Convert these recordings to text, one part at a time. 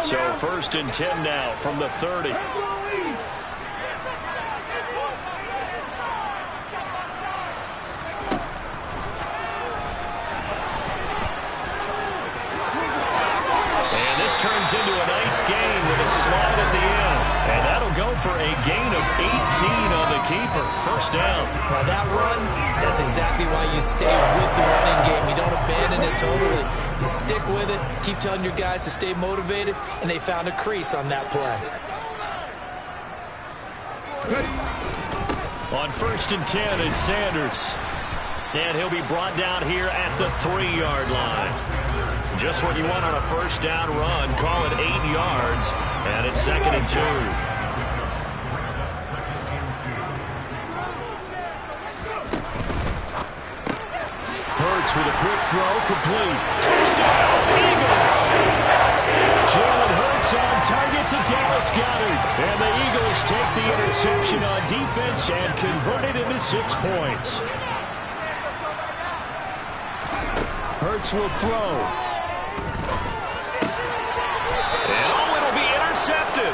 So 1st and 10 now from the 30. And this turns into a nice gain with a slide at the end. And that'll go for a gain of 18 on the keeper. 1st down. Now that run, that's exactly why you stay with the running game. You don't abandon it totally. You stick with it, keep telling your guys to stay motivated, and they found a crease on that play. On 1st and 10, it's Sanders. And he'll be brought down here at the 3-yard line. Just what you want on a 1st down run. Call it 8 yards. And it's 2nd and 2. Hurts with a quick throw, complete. Touchdown, Eagles! Jalen Hurts on target to Dallas Goedert. And the Eagles take the interception on defense and convert it into 6 points. Hurts will throw. And it'll be intercepted.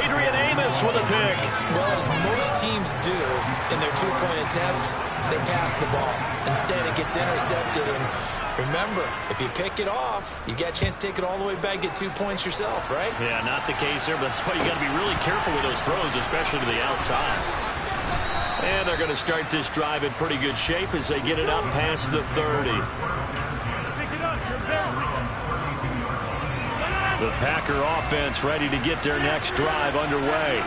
Adrian Amos with a pick. Well, as most teams do in their 2-point attempt, they pass the ball. Instead, it gets intercepted. And remember, if you pick it off, you get a chance to take it all the way back, get 2 points yourself, right? Yeah, not the case there, but that's why you got to be really careful with those throws, especially to the outside. And they're going to start this drive in pretty good shape as they get it up past the 30. The Packer offense ready to get their next drive underway.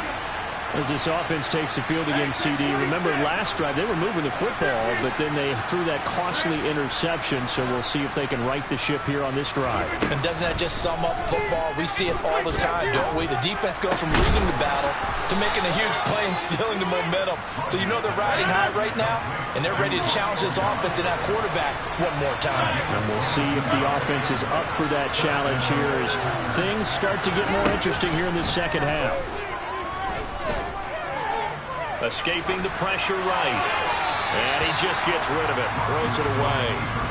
As this offense takes the field against CD. Remember, last drive, they were moving the football, but then they threw that costly interception, so we'll see if they can right the ship here on this drive. And doesn't that just sum up football? We see it all the time, don't we? The defense goes from losing the battle to making a huge play and stealing the momentum. So you know they're riding high right now, and they're ready to challenge this offense and that quarterback one more time. And we'll see if the offense is up for that challenge here as things start to get more interesting here in the second half. Escaping the pressure right. And he just gets rid of it. Throws it away.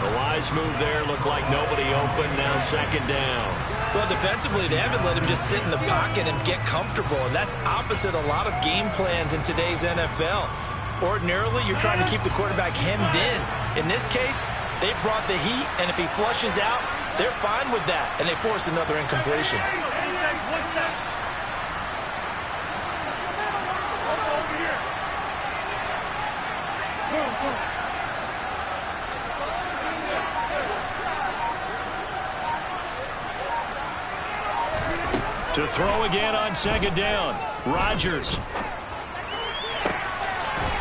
The wise move there. Looked like nobody open. Now 2nd down. Well, defensively, they haven't let him just sit in the pocket and get comfortable. And that's opposite a lot of game plans in today's NFL. Ordinarily, you're trying to keep the quarterback hemmed in. In this case, they brought the heat. And if he flushes out, they're fine with that. And they force another incompletion. To throw again on 2nd down. Rodgers.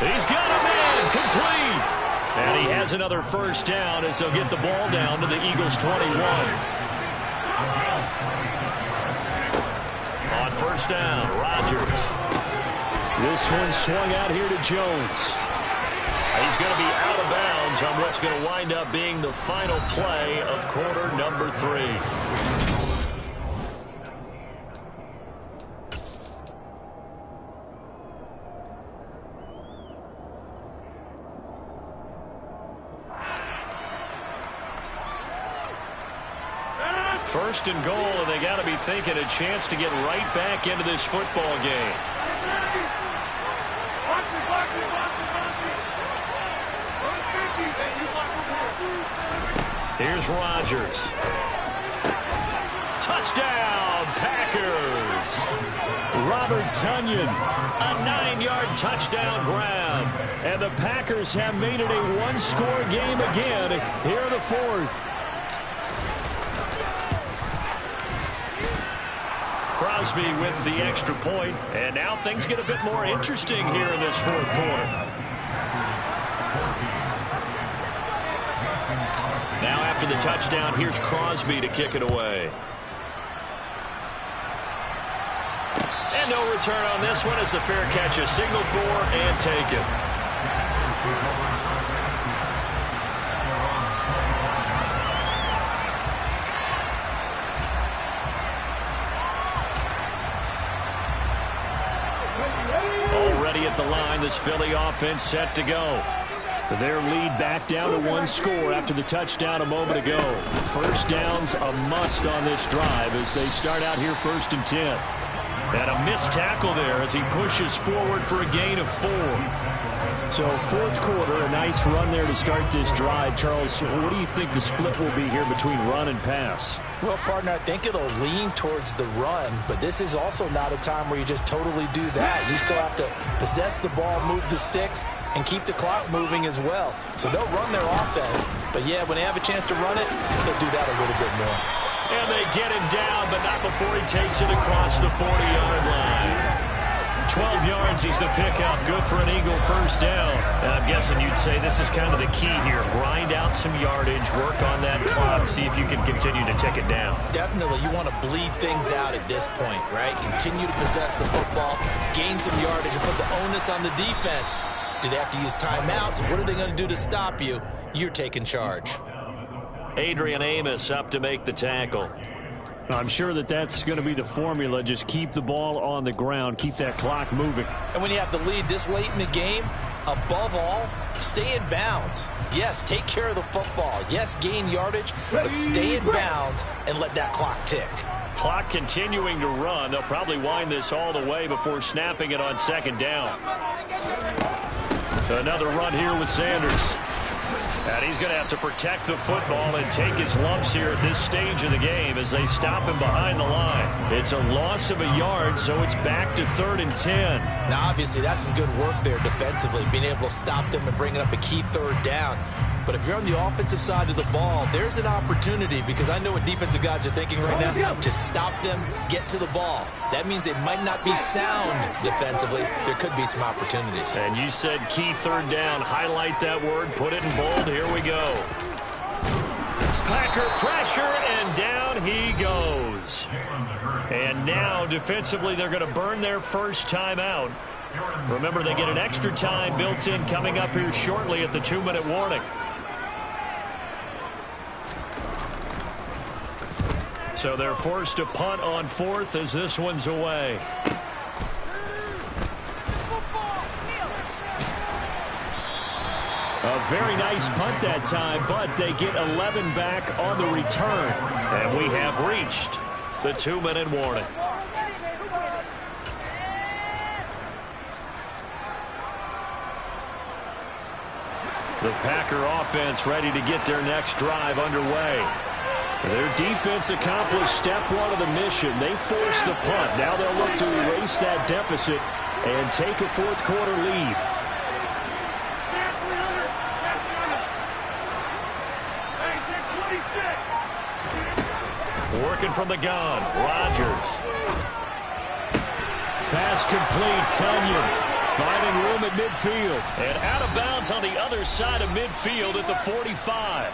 He's got a man. Complete. And he has another 1st down as they'll get the ball down to the Eagles 21. On 1st down, Rodgers. This one swung out here to Jones. He's going to be out of bounds on what's going to wind up being the final play of quarter number 3. First and goal, and they got to be thinking a chance to get right back into this football game. Here's Rodgers. Touchdown, Packers! Robert Tonyan, a 9-yard touchdown grab. And the Packers have made it a one-score game again here in the 4th. Crosby with the extra point, and now things get a bit more interesting here in this 4th quarter. Now after the touchdown, here's Crosby to kick it away. And no return on this one as the fair catch is signaled for and taken. Already at the line, this Philly offense set to go. Their lead back down to one score after the touchdown a moment ago. First down's a must on this drive as they start out here 1st and 10. And a missed tackle there as he pushes forward for a gain of 4. So 4th quarter, a nice run there to start this drive. Charles, what do you think the split will be here between run and pass? Well, partner, I think it'll lean towards the run, but this is also not a time where you just totally do that. You still have to possess the ball, move the sticks, and keep the clock moving as well. So they'll run their offense, but yeah, when they have a chance to run it, they'll do that a little bit more. And they get him down, but not before he takes it across the 40-yard line. 12 yards is the pickup. Good for an Eagle first down. And I'm guessing you'd say this is kind of the key here. Grind out some yardage, work on that clock, see if you can continue to tick it down. Definitely. You want to bleed things out at this point, right? Continue to possess the football, gain some yardage, and put the onus on the defense. Do they have to use timeouts? What are they going to do to stop you? You're taking charge. Adrian Amos up to make the tackle. I'm sure that's going to be the formula. Just keep the ball on the ground. Keep that clock moving. And when you have the lead this late in the game, above all, stay in bounds. Yes, take care of the football. Yes, gain yardage, but stay in bounds and let that clock tick. Clock continuing to run. They'll probably wind this all the way before snapping it on 2nd down. Another run here with Sanders. And he's going to have to protect the football and take his lumps here at this stage of the game as they stop him behind the line. It's a loss of a yard, so it's back to 3rd and 10. Now, obviously, that's some good work there defensively, being able to stop them and bringing up a key 3rd down. But if you're on the offensive side of the ball, there's an opportunity, because I know what defensive guys are thinking right now. Just stop them, get to the ball. That means they might not be sound defensively. There could be some opportunities. And you said key 3rd down. Highlight that word. Put it in bold. Here we go. Packer pressure, and down he goes. And now, defensively, they're going to burn their first time out. Remember, they get an extra time built in coming up here shortly at the 2-minute warning. So they're forced to punt on 4th as this one's away. A very nice punt that time, but they get 11 back on the return. And we have reached the 2-minute warning. The Packer offense ready to get their next drive underway. Their defense accomplished step 1 of the mission. They forced the punt. Now they'll look to erase that deficit and take a 4th quarter lead. Working from the gun, Rodgers. Pass complete, Tonyan. Finding room at midfield. And out of bounds on the other side of midfield at the 45.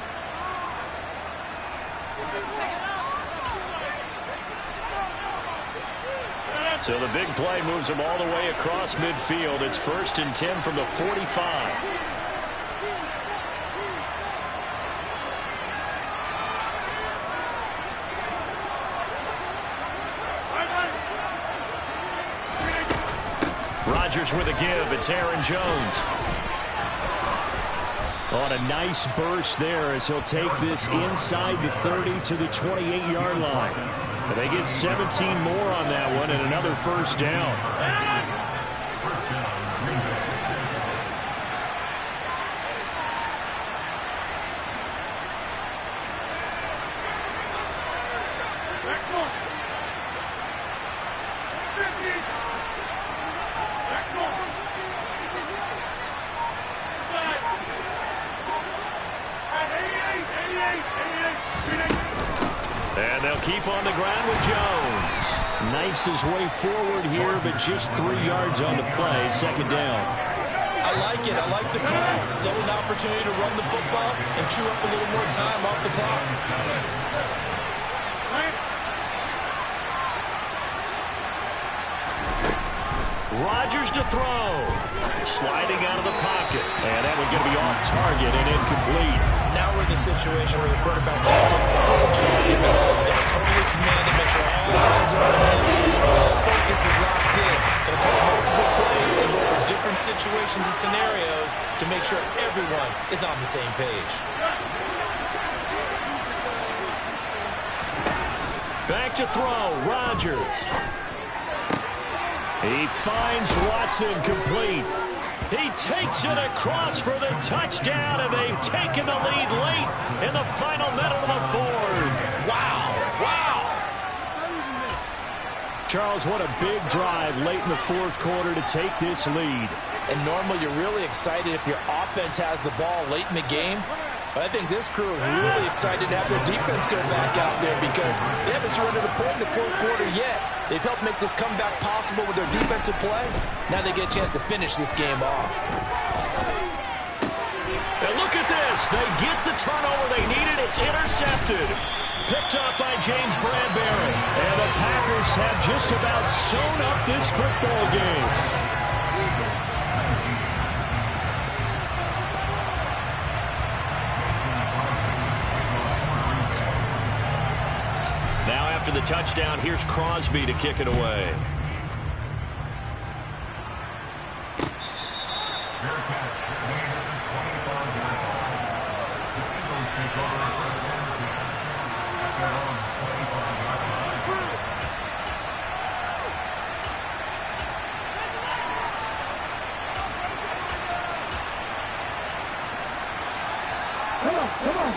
So the big play moves him all the way across midfield. It's 1st and 10 from the 45. Rodgers with a give. It's Aaron Jones. On a nice burst there as he'll take this inside the 30 to the 28-yard line. And they get 17 more on that one and another first down. And they'll keep on the ground with Jones. Knifes his way forward here, but just 3 yards on the play. 2nd down. I like it. I like the call. Still an opportunity to run the football and chew up a little more time off the clock. Rodgers to throw. Sliding out of the pocket. And that one's going to be off target and incomplete. Now we're in the situation where the quarterback's got to take full charge of his own. Got to totally command and make sure all eyes are on him. All focus is locked in. Going to call multiple plays and go over different situations and scenarios to make sure everyone is on the same page. Back to throw, Rodgers. He finds Watson complete. He takes it across for the touchdown, and they've taken the lead late in the final minute of the fourth. Wow, wow. Charles, what a big drive late in the fourth quarter to take this lead. And normally you're really excited if your offense has the ball late in the game. But I think this crew is really excited to have their defense go back out there because they haven't surrendered a point in the fourth quarter yet. They've helped make this comeback possible with their defensive play. Now they get a chance to finish this game off. And look at this. They get the turnover they needed. It's intercepted. Picked up by James Bradbury. And the Packers have just about sewn up this football game. Now after the touchdown, here's Crosby to kick it away.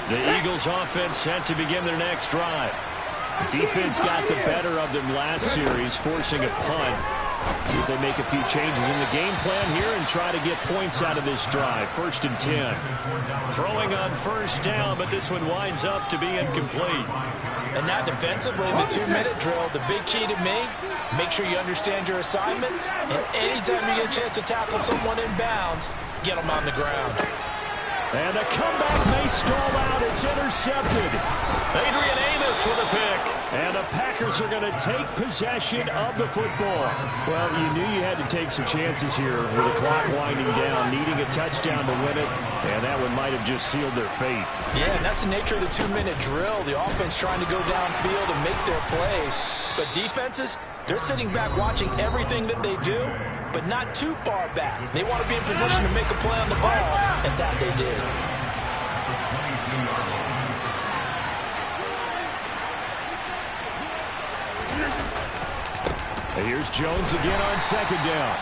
The Eagles offense set to begin their next drive. Defense got the better of them last series, forcing a punt. See if they make a few changes in the game plan here and try to get points out of this drive. 1st and 10. Throwing on first down, but this one winds up to be incomplete. And now defensively in the 2-minute drill, the big key to me, make sure you understand your assignments. And anytime you get a chance to tackle someone in bounds, get them on the ground. And the comeback may stall out. It's intercepted. Adrian Amos with a pick. And the Packers are going to take possession of the football. Well, you knew you had to take some chances here with the clock winding down, needing a touchdown to win it. And that one might have just sealed their fate. Yeah, and that's the nature of the 2-minute drill. The offense trying to go downfield and make their plays. But defenses, they're sitting back watching everything that they do, but not too far back. They want to be in position to make a play on the ball, and that they did. And here's Jones again on 2nd down.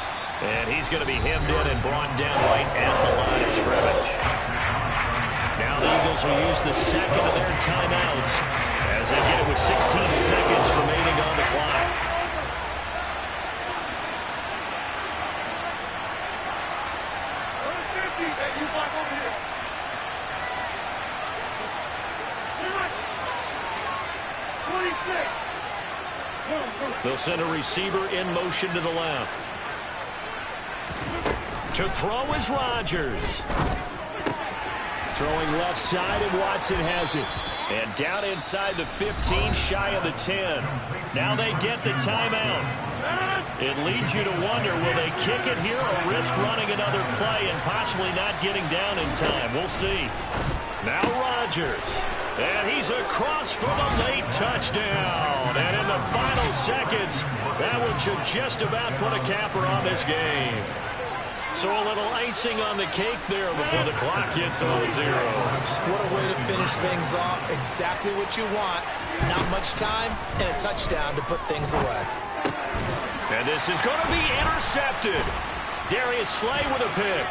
And he's going to be hemmed in and brought down right at the line of scrimmage. Now the Eagles will use the second of their timeouts as they get it with 16 seconds remaining on the clock. They'll send a receiver in motion to the left. To throw is Rodgers. Throwing left side, and Watson has it. And down inside the 15, shy of the 10. Now they get the timeout. It leads you to wonder, will they kick it here or risk running another play and possibly not getting down in time? We'll see. Now Rodgers. And he's across for the late touchdown. And in the final seconds, that one should just about put a capper on this game. So a little icing on the cake there before the clock hits all zeros. What a way to finish things off. Exactly what you want. Not much time and a touchdown to put things away. And this is going to be intercepted. Darius Slay with a pick.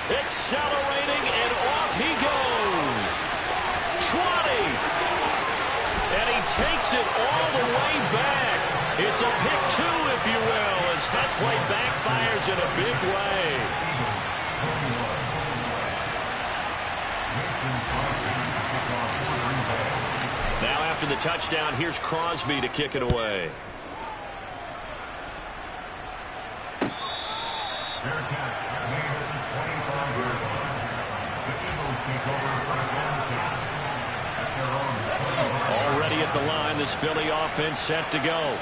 Accelerating, and off he goes. 20. And he takes it all the way back. It's a pick two, if you will, as that play backfires in a big way. Now after the touchdown, here's Crosby to kick it away. Already at the line, this Philly offense set to go.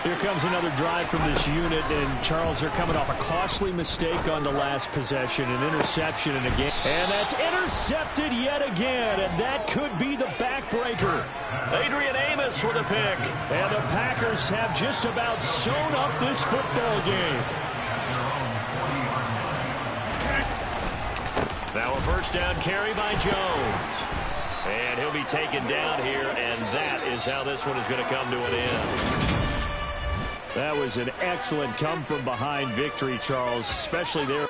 Here comes another drive from this unit, and Charles, they're coming off a costly mistake on the last possession, an interception and again. And that's intercepted yet again, and that could be the backbreaker. Adrian Amos with a pick. And the Packers have just about sewn up this football game. first down carry by Jones. And he'll be taken down here, and that is how this one is going to come to an end. That was an excellent come-from-behind victory, Charles, especially there.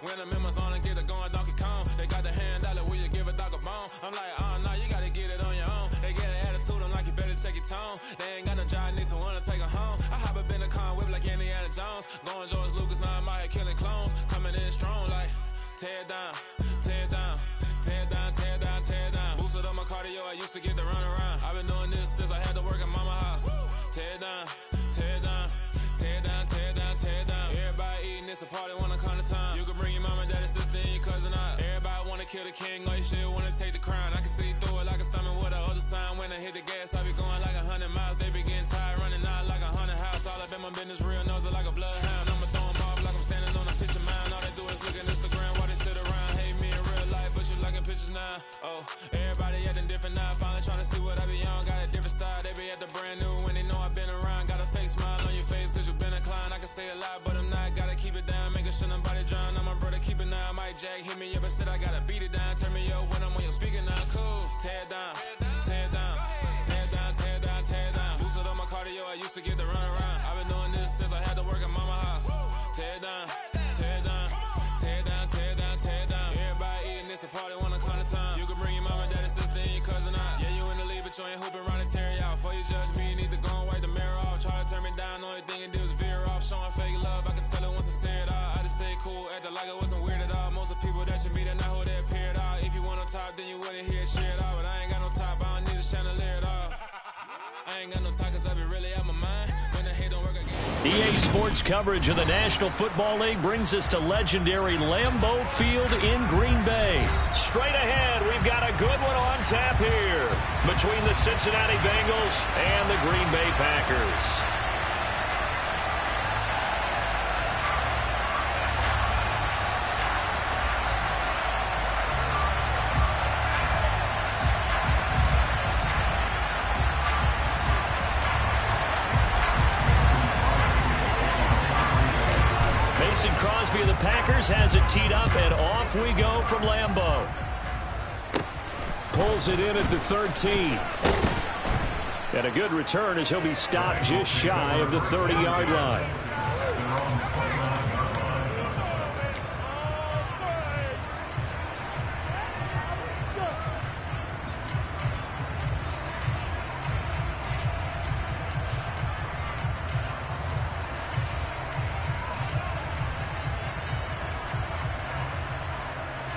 When the members on and get it going Donkey Kong, they got the hand dollar, will you give a dog a bone? I'm like, oh no, you gotta get it on your own. They get an attitude, I'm like, you better check your tone. They ain't got no job, need someone to take her home. I hop up in the car, whip like Indiana Jones. Going George Lucas, now I'm out here killing clones. Coming in strong like, tear down, tear down, tear down, tear down, tear down. Boosted up my cardio, I used to get to run around. I've been doing this since I had to work at mama house. Tear down, tear down, tear down, tear down, tear down. Everybody eating, it's a party, wanna come to time. You can bring your mama, daddy, sister, and your cousin out. Everybody wanna kill the king, or you shit wanna take the crown. I can see through it like a stomach with a other sign. When I hit the gas, I be going like 100 miles. They be getting tired, running out like 100 house. All up in my business, real nose it like a bloodhound. I'ma throw 'em off like I'm standing on a picture mound. All they do is look at Instagram while they sit around. Hate me in real life, but you liking pictures now. Oh, everybody acting different now. Finally trying to see what I be on. Got a different style, they be at the brand new when they know I've been around. Got a fake smile on your face, cause you been inclined. I can say a lot, but I'm not. Gotta keep it down, making sure nobody drown. I'm my brother, keep it now. Mike Jack hit me up and said I gotta beat it down. Turn me up when I'm on your speaker now. Cool, tear down, tear down, tear down, tear down, tear down. Boosted up my cardio, I used to get to run around. I've been doing this since I had to work at mama house. Tear down, tear down, tear down, tear down, tear down. Everybody eating, it's a party, wanna come to time. You can bring your mama, daddy, sister, and your cousin out. Yeah, you in the league, but you ain't hooping around and tear you out. Before you judge me, you need to go and wipe the mirror off. Try to turn me down, only thing you do is veer off. Showing fake love, I can tell it once I see it all. I just stay cool, acting like I wasn't weird at all. Most of the people that you meet are not who they appear at all. If you want on top, then you wouldn't hear it cheer at all. But I ain't got no top, I don't need a chandelier at all. I ain't got no time, cause I be really out my mind. When the hate don't work again. EA Sports coverage of the National Football League brings us to legendary Lambeau Field in Green Bay. Straight ahead, we've got a good one on tap here between the Cincinnati Bengals and the Green Bay Packers. Mason Crosby of the Packers has it teed up, and off we go from Lambeau. Pulls it in at the 13. And a good return as he'll be stopped just shy of the 30-yard line.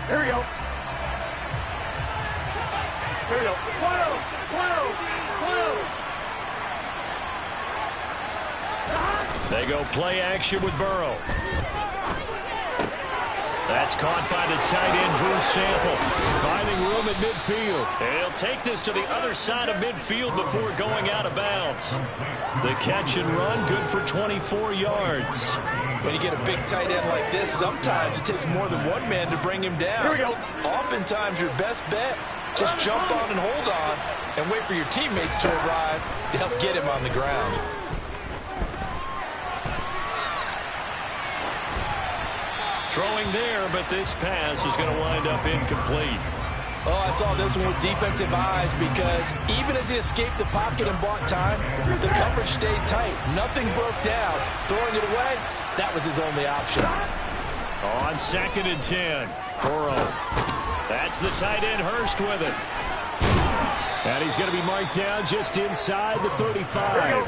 Here we go. Here we go. They go play action with Burrow. That's caught by the tight end, Drew Sample. Finding room at midfield. And he'll take this to the other side of midfield before going out of bounds. The catch and run, good for 24 yards. When you get a big tight end like this, sometimes it takes more than one man to bring him down. Here we go. Oftentimes, your best bet, just jump on and hold on and wait for your teammates to arrive to help get him on the ground. Throwing there, but this pass is going to wind up incomplete. Oh, I saw this one with defensive eyes because even as he escaped the pocket and bought time, the coverage stayed tight. Nothing broke down. Throwing it away, that was his only option. On 2nd and 10, Burrow. That's the tight end, Hurst, with it. And he's going to be marked down just inside the 35.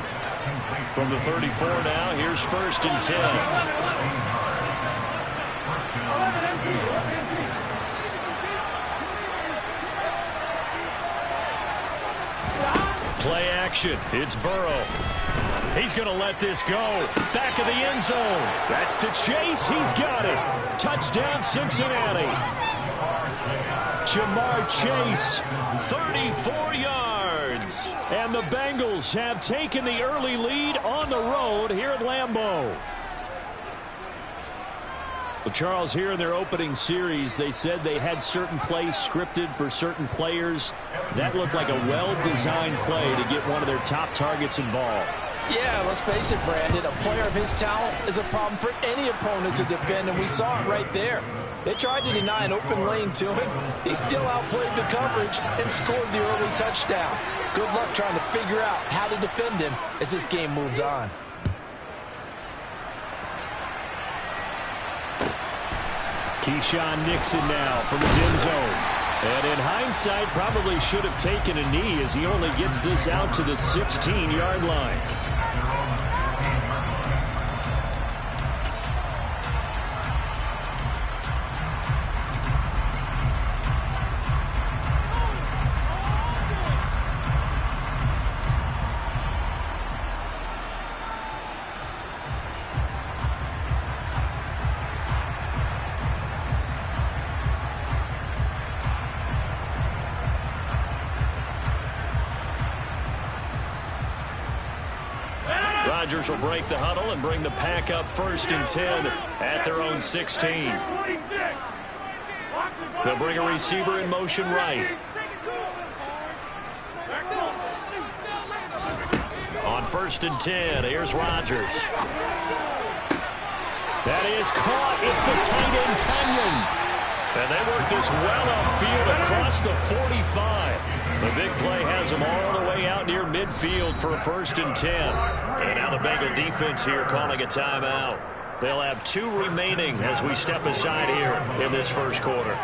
From the 34 now, here's 1st and 10. Play action. It's Burrow. He's going to let this go. Back of the end zone. That's to Chase. He's got it. Touchdown, Cincinnati. Jamar Chase, 34 yards. And the Bengals have taken the early lead on the road here at Lambeau. Well, Charles, here in their opening series, they said they had certain plays scripted for certain players. That looked like a well-designed play to get one of their top targets involved. Yeah, let's face it, Brandon. A player of his talent is a problem for any opponent to defend, and we saw it right there. They tried to deny an open lane to him. He still outplayed the coverage and scored the early touchdown. Good luck trying to figure out how to defend him as this game moves on. Keyshawn Nixon now from his end zone. And in hindsight, probably should have taken a knee as he only gets this out to the 16-yard line. Rodgers will break the huddle and bring the pack up 1st and 10 at their own 16. They'll bring a receiver in motion right. On 1st and 10, here's Rodgers. That is caught. It's the tight end, Tanyan. And they work this well upfield across the 45. The big play has them all the way out near midfield for a 1st and 10. And now the Bengal defense here calling a timeout. They'll have 2 remaining as we step aside here in this first quarter.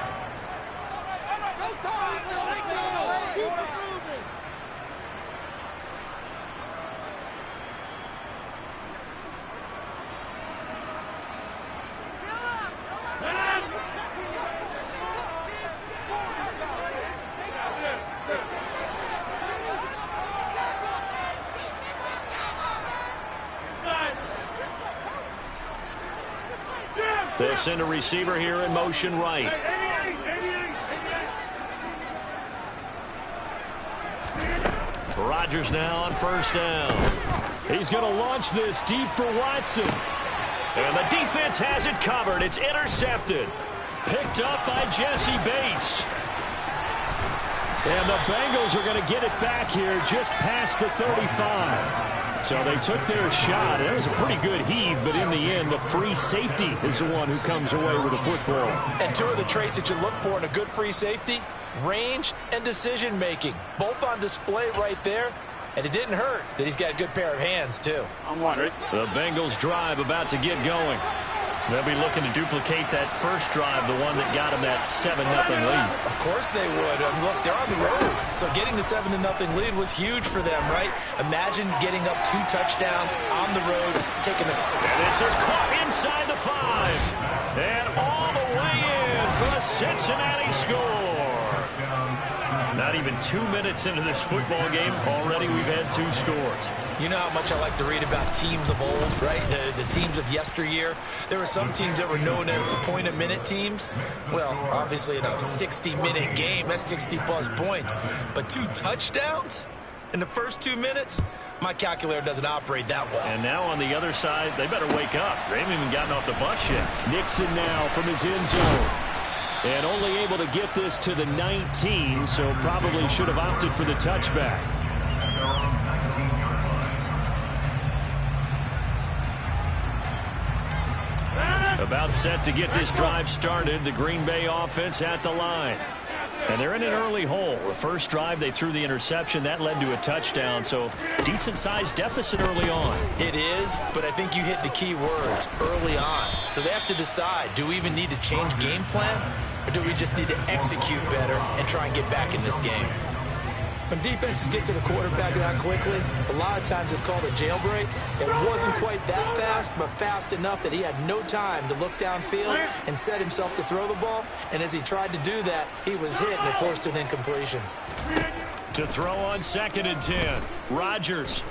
They'll send a receiver here in motion right. Rodgers now on 1st down. He's going to launch this deep for Watson. And the defense has it covered. It's intercepted. Picked up by Jesse Bates. And the Bengals are going to get it back here just past the 35. So they took their shot. It was a pretty good heave, but in the end, the free safety is the one who comes away with the football. And 2 of the traits that you look for in a good free safety, range and decision-making. Both on display right there. And it didn't hurt that he's got a good pair of hands, too. I'm wondering. The Bengals drive about to get going. They'll be looking to duplicate that first drive, the one that got them that 7-0 lead. Of course they would. Look, they're on the road. So getting the 7-0 lead was huge for them, right? Imagine getting up 2 touchdowns on the road, taking the... And this is caught inside the 5. And all the way in for a Cincinnati score. Not even 2 minutes into this football game, already we've had 2 scores. You know how much I like to read about teams of old, right? The teams of yesteryear. There were some teams that were known as the point-a-minute teams. Well, obviously in a 60-minute game, that's 60-plus points. But 2 touchdowns in the first 2 minutes? My calculator doesn't operate that well. And now on the other side, they better wake up. They haven't even gotten off the bus yet. Nixon now from his end zone. And only able to get this to the 19, so probably should have opted for the touchback. About set to get this drive started, the Green Bay offense at the line. And they're in an early hole. The first drive, they threw the interception. That led to a touchdown, so decent-sized deficit early on. It is, but I think you hit the key words, early on. So they have to decide, do we even need to change game plan, or do we just need to execute better and try and get back in this game? When defenses get to the quarterback that quickly, a lot of times it's called a jailbreak. It wasn't quite that fast, but fast enough that he had no time to look downfield and set himself to throw the ball. And as he tried to do that, he was hit and it forced an incompletion. To throw on 2nd and 10, Rodgers.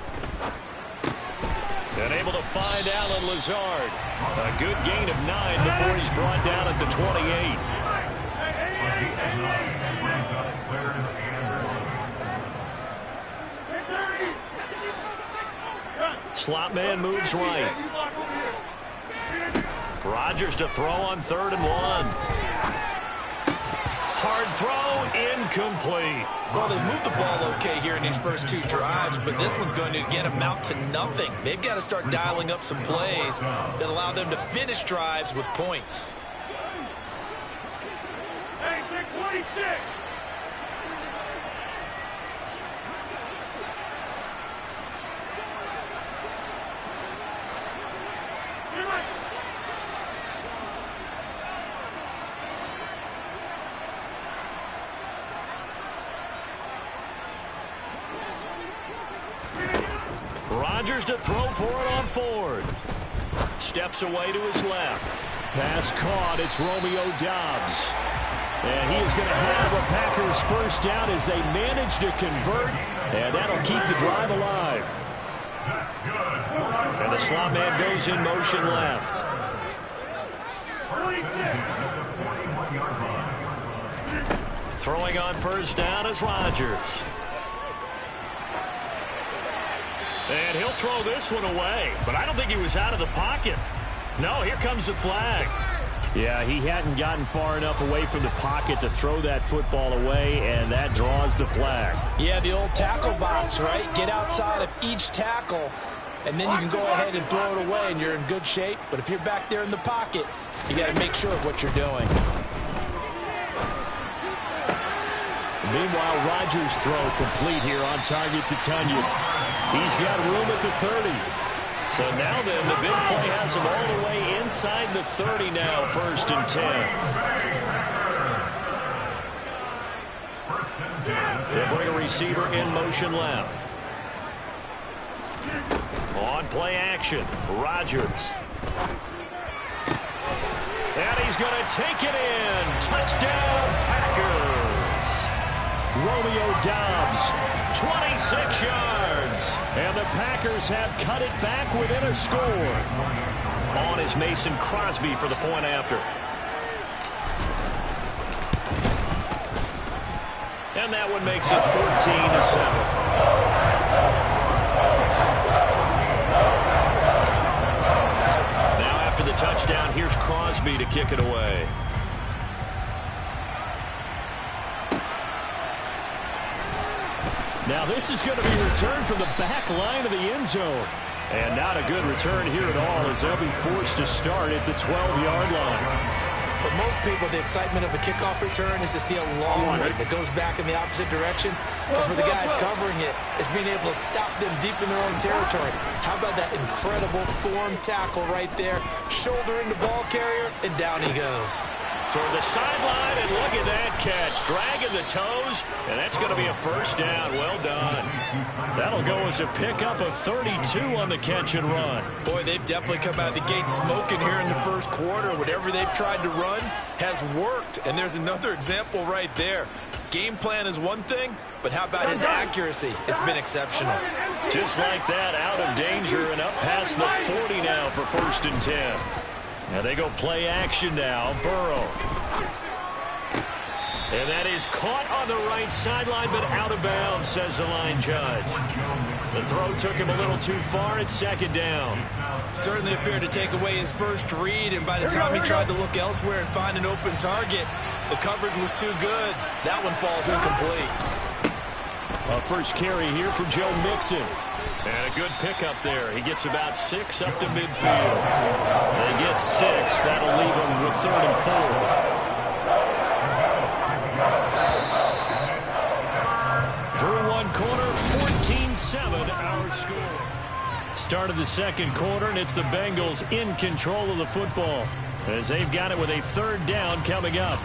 And able to find Allen Lazard. A good gain of 9 before he's brought down at the 28. Slot man moves right. Rodgers to throw on 3rd and 1. Hard throw, incomplete. Well, they moved the ball okay here in these first 2 drives, but this one's going to again amount to nothing. They've got to start dialing up some plays that allow them to finish drives with points. Hey, 626. Rodgers to throw for it on 4th. Steps away to his left. Pass caught. It's Romeo Doubs. And he is going to have a Packers first down as they manage to convert. And that'll keep the drive alive. And the slot man goes in motion left. Throwing on first down is Rodgers. And he'll throw this one away. But I don't think he was out of the pocket. No, here comes the flag. Yeah, he hadn't gotten far enough away from the pocket to throw that football away, and that draws the flag. Yeah, the old tackle box, right? Get outside of each tackle, and then you can go ahead and throw it away, and you're in good shape. But if you're back there in the pocket, you got to make sure of what you're doing. Meanwhile, Rodgers' throw complete here on target to Tunyon. He's got room at the 30. So now then, the big play has him all the way inside the 30 now, 1st and 10. They'll bring a receiver in motion left. On play action, Rodgers. And he's going to take it in. Touchdown, Packers. Romeo Doubs, 26 yards. And the Packers have cut it back within a score. On is Mason Crosby for the point after. And that one makes it 14-7. Now after the touchdown, here's Crosby to kick it away. Now this is going to be returned from the back line of the end zone. And not a good return here at all as they'll be forced to start at the 12-yard line. For most people, the excitement of a kickoff return is to see a long one that goes back in the opposite direction. But for the guys covering it, it's being able to stop them deep in their own territory. How about that incredible form tackle right there? Shouldering the ball carrier, and down he goes. Toward the sideline, and look at that catch. Dragging the toes, and that's going to be a first down. Well done. That'll go as a pickup of 32 on the catch and run. Boy, they've definitely come out of the gate smoking here in the first quarter. Whatever they've tried to run has worked, and there's another example right there. Game plan is one thing, but how about his accuracy? It's been exceptional. Just like that, out of danger and up past the 40 now for 1st and 10. Now they go play action now. Burrow. And that is caught on the right sideline, but out of bounds, says the line judge. The throw took him a little too far at 2nd down. Certainly appeared to take away his first read, and by the time he tried to look elsewhere and find an open target, the coverage was too good. That one falls incomplete. A first carry here for Joe Mixon. And a good pickup there. He gets about 6 up to midfield. They get 6. That'll leave him with 3rd and 4. Through one quarter, 14-7 our score. Start of the second quarter, and it's the Bengals in control of the football as they've got it with a 3rd down coming up.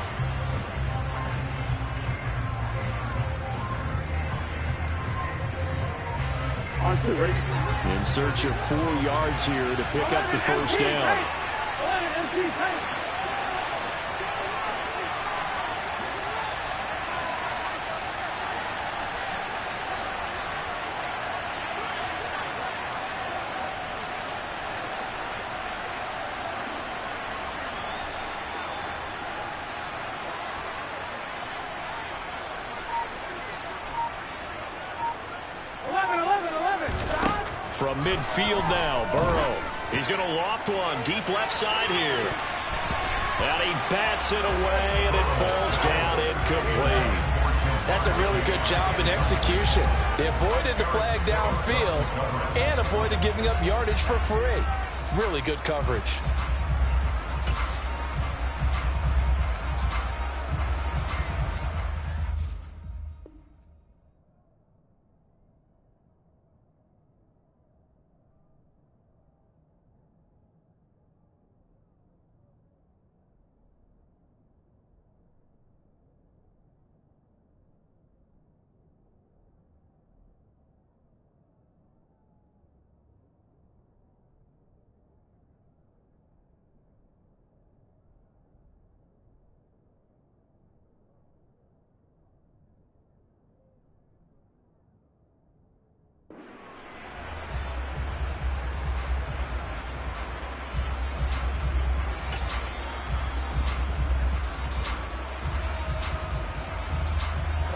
In search of 4 yards here to pick up the first down. From midfield now, Burrow. He's going to loft one deep left side here. And he bats it away, and it falls down incomplete. That's a really good job in execution. They avoided the flag downfield and avoided giving up yardage for free. Really good coverage.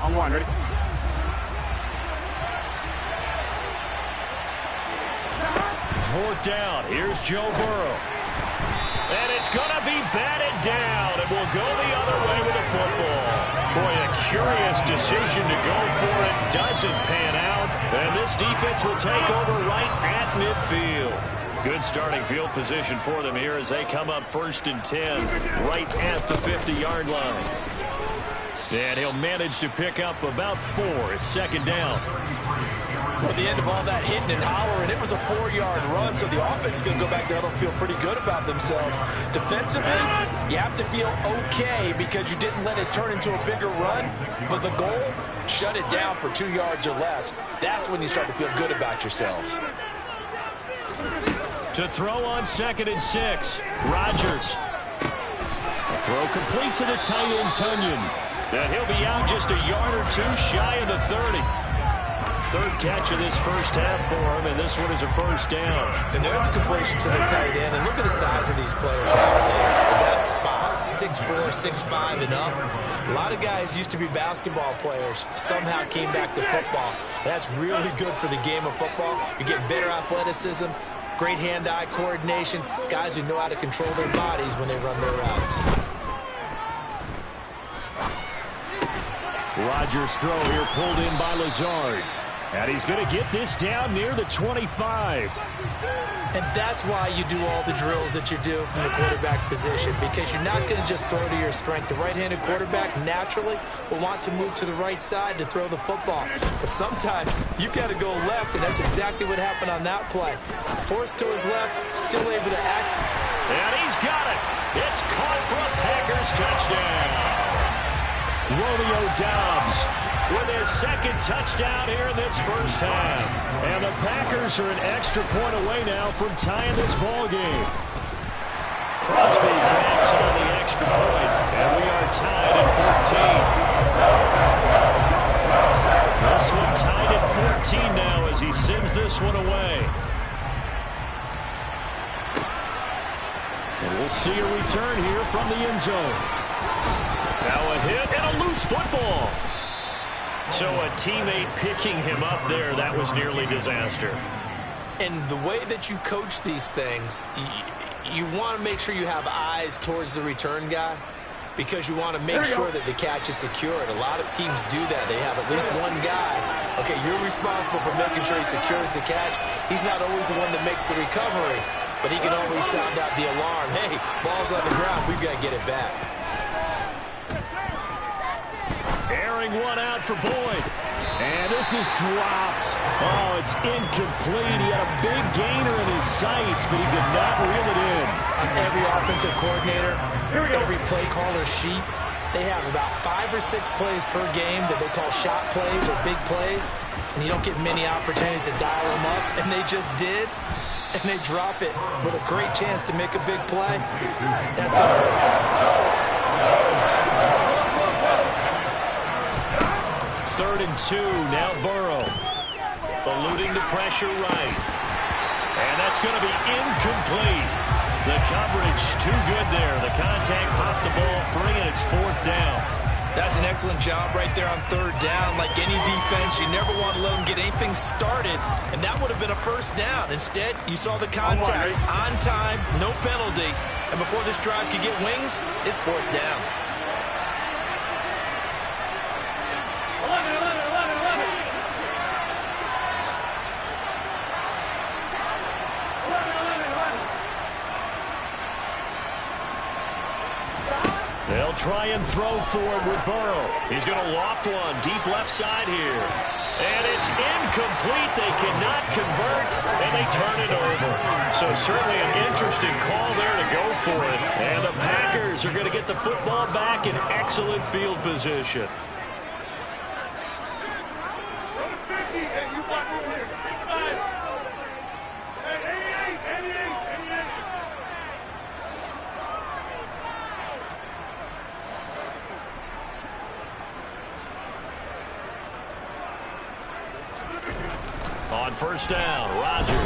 On one, ready? Fourth down. Here's Joe Burrow. And it's going to be batted down. It will go the other way with the football. Boy, a curious decision to go for it. Doesn't pan out. And this defense will take over right at midfield. Good starting field position for them here as they come up 1st and 10 right at the 50-yard line. And he'll manage to pick up about 4 at 2nd down. At the end of all that hitting and hollering, it was a 4-yard run, so the offense is going to go back there and feel pretty good about themselves. Defensively, you have to feel okay because you didn't let it turn into a bigger run, but the goal, shut it down for 2 yards or less. That's when you start to feel good about yourselves. To throw on 2nd and 6, Rodgers. A throw complete to the tight end, Tunyon. And he'll be out just a yard or 2 shy of the 30. 3rd catch of this first half for him, and this one is a 1st down. And there's a completion to the tight end, and look at the size of these players nowadays. In that spot, 6'4", 6'5", and up. A lot of guys used to be basketball players, somehow came back to football. That's really good for the game of football. You get better athleticism, great hand-eye coordination, guys who know how to control their bodies when they run their routes. Rodgers' throw here pulled in by Lazard. And he's going to get this down near the 25. And that's why you do all the drills that you do from the quarterback position, because you're not going to just throw to your strength. The right-handed quarterback naturally will want to move to the right side to throw the football. But sometimes you've got to go left, and that's exactly what happened on that play. Forced to his left, still able to act. And he's got it. It's caught for a Packers touchdown. Romeo Doubs with his 2nd touchdown here in this first half. And the Packers are an extra point away now from tying this ball game. Crosby connects on the extra point, and we are tied at 14. This one tied at 14 now as he sends this one away. And we'll see a return here from the end zone. Now a hit and a loose football. So a teammate picking him up there, that was nearly disaster. And the way that you coach these things, you want to make sure you have eyes towards the return guy because you want to make sure that the catch is secured. A lot of teams do that. They have at least one guy. Okay, you're responsible for making sure he secures the catch. He's not always the one that makes the recovery, but he can always sound out the alarm. Hey, ball's on the ground. We've got to get it back. Airing one out for Boyd. And this is dropped. Oh, it's incomplete. He had a big gainer in his sights, but he could not reel it in. On every offensive coordinator, every play caller sheet, they have about 5 or 6 plays per game that they call shot plays or big plays, and you don't get many opportunities to dial them up, and they just did, and they drop it with a great chance to make a big play. That's going to hurt. 3rd and 2, now Burrow. Eluding the pressure right. And that's going to be incomplete. The coverage too good there. The contact popped the ball free, and it's 4th down. That's an excellent job right there on third down. Like any defense, you never want to let them get anything started, and that would have been a first down. Instead, you saw the contact on time, no penalty, and before this drive could get wings, it's fourth down. They'll try and throw for it with Burrow. He's going to loft one deep left side here. And it's incomplete. They cannot convert, and they turn it over. So certainly an interesting call there to go for it. And the Packers are going to get the football back in excellent field position. On first down, Rodgers.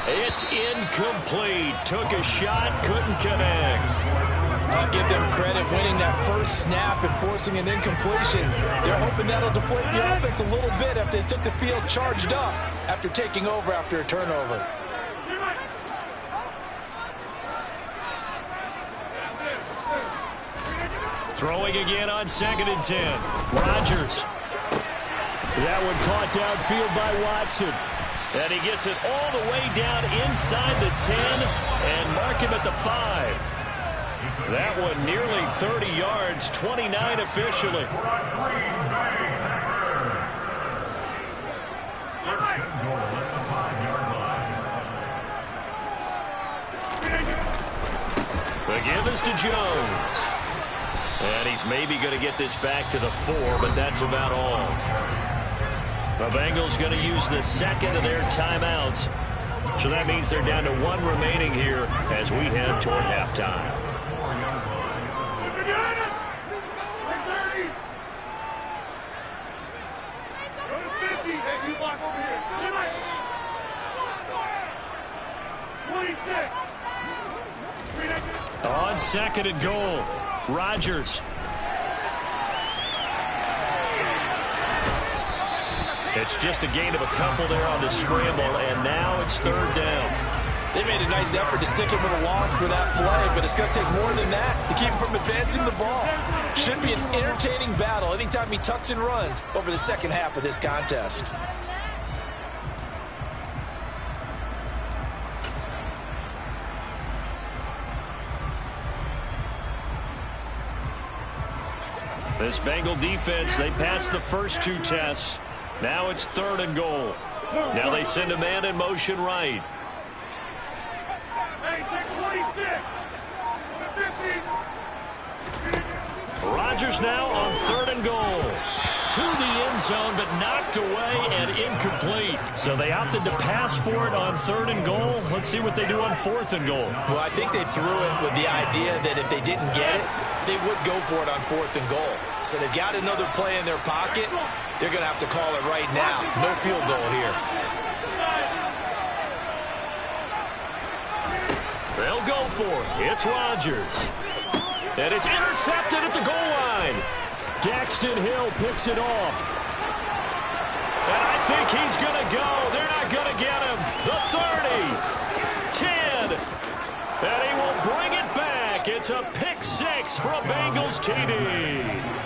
It's incomplete. Took a shot, couldn't connect. I'll give them credit winning that first snap and forcing an incompletion. They're hoping that'll deflate the offense a little bit after they took the field charged up after taking over after a turnover. Throwing again on 2nd and 10. Rodgers. That one caught downfield by Watson. And he gets it all the way down inside the 10 and mark him at the 5. That one nearly 30 yards, 29 officially. The give is to Jones. And he's maybe going to get this back to the 4, but that's about all. The Bengals going to use the second of their timeouts. So that means they're down to 1 remaining here as we head toward halftime. On 2nd and goal, Rodgers. It's just a gain of a couple there on the scramble, and now it's 3rd down. They made a nice effort to stick him with a loss for that play, but it's going to take more than that to keep him from advancing the ball. Should be an entertaining battle anytime he tucks and runs over the second half of this contest. This Bengal defense, they passed the first 2 tests. Now it's 3rd and goal. Now they send a man in motion right. Rodgers now on 3rd and goal. To the end zone, but knocked away and incomplete. So they opted to pass for it on 3rd and goal. Let's see what they do on 4th and goal. Well, I think they threw it with the idea that if they didn't get it, they would go for it on 4th and goal. So they've got another play in their pocket. They're going to have to call it right now. No field goal here. They'll go for it. It's Rodgers. And it's intercepted at the goal line. Daxton Hill picks it off. And I think he's going to go. They're not going to get him. The 30. 10. And he will bring it back. It's a pick 6 for a Bengals TD.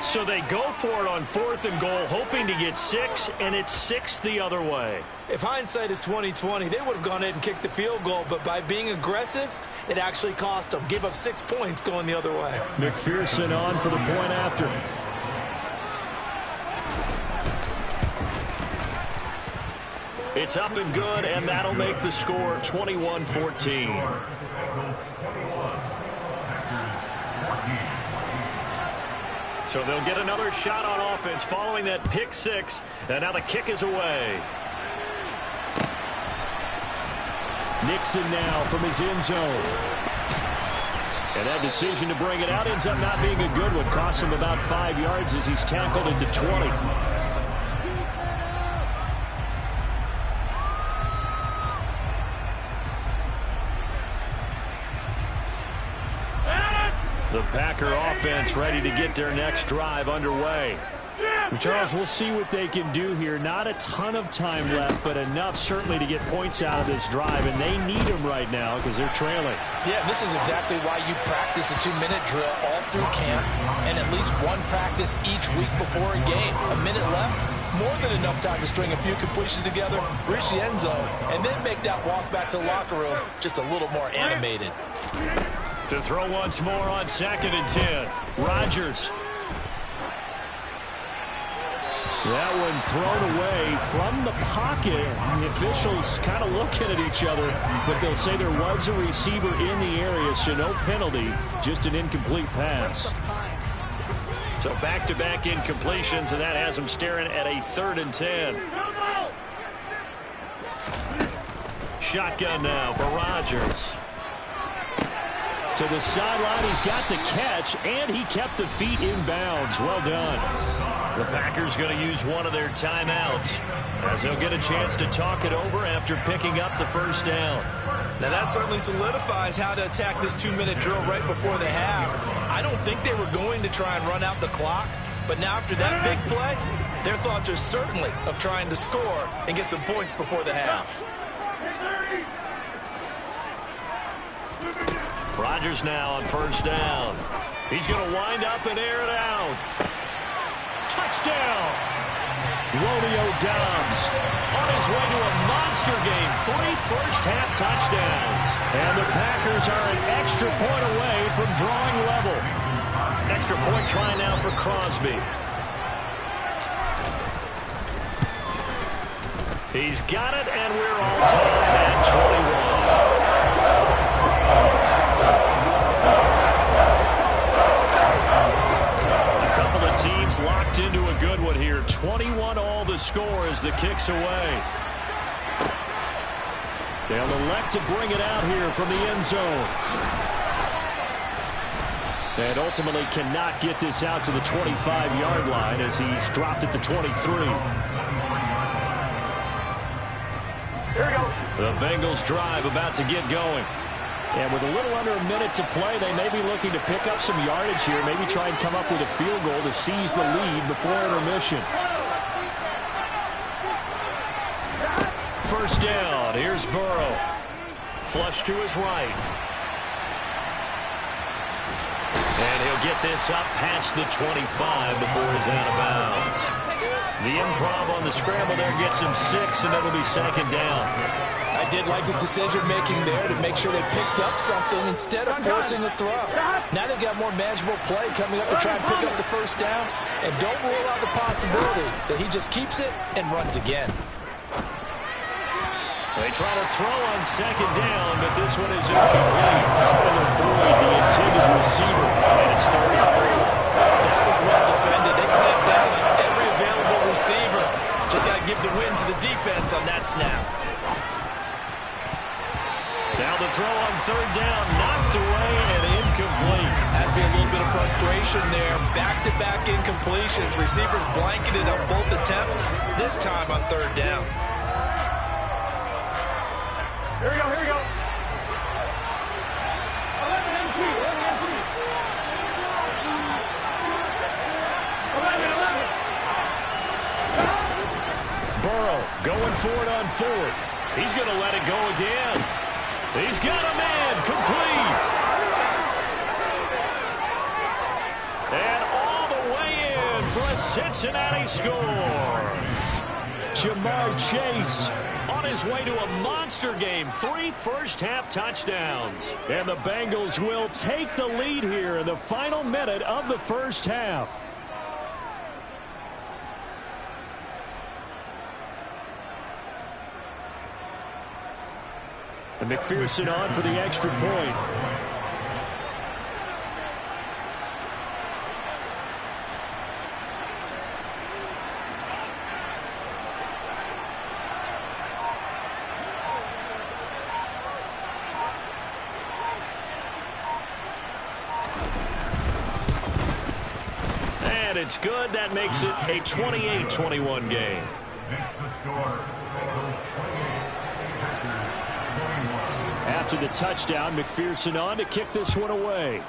So they go for it on 4th and goal, hoping to get 6, and it's 6 the other way. If hindsight is 20/20, they would have gone ahead and kicked the field goal, but by being aggressive, it actually cost them. Gave up 6 points going the other way. McPherson on for the point after. It's up and good, and that'll make the score 21-14. So they'll get another shot on offense following that pick 6, and now the kick is away. Nixon now from his end zone. And that decision to bring it out ends up not being a good one. Costs him about 5 yards as he's tackled into 20. The Packer offense ready to get their next drive underway. Charles, we'll see what they can do here. Not a ton of time left, but enough certainly to get points out of this drive, and they need them right now because they're trailing. Yeah, this is exactly why you practice a 2-minute drill all through camp and at least one practice each week before a game. A minute left, more than enough time to string a few completions together, reach the end zone, and then make that walk back to the locker room just a little more animated. To throw once more on 2nd and 10. Rodgers. That one thrown away from the pocket. The officials kind of looking at each other, but they'll say there was a receiver in the area, so no penalty, just an incomplete pass. So back-to-back incompletions, and that has them staring at a 3rd and 10. Shotgun now for Rodgers. To the sideline, he's got the catch, and he kept the feet in bounds. Well done. The Packers going to use one of their timeouts as they'll get a chance to talk it over after picking up the first down. Now that certainly solidifies how to attack this 2-minute drill right before the half. I don't think they were going to try and run out the clock, but now after that big play, their thoughts are certainly of trying to score and get some points before the half. Rodgers now on 1st down. He's going to wind up and air it out. Touchdown! Romeo Doubs on his way to a monster game. 3 first-half touchdowns. And the Packers are an extra point away from drawing level. Extra point try now for Crosby. He's got it, and we're all tied at 21. Teams locked into a good one here. 21 all the score as the kick's away. They'll elect to bring it out here from the end zone. And ultimately cannot get this out to the 25-yard line as he's dropped at the 23. Here we go. The Bengals drive about to get going. And with a little under a minute to play, they may be looking to pick up some yardage here, maybe try and come up with a field goal to seize the lead before intermission. First down, here's Burrow. Flush to his right. And he'll get this up past the 25 before he's out of bounds. The improv on the scramble there gets him 6, and that'll be 2nd down. I did like his decision-making there to make sure they picked up something instead of forcing the throw. Now they've got more manageable play coming up to try and pick up the first down. And don't rule out the possibility that he just keeps it and runs again. They try to throw on 2nd down, but this one is incomplete. Tyler Boyd, the intended receiver, and it's 3rd and 4. That was well defended. They clamped down on every available receiver. Just got to give the win to the defense on that snap. Now the throw on 3rd down, knocked away and incomplete. Has to be a little bit of frustration there. Back-to-back incompletions. Receivers blanketed on both attempts, this time on 3rd down. Here we go, here we go. 11 MP. Burrow going for it on 4th. He's going to let it go again. He's got a man, complete. And all the way in for a Cincinnati score. Jamar Chase on his way to a monster game. 3 first-half touchdowns. And the Bengals will take the lead here in the final minute of the first half. And McPherson on for the extra point. And it's good. That makes it a 28-21 game. After the touchdown, McPherson on to kick this one away.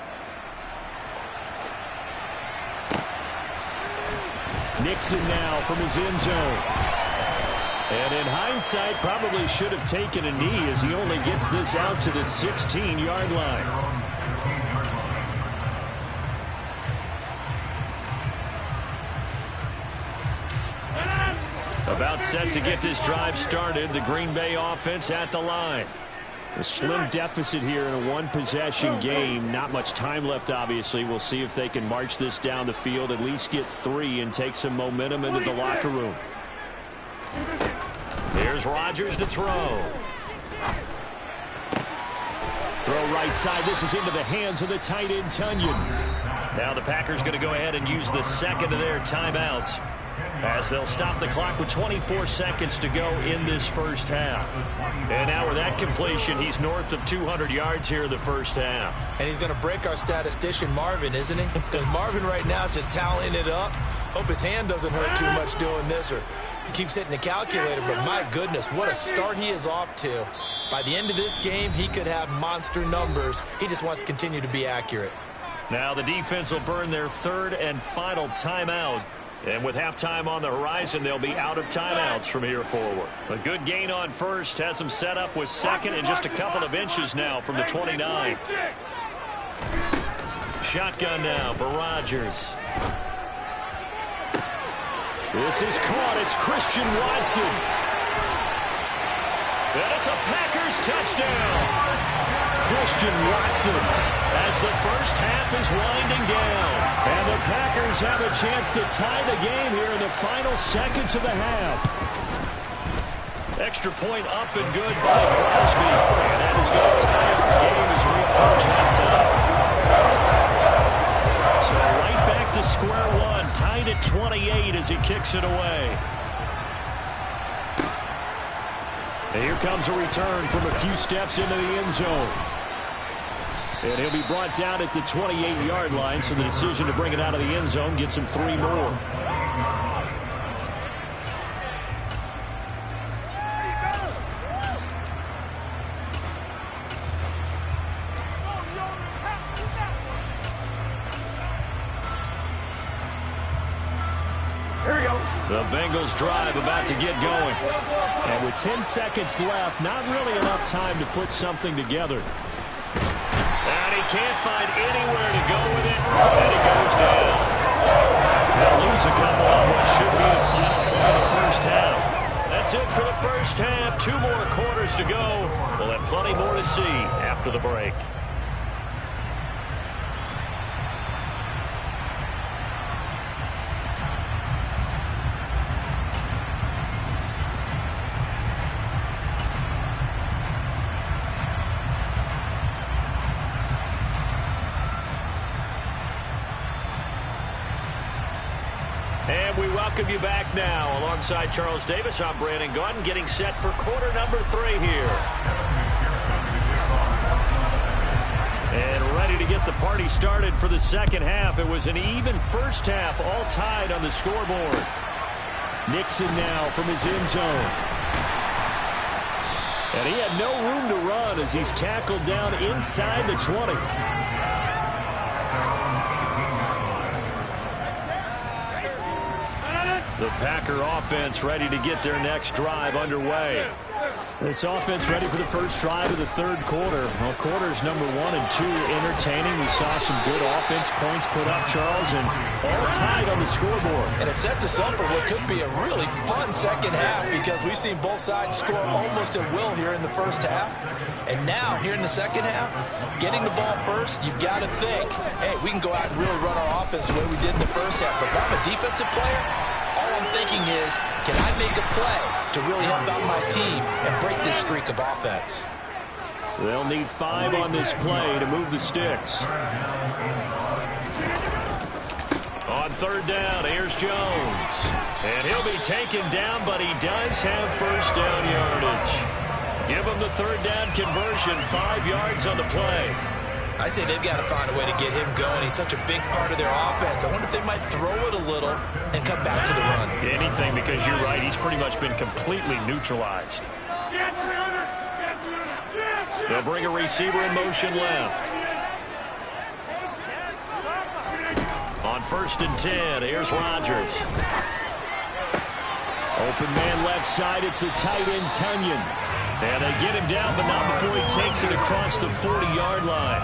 Nixon now from his end zone. And in hindsight, probably should have taken a knee as he only gets this out to the 16-yard line. About set to get this drive started. The Green Bay offense at the line. A slim deficit here in a one-possession game. Not much time left, obviously. We'll see if they can march this down the field, at least get 3 and take some momentum into the locker room. Here's Rodgers to throw. Throw right side. This is into the hands of the tight end, Tonyan. Now the Packers going to go ahead and use the second of their timeouts, as they'll stop the clock with 24 seconds to go in this first half. And now with that completion, he's north of 200 yards here in the first half. And he's going to break our statistician Marvin, isn't he? Because Marvin right now is just tallying it up. Hope his hand doesn't hurt too much doing this, or keeps hitting the calculator. But my goodness, what a start he is off to. By the end of this game, he could have monster numbers. He just wants to continue to be accurate. Now the defense will burn their third and final timeout. And with halftime on the horizon, they'll be out of timeouts from here forward. A good gain on first has them set up with second and just a couple of inches now from the 29. Shotgun now for Rodgers. This is caught. It's Christian Watson. And it's a Packers touchdown. Christian Watson, as the first half is winding down. And the Packers have a chance to tie the game here in the final seconds of the half. Extra point up and good by Crosby. And that is going to tie up the game as we approach halftime. So right back to square one, tied at 28 as he kicks it away. And here comes a return from a few steps into the end zone. And he'll be brought down at the 28-yard line, so the decision to bring it out of the end zone gets him 3 more. Here we go. The Bengals drive about to get going. And with 10 seconds left, not really enough time to put something together. And he can't find anywhere to go with it, and he goes down. They'll lose a couple on what should be the final play of the first half. That's it for the first half. 2 more quarters to go. We'll have plenty more to see after the break. And we welcome you back now. Alongside Charles Davis, I'm Brandon Gaudin, getting set for quarter number 3 here. And ready to get the party started for the second half. It was an even first half, all tied on the scoreboard. Nixon now from his end zone. And he had no room to run as he's tackled down inside the 20. The Packer offense ready to get their next drive underway. This offense ready for the first drive of the third quarter. Well, quarters number 1 and 2 entertaining. We saw some good offense points put up, Charles, and all tied on the scoreboard. And it sets us up for what could be a really fun second half, because we've seen both sides score almost at will here in the first half. And now, here in the second half, getting the ball first, you've got to think, hey, we can go out and really run our offense the way we did in the first half. But if I'm a defensive player, all I'm thinking is, can I make a play to really help out my team and break this streak of offense? They'll need 5 on this play to move the sticks. On third down, here's Jones. And he'll be taken down, but he does have first down yardage. Give him the third down conversion, 5 yards on the play. I'd say they've got to find a way to get him going. He's such a big part of their offense. I wonder if they might throw it a little and come back to the run. Anything, because you're right. He's pretty much been completely neutralized. They'll bring a receiver in motion left. On 1st and 10, here's Rodgers. Open man left side. It's the tight end, Tunyon. And they get him down, but not before he takes it across the 40-yard line.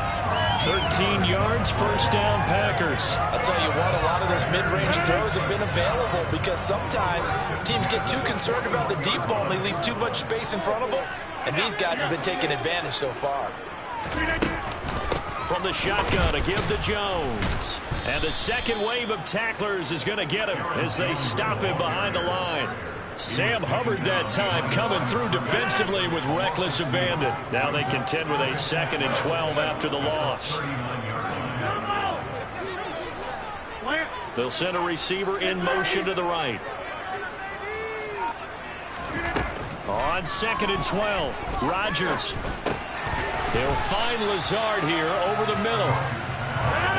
13 yards, first down, Packers. I'll tell you what, a lot of those mid-range throws have been available because sometimes teams get too concerned about the deep ball and they leave too much space in front of them. And these guys have been taking advantage so far. From the shotgun, a give to Jones. And the second wave of tacklers is going to get him as they stop him behind the line. Sam Hubbard that time coming through defensively with reckless abandon. Now they contend with a 2nd and 12 after the loss. They'll send a receiver in motion to the right. On 2nd and 12, Rodgers. They'll find Lazard here over the middle.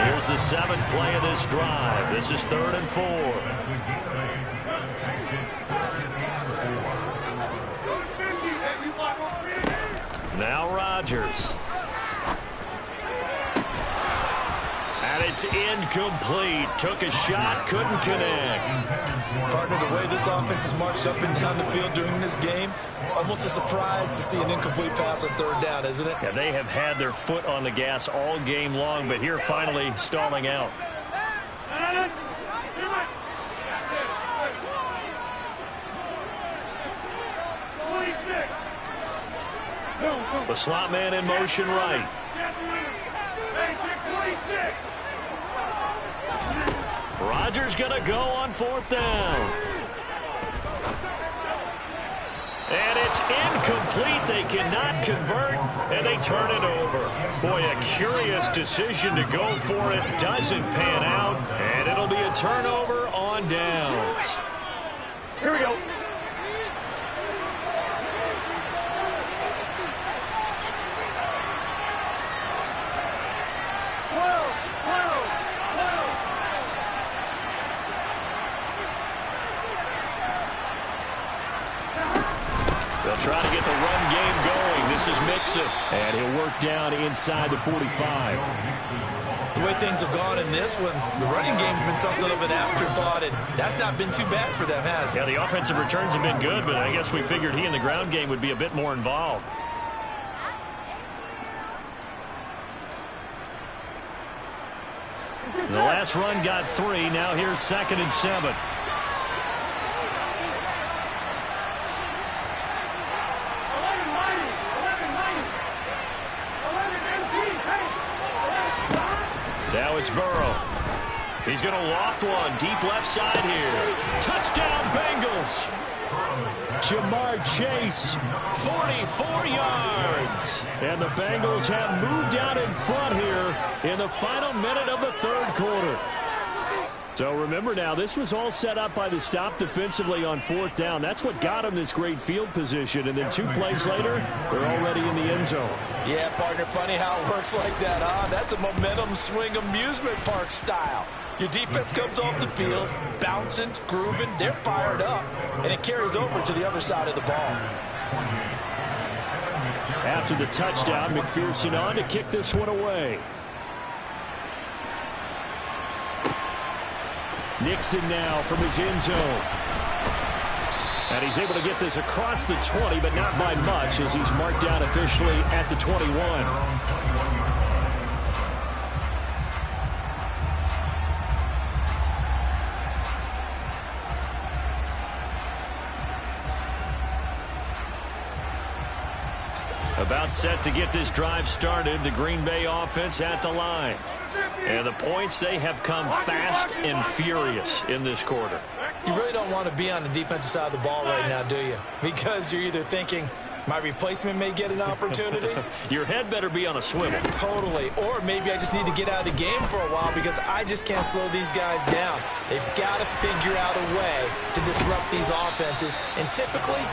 Here's the 7th play of this drive. This is 3rd and 4. Now Rodgers. And it's incomplete. Took a shot, couldn't connect. Partner, the way this offense has marched up and down the field during this game, it's almost a surprise to see an incomplete pass on 3rd down, isn't it? Yeah, they have had their foot on the gas all game long, but here finally stalling out. The slot man in motion right. Rodgers going to go on 4th down. And it's incomplete. They cannot convert, and they turn it over. Boy, a curious decision to go for it. Doesn't pan out, and it'll be a turnover on downs. Here we go. They'll try to get the run game going. This is Mixon. And he'll work down inside the 45. The way things have gone in this one, the running game's been something of an afterthought, and that's not been too bad for them, has it? Yeah, the offensive returns have been good, but I guess we figured he in the ground game would be a bit more involved. The last run got 3. Now here's 2nd and 7. Now it's Burrow. He's going to loft one deep left side here. Touchdown, Bengals. Jamar Chase, 44 yards. And the Bengals have moved out in front here in the final minute of the 3rd quarter. So remember now, this was all set up by the stop defensively on 4th down. That's what got them this great field position. And then 2 plays later, they're already in the end zone. Yeah, partner, funny how it works like that, huh? That's a momentum swing amusement park style. Your defense comes off the field, bouncing, grooving, they're fired up, and it carries over to the other side of the ball. After the touchdown, McPherson on to kick this one away. Nixon now from his end zone. And he's able to get this across the 20, but not by much as he's marked down officially at the 21. About set to get this drive started, the Green Bay offense at the line. And the points, they have come fast and furious in this quarter. You really don't want to be on the defensive side of the ball right now, do you? Because you're either thinking, my replacement may get an opportunity. Your head better be on a swivel. Totally. Or maybe I just need to get out of the game for a while because I just can't slow these guys down. They've got to figure out a way to disrupt these offenses. And typically,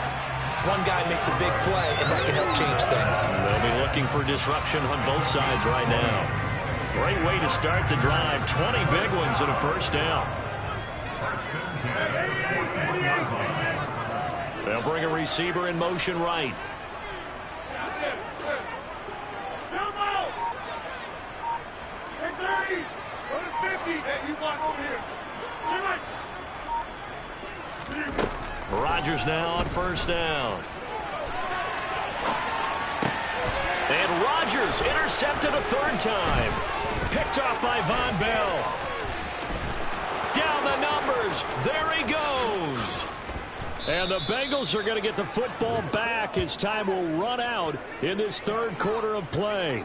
one guy makes a big play, and that can help change things. They'll be looking for disruption on both sides right now. Great way to start the drive. 20 big ones and a first down. They'll bring a receiver in motion right. Rodgers now on first down. And Rodgers intercepted a third time. Picked off by Von Bell. Down the numbers. There he goes. And the Bengals are going to get the football back as time will run out in this third quarter of play.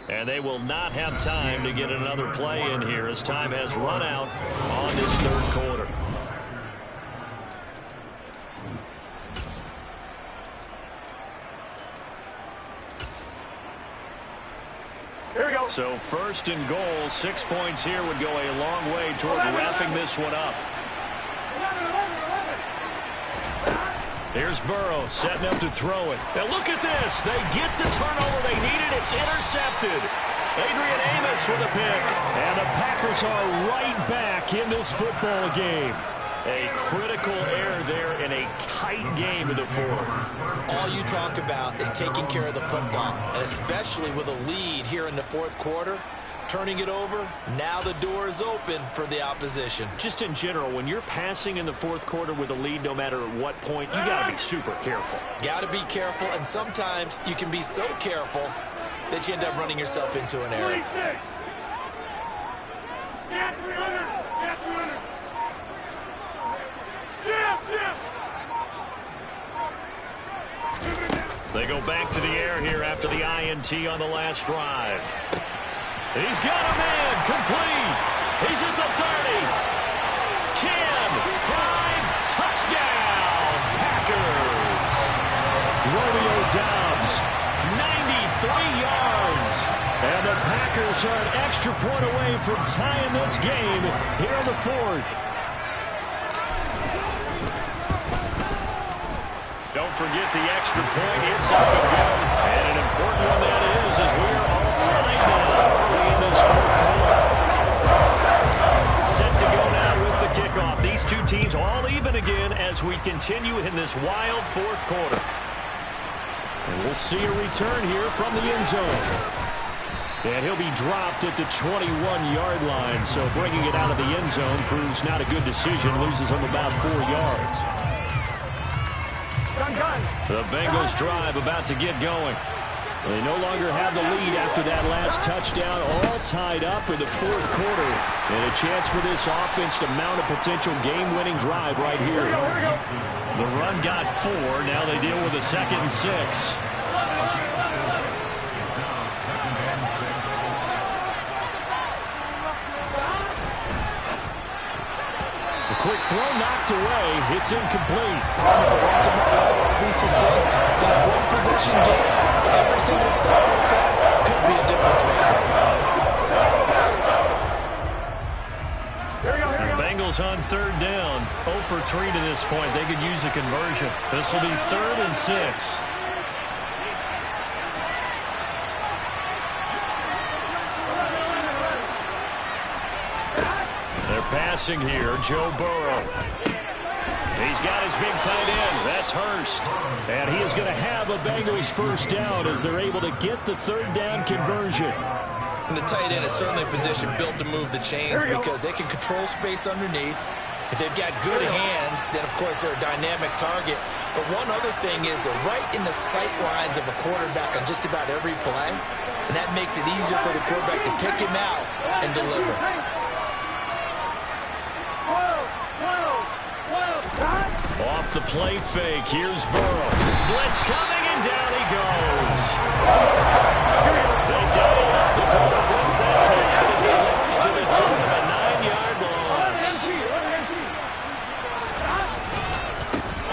And they will not have time to get another play in here as time has run out on this third quarter. Here we go. So first and goal, 6 points here would go a long way toward wrapping this one up. Here's Burrow setting up to throw it. And look at this. They get the turnover they needed. It's intercepted. Adrian Amos with a pick. And the Packers are right back in this football game. A critical error there in a tight game in the fourth. All you talk about is taking care of the football, and especially with a lead here in the fourth quarter, turning it over, now the door is open for the opposition. Just in general, when you're passing in the fourth quarter with a lead, no matter at what point, you got to be super careful. Got to be careful, and sometimes you can be so careful that you end up running yourself into an error. They go back to the air here after the INT on the last drive. He's got a man complete. He's at the 30. 10, 5, touchdown, Packers. Romeo Doubs, 93 yards. And the Packers are an extra point away from tying this game here in the fourth. Don't forget the extra point. It's up and good. And an important one that is, as we're all tied now early in this fourth quarter. Set to go now with the kickoff. These two teams all even again as we continue in this wild fourth quarter. And we'll see a return here from the end zone. And he'll be dropped at the 21-yard line. So bringing it out of the end zone proves not a good decision. Loses him about 4 yards. The Bengals drive about to get going. They no longer have the lead after that last touchdown, all tied up in the fourth quarter. And a chance for this offense to mount a potential game-winning drive right here. The run got 4. Now they deal with a 2nd and 6. Quick throw knocked away. It's incomplete. Be succinct. That one possession game, every single stop like that could be a difference maker. The Bengals on third down. 0 for 3 to this point. They could use a conversion. This will be 3rd and 6. They're passing here. Joe Burrow. He's got his big tight end. That's Hurst. And he is going to have a Bengals first down as they're able to get the third down conversion. And the tight end is certainly a position built to move the chains because they can control space underneath. If they've got good hands, then, of course, they're a dynamic target. But one other thing is they're right in the sight lines of a quarterback on just about every play. And that makes it easier for the quarterback to pick him out and deliver. Off the play fake, here's Burrow. Blitz coming, and down he goes. They double up the quarter blitz that time. It delivers to the tune of a 9-yard loss.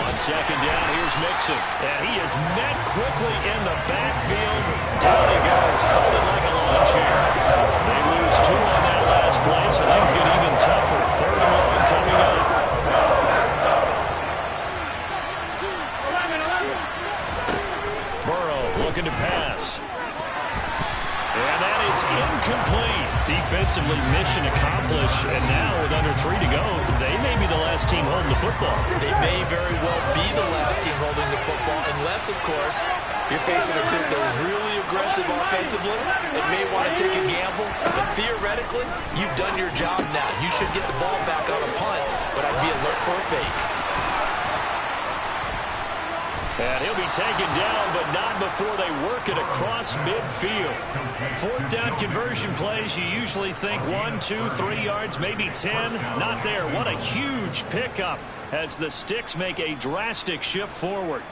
On second down, here's Mixon. And he is met quickly in the backfield. Down he goes, folded like a lawn chair. They lose 2 on that last play, so things get even tougher. 3rd and long coming up. Looking to pass. And that is incomplete. Defensively, mission accomplished. And now with under 3 to go, they may be the last team holding the football. They may very well be the last team holding the football, unless, of course, You're facing a group that is really aggressive offensively and may want to take a gamble, but theoretically, you've done your job now. You should get the ball back on a punt, but I'd be alert for a fake. And he'll be taken down, but not before they work it across midfield. Fourth down conversion plays, you usually think 1, 2, 3 yards, maybe 10. Not there. What a huge pickup as the Sticks make a drastic shift forward.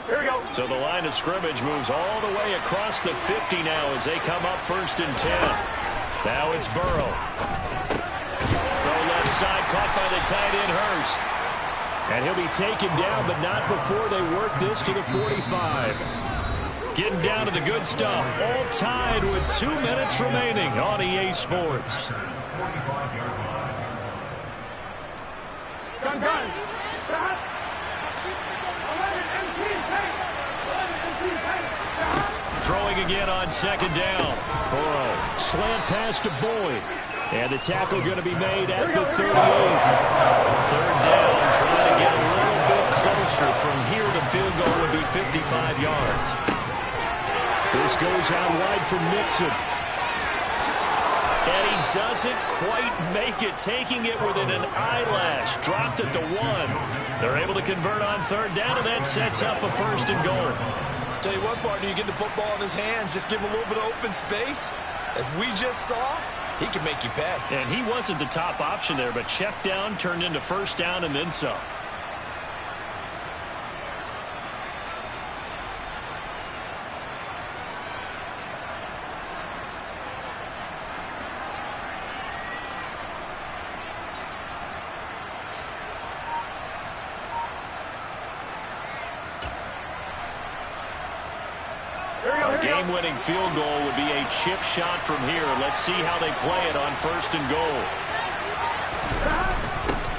Here we go. So the line of scrimmage moves all the way across the 50 now as they come up 1st and 10. Now it's Burrow. Throw left side, caught by the tight end Hurst. And he'll be taken down, but not before they work this to the 45. Getting down to the good stuff. All tied with 2 minutes remaining on EA Sports. Gun. Throwing again on 2nd down. Burrow, slant pass to Boyd. And the tackle going to be made at the 38. 3rd down, trying to get a little bit closer. From here, the field goal would be 55 yards. This goes out wide for Mixon. And he doesn't quite make it, taking it within an eyelash. Dropped at the 1. They're able to convert on 3rd down, and that sets up a 1st and goal. Tell you what, partner, you get the football in his hands, just give him a little bit of open space. As we just saw, he can make you pay. And he wasn't the top option there, but check down turned into 1st down and then some. Game-winning field goal would be a chip shot from here. Let's see how they play it on 1st and goal.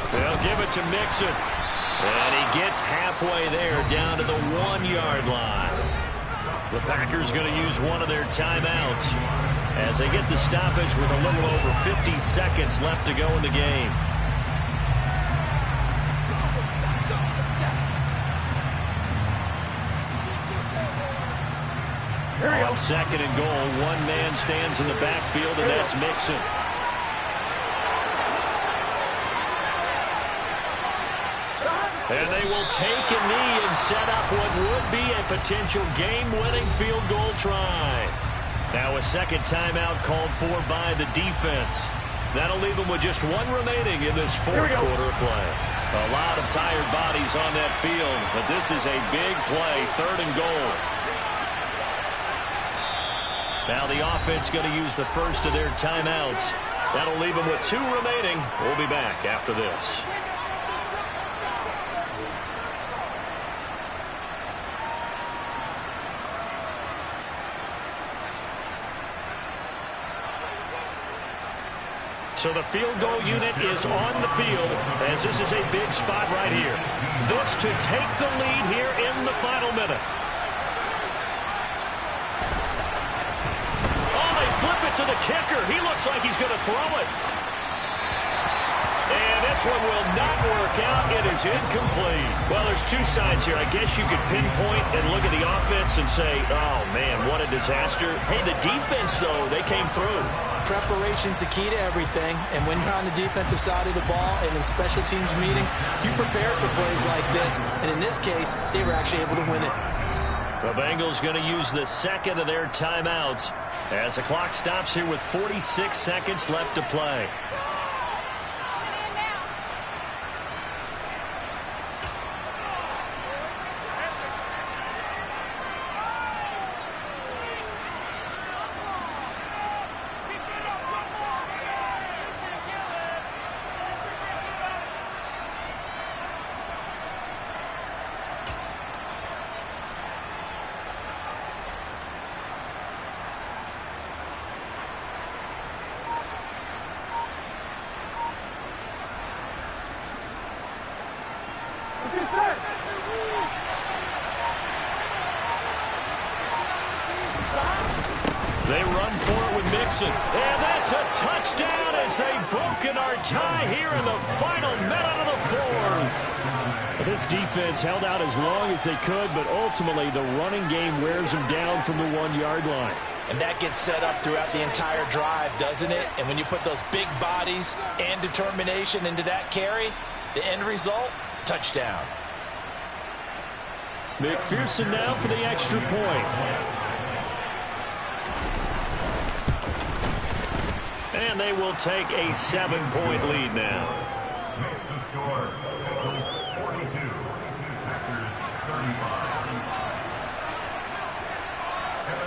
They'll give it to Mixon. And he gets halfway there down to the 1-yard line. The Packers going to use one of their timeouts as they get the stoppage with a little over 50 seconds left to go in the game. On 2nd and goal, one man stands in the backfield, and that's Mixon. And they will take a knee and set up what would be a potential game-winning field goal try. Now a 2nd timeout called for by the defense. That'll leave them with just 1 remaining in this 4th quarter of play. A lot of tired bodies on that field, but this is a big play, 3rd and goal. Now the offense going to use the first of their timeouts. That'll leave them with 2 remaining. We'll be back after this. So the field goal unit is on the field as this is a big spot right here. This to take the lead here in the final minute. Flip it to the kicker. He looks like he's going to throw it. And this one will not work out. It is incomplete. Well, there's 2 sides here. I guess you could pinpoint and look at the offense and say, oh, man, what a disaster. Hey, the defense, though, they came through. Preparation's the key to everything. And when you're on the defensive side of the ball and in special teams meetings, you prepare for plays like this. And in this case, they were actually able to win it. The Bengals going to use the 2nd of their timeouts as the clock stops here with 46 seconds left to play. They run for it with Mixon. And that's a touchdown as they've broken our tie here in the final minute of the 4th. This defense held out as long as they could, but ultimately the running game wears them down from the 1-yard line. And that gets set up throughout the entire drive, doesn't it? And when you put those big bodies and determination into that carry, the end result, touchdown. McPherson now for the extra point. And they will take a 7-point lead now. Makes the score. Eagles 42, Packers 35.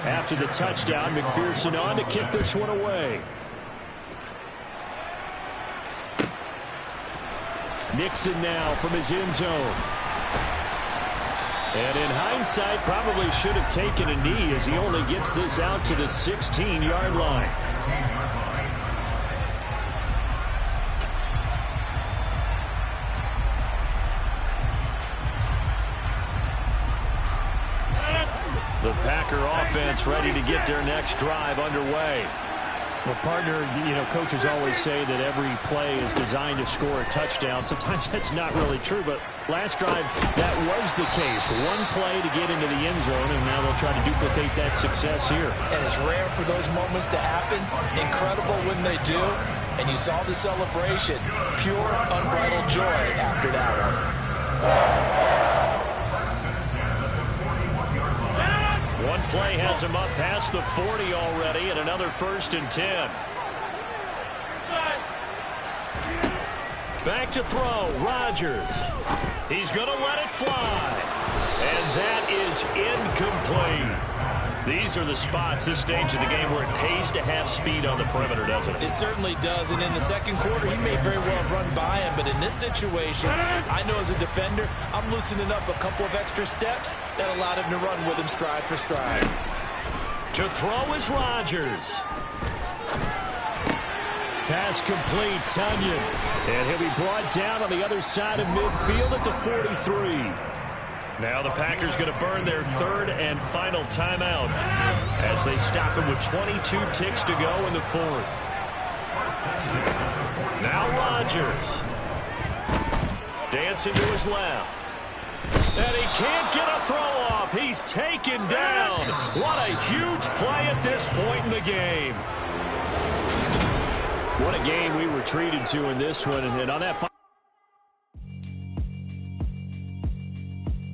After the touchdown, McPherson on to kick this one away. Nixon now from his end zone. And in hindsight, probably should have taken a knee as he only gets this out to the 16-yard line. The Packer offense ready to get their next drive underway. Well, partner, coaches always say that every play is designed to score a touchdown. Sometimes that's not really true, but last drive, that was the case. One play to get into the end zone, and now they'll try to duplicate that success here. And it's rare for those moments to happen. Incredible when they do. And you saw the celebration. Pure, unbridled joy after that one. One play has him up past the 40 already, and another 1st and 10. Back to throw, Rodgers. He's going to let it fly. And that is incomplete. These are the spots, this stage of the game, where it pays to have speed on the perimeter, doesn't it? It certainly does, and in the second quarter, he may very well have run by him, but in this situation, I know as a defender, I'm loosening up a couple of extra steps that allowed him to run with him stride for stride. To throw is Rodgers. Pass complete, Tunyon. And he'll be brought down on the other side of midfield at the 43. Now the Packers going to burn their 3rd and final timeout as they stop him with 22 ticks to go in the 4th. Now Rodgers. Dancing to his left. And he can't get a throw off. He's taken down. What a huge play at this point in the game. What a game we were treated to in this one. And on that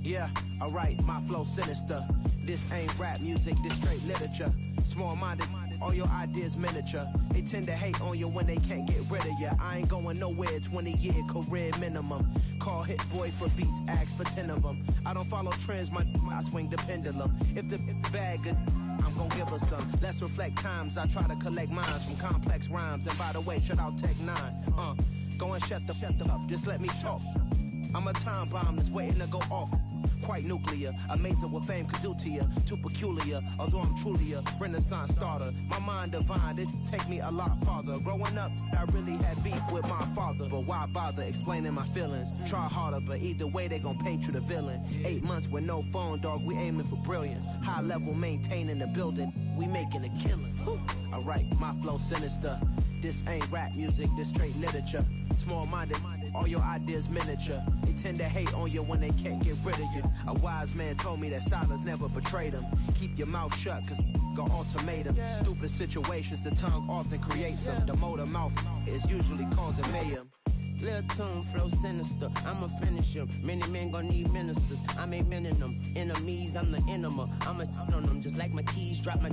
Yeah, alright, my flow sinister. This ain't rap music, this straight literature. Small-minded, all your ideas miniature. They tend to hate on you when they can't get rid of you. I ain't going nowhere, 20-year career minimum. Call Hit Boy for beats, ask for 10 of them. I don't follow trends, I swing the pendulum. If the bag good, I'm gonna give her some. Let's reflect times, I try to collect minds from complex rhymes. And by the way, shout out Tech 9. Go and shut the up, just let me talk. I'm a time bomb that's waiting to go off. Quite nuclear, amazing what fame could do to you. Too peculiar, although I'm truly a renaissance starter. My mind divine, it take me a lot farther. Growing up, I really had beef with my father. But why bother explaining my feelings? Try harder, but either way they gon' paint you the villain. 8 months with no phone, dog, we aiming for brilliance. High level maintaining the building, we making a killing. Alright, my flow sinister. This ain't rap music, this straight literature. Small-minded, all your ideas miniature. They tend to hate on you when they can't get rid of you. A wise man told me that silence never betrayed him. Keep your mouth shut, cause got ultimatums. Stupid situations, the tongue often creates them. The motor mouth is usually causing mayhem. Lil' tune, flow sinister, I'ma finish him. Many men gon' need ministers, I'm a men in them. Enemies, I'm the enema, I'm on them. Just like my keys, drop my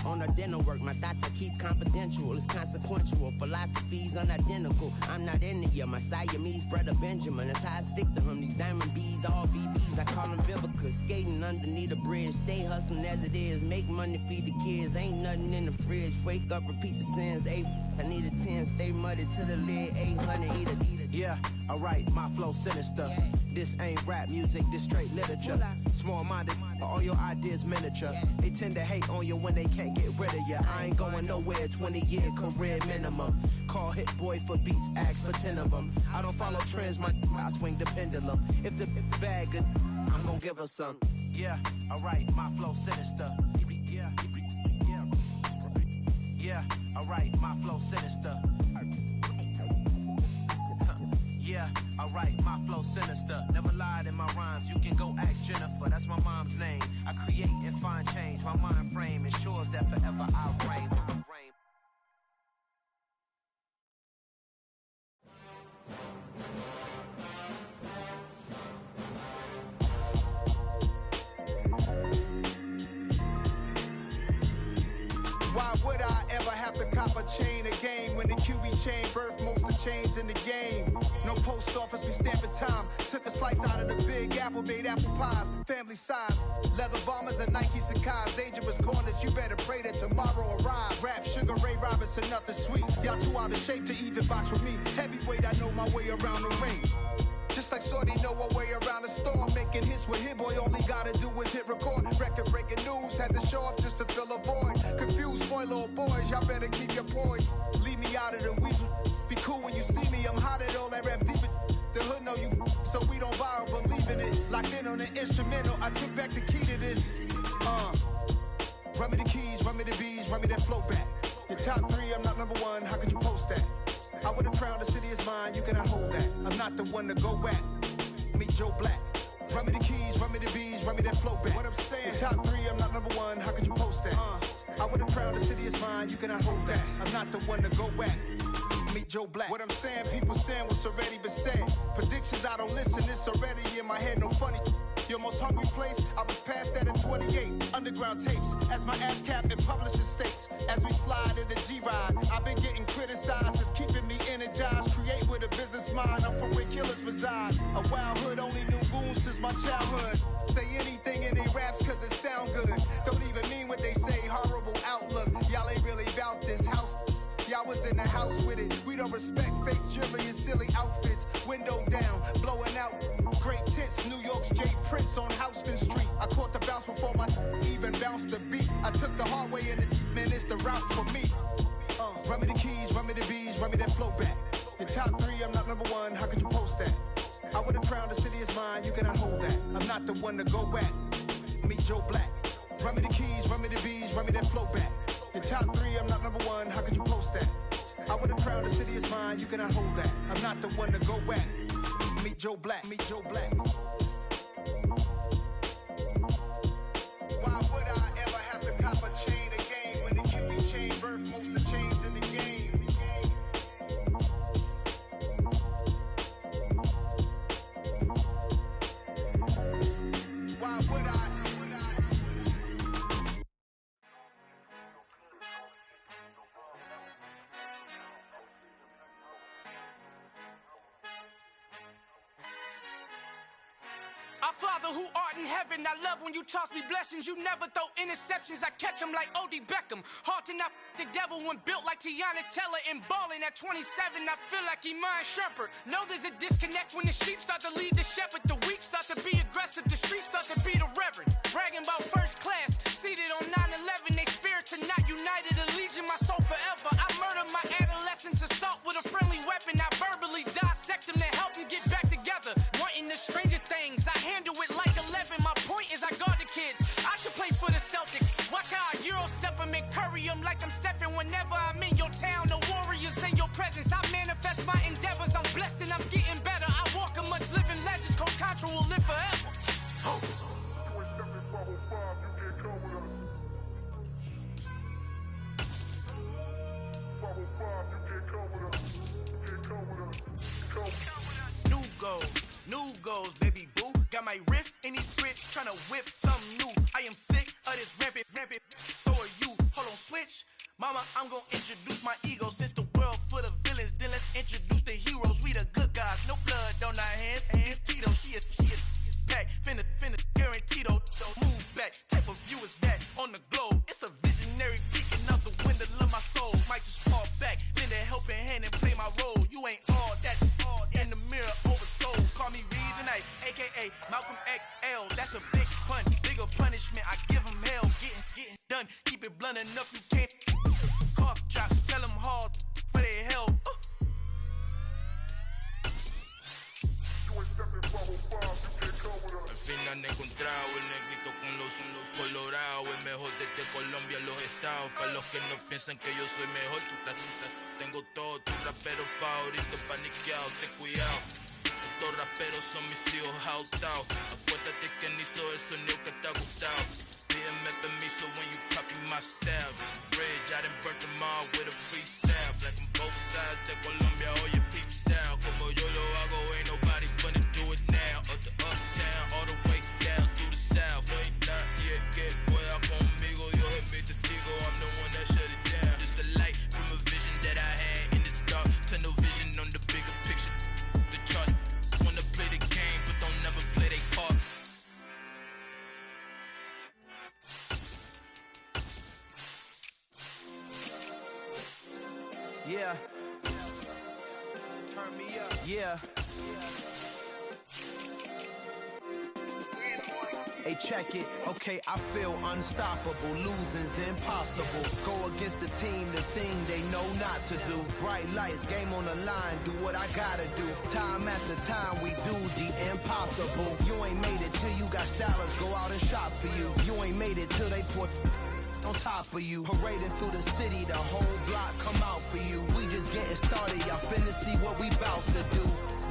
on a dinner work. My thoughts I keep confidential, it's consequential. Philosophies unidentical, I'm not in it yet. My Siamese brother Benjamin, that's how I stick to him. These diamond bees, all BBs, I call them Vivica. Skating underneath a bridge, stay hustling as it is. Make money, feed the kids, ain't nothing in the fridge. Wake up, repeat the sins, I need a 10, stay muddy to the lid, 800, eat a. Yeah, alright, my flow sinister. This ain't rap music, this straight literature. Small-minded, all your ideas miniature. They tend to hate on you when they can't get rid of you. I ain't going nowhere, 20-year career minimum. Call Hit Boy for beats, ask for 10 of them. I don't follow trends, I swing the pendulum. If the bag good, I'm gonna give her some. Yeah, alright, my flow sinister. Yeah, alright, my flow sinister. Yeah, alright, my flow sinister. Never lied in my rhymes, you can go ask Jennifer. That's my mom's name. I create and find change. My mind frame ensures that forever I reign. Why would I ever have to cop a chain again when the QB chain birthed most of chains in the game? No post office, we stamping time. Took a slice out of the big apple, made apple pies, family size. Leather bombers and Nike Sacai's. Dangerous corners, you better pray that tomorrow arrives. Rap, Sugar Ray Robinson, nothing sweet. Y'all too out of shape to even box with me. Heavyweight, I know my way around the ring. Just like Shorty know her way around the storm. Making hits with Hit Boy, all he gotta do is hit record. Record breaking news, had to show up just to fill a void. Confused, spoiled little boys, y'all better keep your poise. Leave me out of the weasel. Be cool when you see me, I'm hot at all that rap deep. The hood know you, so we don't borrow, believe in it. Locked in on the instrumental, I took back the key to this. Run me the keys, run me the bees, run me that flow back. Your top 3, I'm not number 1, how could you post that? I would have crowned the city is mine, you cannot hold that. I'm not the one to go at. Meet Joe Black. Run me the keys, run me the bees, run me that flow back. What I'm saying, your top 3, I'm not number 1, how could you post that? I would have crowned the city is mine, you cannot hold that. I'm not the one to go at. Meet Joe Black. What I'm saying, people saying what's already been said. Predictions, I don't listen, it's already in my head, no funny. Your most hungry place, I was past that at 28. Underground tapes, as my ass cap in publishing states. As we slide in the G-Ride, I've been getting criticized, it's keeping me energized. Create with a business mind, I'm from where killers reside. A wild hood, only knew goons since my childhood. Say anything in their raps cause it sound good. Don't even mean what they say, horrible outlook. Y'all ain't really about this house. Y'all was in the house with it. We don't respect fake jewelry and silly outfits. Window down, blowing out great tits. New York's J. Prince on Houston Street. I caught the bounce before my even bounced the beat. I took the hard way in it, man, it's the route for me. Run me the keys, run me the bees, run me that flow back. Your top 3, I'm not number 1, how could you post that? I would have crowned the city is mine, you cannot hold that. I'm not the one to go at. Meet Joe Black. Run me the keys, run me the bees, run me that flow back. Your top 3, I'm not number 1, how could you post that? I would have crowned the city is mine, you cannot hold that. I'm not the one to go at. Meet Joe Black, meet Joe Black. Why would I ever have to cop a chain again when the QB chain birthed most of the chains in the game? Why would I? Our Father who art in heaven, I love when you toss me blessings. You never throw interceptions, I catch them like O.D. Beckham. Hard to not the devil when built like Tiana Teller. And balling at 27, I feel like Iman Shumpert. Know there's a disconnect when the sheep start to lead the shepherd. The weak start to be aggressive, the streets start to be the reverend. Bragging about first class, seated on 9/11. They spirits are not united, a legion, my soul forever. I murder my adolescence, assault with a friendly weapon. I verbally dissect them to help them get back together. Wanting the stranger things, I handle it like 11. My point is I guard the kids. I should play for the Celtics. Watch how I Euro step them and curry them like I'm Stephen. Whenever I'm in your town, the Warriors in your presence. I manifest my endeavors. I'm blessed and I'm getting better. I walk amongst living legends. Coach Contra will live forever. New goals, baby boo. Got my wrist in these grits, tryna whip something new. I am sick of this rampant. So are you. Hold on, switch. Mama, I'm gonna introduce my ego. Since the world full of villains, then let's introduce the heroes. We the good guys, no blood on our hands. Hands Tito, she is back. Finna, guaranteed. So move back. Type of view is that on the globe? It's a visionary peeking out the window of my soul. Might just fall back, lend a helping hand and play my role. You ain't all that. In the mirror, oversold. Call me Reason A, aka Malcolm XL. That's a big pun, bigger punishment. I give him hell, getting done. Keep it blunt enough, you can't. Cough drop, tell them hard for their health. Al fin han encontrado el negrito con los colorado, el mejor desde Colombia a los estados. Para los que no piensan que yo soy mejor, tengo todo, tu rapero favorito paniqueado, ten cuidado. Estos raperos son mis hijos jautados. Acuérdate que ni hizo el sonido que te ha gustado. Pídeme permiso when you copy my style. This bridge, I done burnt them all with a freestyle. Black on both sides de Colombia, oye peep style. Como yo lo hago, ain't nobody finna do it now. Up to uptown, all the way down through the south. No ain't not yet, que pueda conmigo. Dios es mi testigo, I'm the one that shut it down. Just a light from a vision that I had in the dark. Tunnel vision on the bigger picture. The charts wanna play the game, but don't never play their part. Yeah. Turn me up. Yeah. Hey, check it. Okay, I feel unstoppable. Losing's impossible. Go against the team, the thing they know not to do. Bright lights, game on the line. Do what I gotta do. Time after time, we do the impossible. You ain't made it till you got salads. Go out and shop for you. You ain't made it till they put on top of you. Parading through the city, the whole block come out for you. We just getting started, y'all finna see what we bout to do.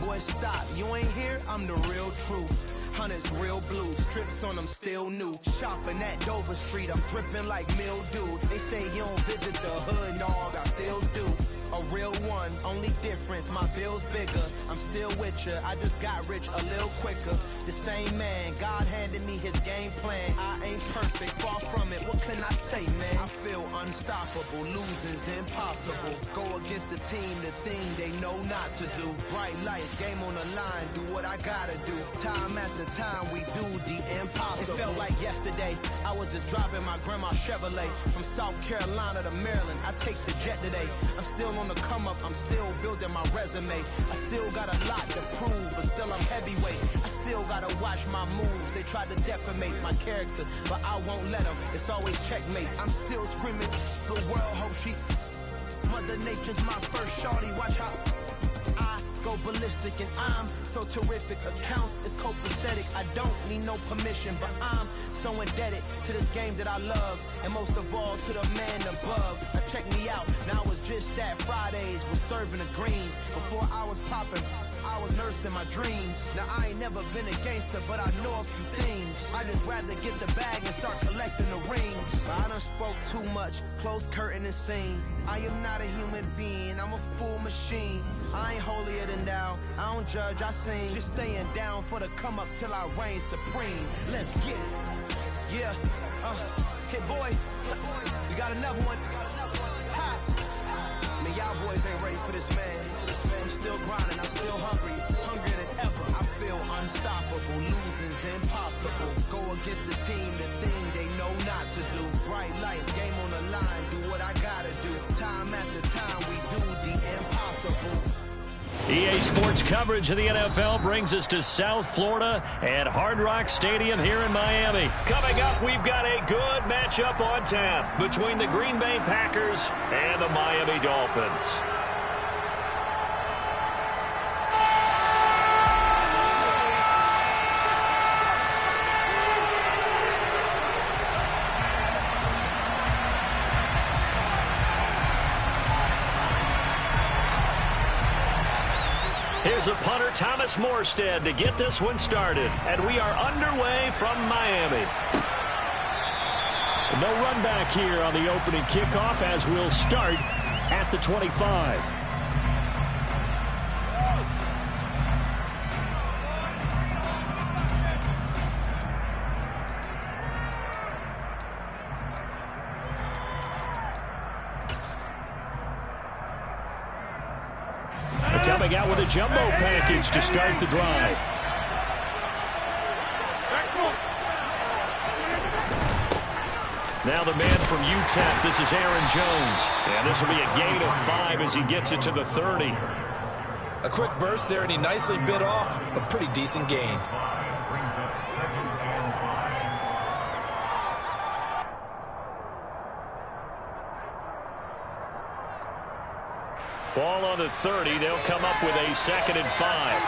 Boy, stop, you ain't here, I'm the real truth. Hunters, real blue, strips on them still new. Shopping at Dover Street, I'm dripping like mildew. They say you don't visit the hood, dog, I still do. A real one, only difference, my bill's bigger. I'm still with ya, I just got rich a little quicker. The same man, God handed me his game plan. I ain't perfect, far from it, what can I say, man? I feel unstoppable, losing's impossible. Go against the team, the thing they know not to do. Bright lights, game on the line, do what I gotta do. Time after time, we do the impossible. It felt like yesterday, I was just driving my grandma's Chevrolet. From South Carolina to Maryland, I take the jet today. I'm still on the come up, I'm still building my resume. I still got a lot to prove, but still I'm heavyweight. I still gotta watch my moves. They try to defamate my character, but I won't let them. It's always checkmate. I'm still screaming, the world hope she. Mother Nature's my first shorty. Watch how I go ballistic, and I'm so terrific. Accounts is copacetic. I don't need no permission, but I'm so indebted to this game that I love, and most of all to the man above. Now check me out, now it's just that Fridays was serving the greens. Before I was popping, I was nursing my dreams. Now I ain't never been a gangster, but I know a few things. I just rather get the bag and start collecting the rings. But I done spoke too much, close curtain and scene. I am not a human being, I'm a full machine. I ain't holier than thou, I don't judge, I sing. Just staying down for the come up till I reign supreme. Let's get it. Yeah, hit boy, we got another one. Ha! Man, y'all boys ain't ready for this, man. I'm still grinding, I'm still hungry, hungrier than ever. I feel unstoppable, losing's impossible. Go against the team, the thing they know not to do. Bright lights, game on the line, do what I gotta do. Time after time, we do the impossible. EA Sports coverage of the NFL brings us to South Florida at Hard Rock Stadium here in Miami. Coming up, we've got a good matchup on tap between the Green Bay Packers and the Miami Dolphins. Here's a punter, Thomas Morstead, to get this one started. And we are underway from Miami. No run back here on the opening kickoff as we'll start at the 25. Coming out with a jumbo package to start the drive. Now the man from UTEP, this is Aaron Jones. And this will be a gain of 5 as he gets it to the 30. A quick burst there, and he nicely bit off a pretty decent gain. Ball on the 30. They'll come up with a 2nd and 5.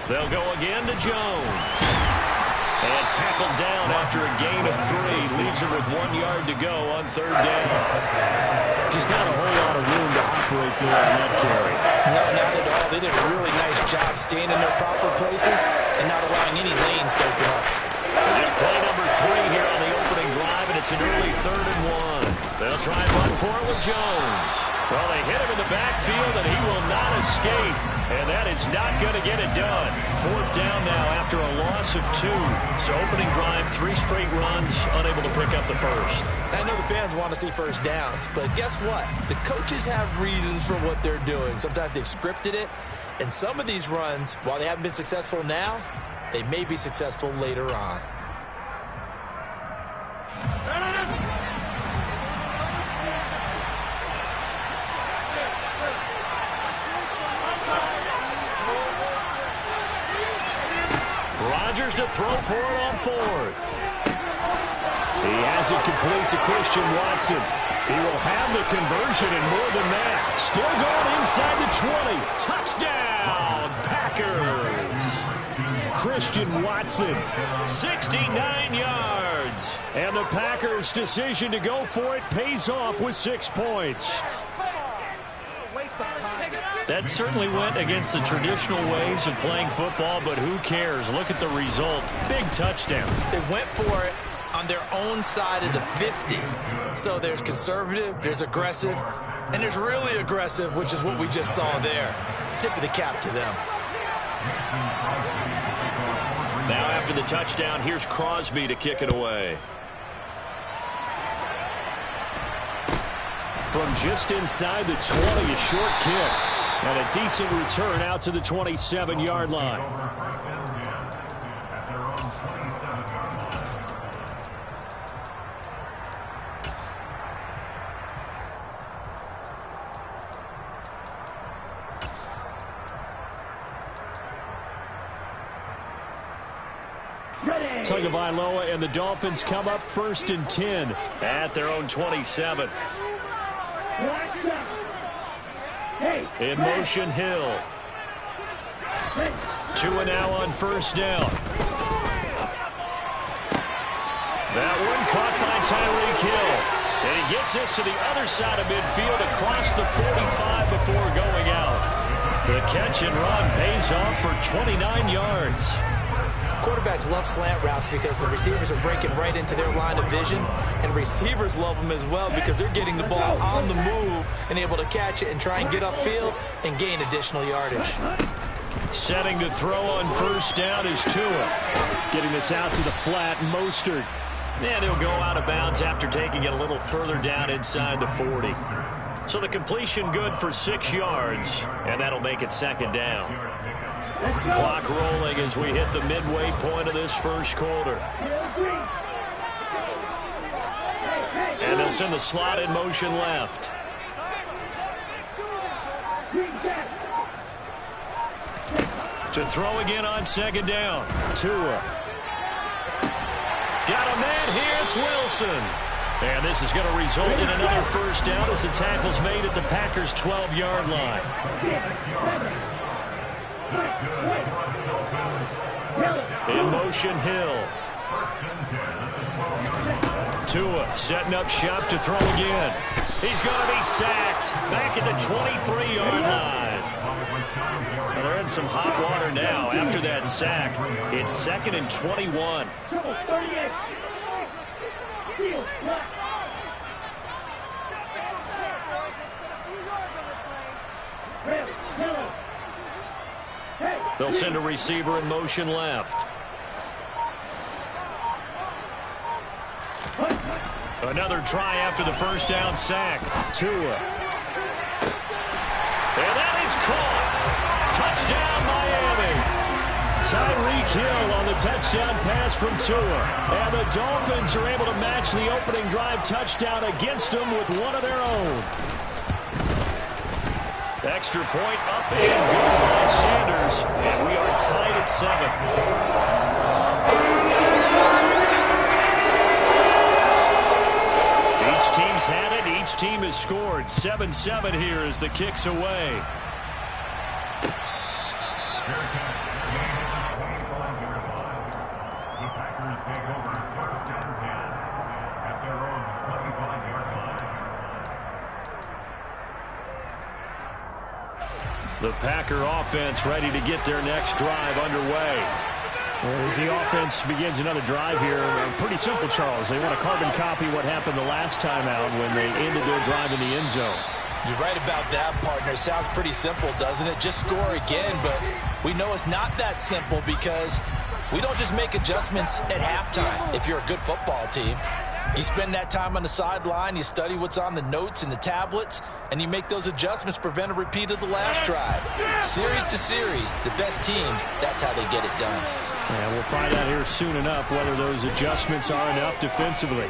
They'll go again to Jones. And tackled down after a gain of 3. Leaves him with 1 yard to go on 3rd down. Just not a whole lot of room to operate there on that carry. No, not at all. They did a really nice job staying in their proper places and not allowing any lanes to open up. Just play number 3 here on the opening drive, and it's an early 3rd and 1. They'll try and run for it with Jones. Well, they hit him in the backfield, and he will not escape. And that is not going to get it done. 4th down now after a loss of 2. So opening drive, 3 straight runs, unable to pick up the first. I know the fans want to see first downs, but guess what? The coaches have reasons for what they're doing. Sometimes they've scripted it, and some of these runs, while they haven't been successful now, they may be successful later on. Rodgers to throw for it on 4th. He has it complete to Christian Watson. He will have the conversion and more than that. Still going inside the 20. Touchdown, Packers. Christian Watson, 69 yards. And the Packers' decision to go for it pays off with 6 points. That certainly went against the traditional ways of playing football, but who cares? Look at the result. Big touchdown. They went for it on their own side of the 50. So there's conservative, there's aggressive, and there's really aggressive, which is what we just saw there. Tip of the cap to them. Now after the touchdown, here's Crosby to kick it away. From just inside the 20, a short kick. And a decent return out to the 27-yard line. Tagovailoa and the Dolphins come up 1st and 10 at their own 27. In motion, Hill. 2 and now on 1st down. That one caught by Tyreek Hill. And he gets us to the other side of midfield across the 45 before going out. The catch and run pays off for 29 yards. Quarterbacks love slant routes because the receivers are breaking right into their line of vision, and receivers love them as well because they're getting the ball on the move and able to catch it and try and get upfield and gain additional yardage. Setting to throw on 1st down is Tua. Getting this out to the flat, Mostert. And he'll go out of bounds after taking it a little further down inside the 40. So the completion good for 6 yards, and that'll make it 2nd down. Clock rolling as we hit the midway point of this first quarter. And they'll send the slot in motion left. To throw again on 2nd down. Tua. Got a man here, it's Wilson. And this is going to result in another 1st down as the tackle's made at the Packers' 12-yard line. In motion, Hill. Tua setting up shop to throw again. He's going to be sacked back at the 23-yard line. Well, they're in some hot water now after that sack. It's 2nd and 21. They'll send a receiver in motion left. Another try after the 1st down sack. Tua. And that is caught. Touchdown, Miami. Tyreek Hill on the touchdown pass from Tua. And the Dolphins are able to match the opening drive touchdown against them with one of their own. Extra point up and good by Sanders. And we are tied at 7. Each team's had it. Each team has scored. 7-7 here as the kick's away. Fair catch. Gain of the 25-yard line. The Packers take over 1st and 10 at their own 25-yard line. The Packer offense ready to get their next drive underway. As the offense begins another drive here, pretty simple, Charles. They want to carbon copy what happened the last time out when they ended their drive in the end zone. You're right about that, partner. Sounds pretty simple, doesn't it? Just score again, but we know it's not that simple because we don't just make adjustments at halftime if you're a good football team. You spend that time on the sideline, you study what's on the notes and the tablets, and you make those adjustments to prevent a repeat of the last drive. Series to series, the best teams, that's how they get it done. And we'll find out here soon enough whether those adjustments are enough defensively.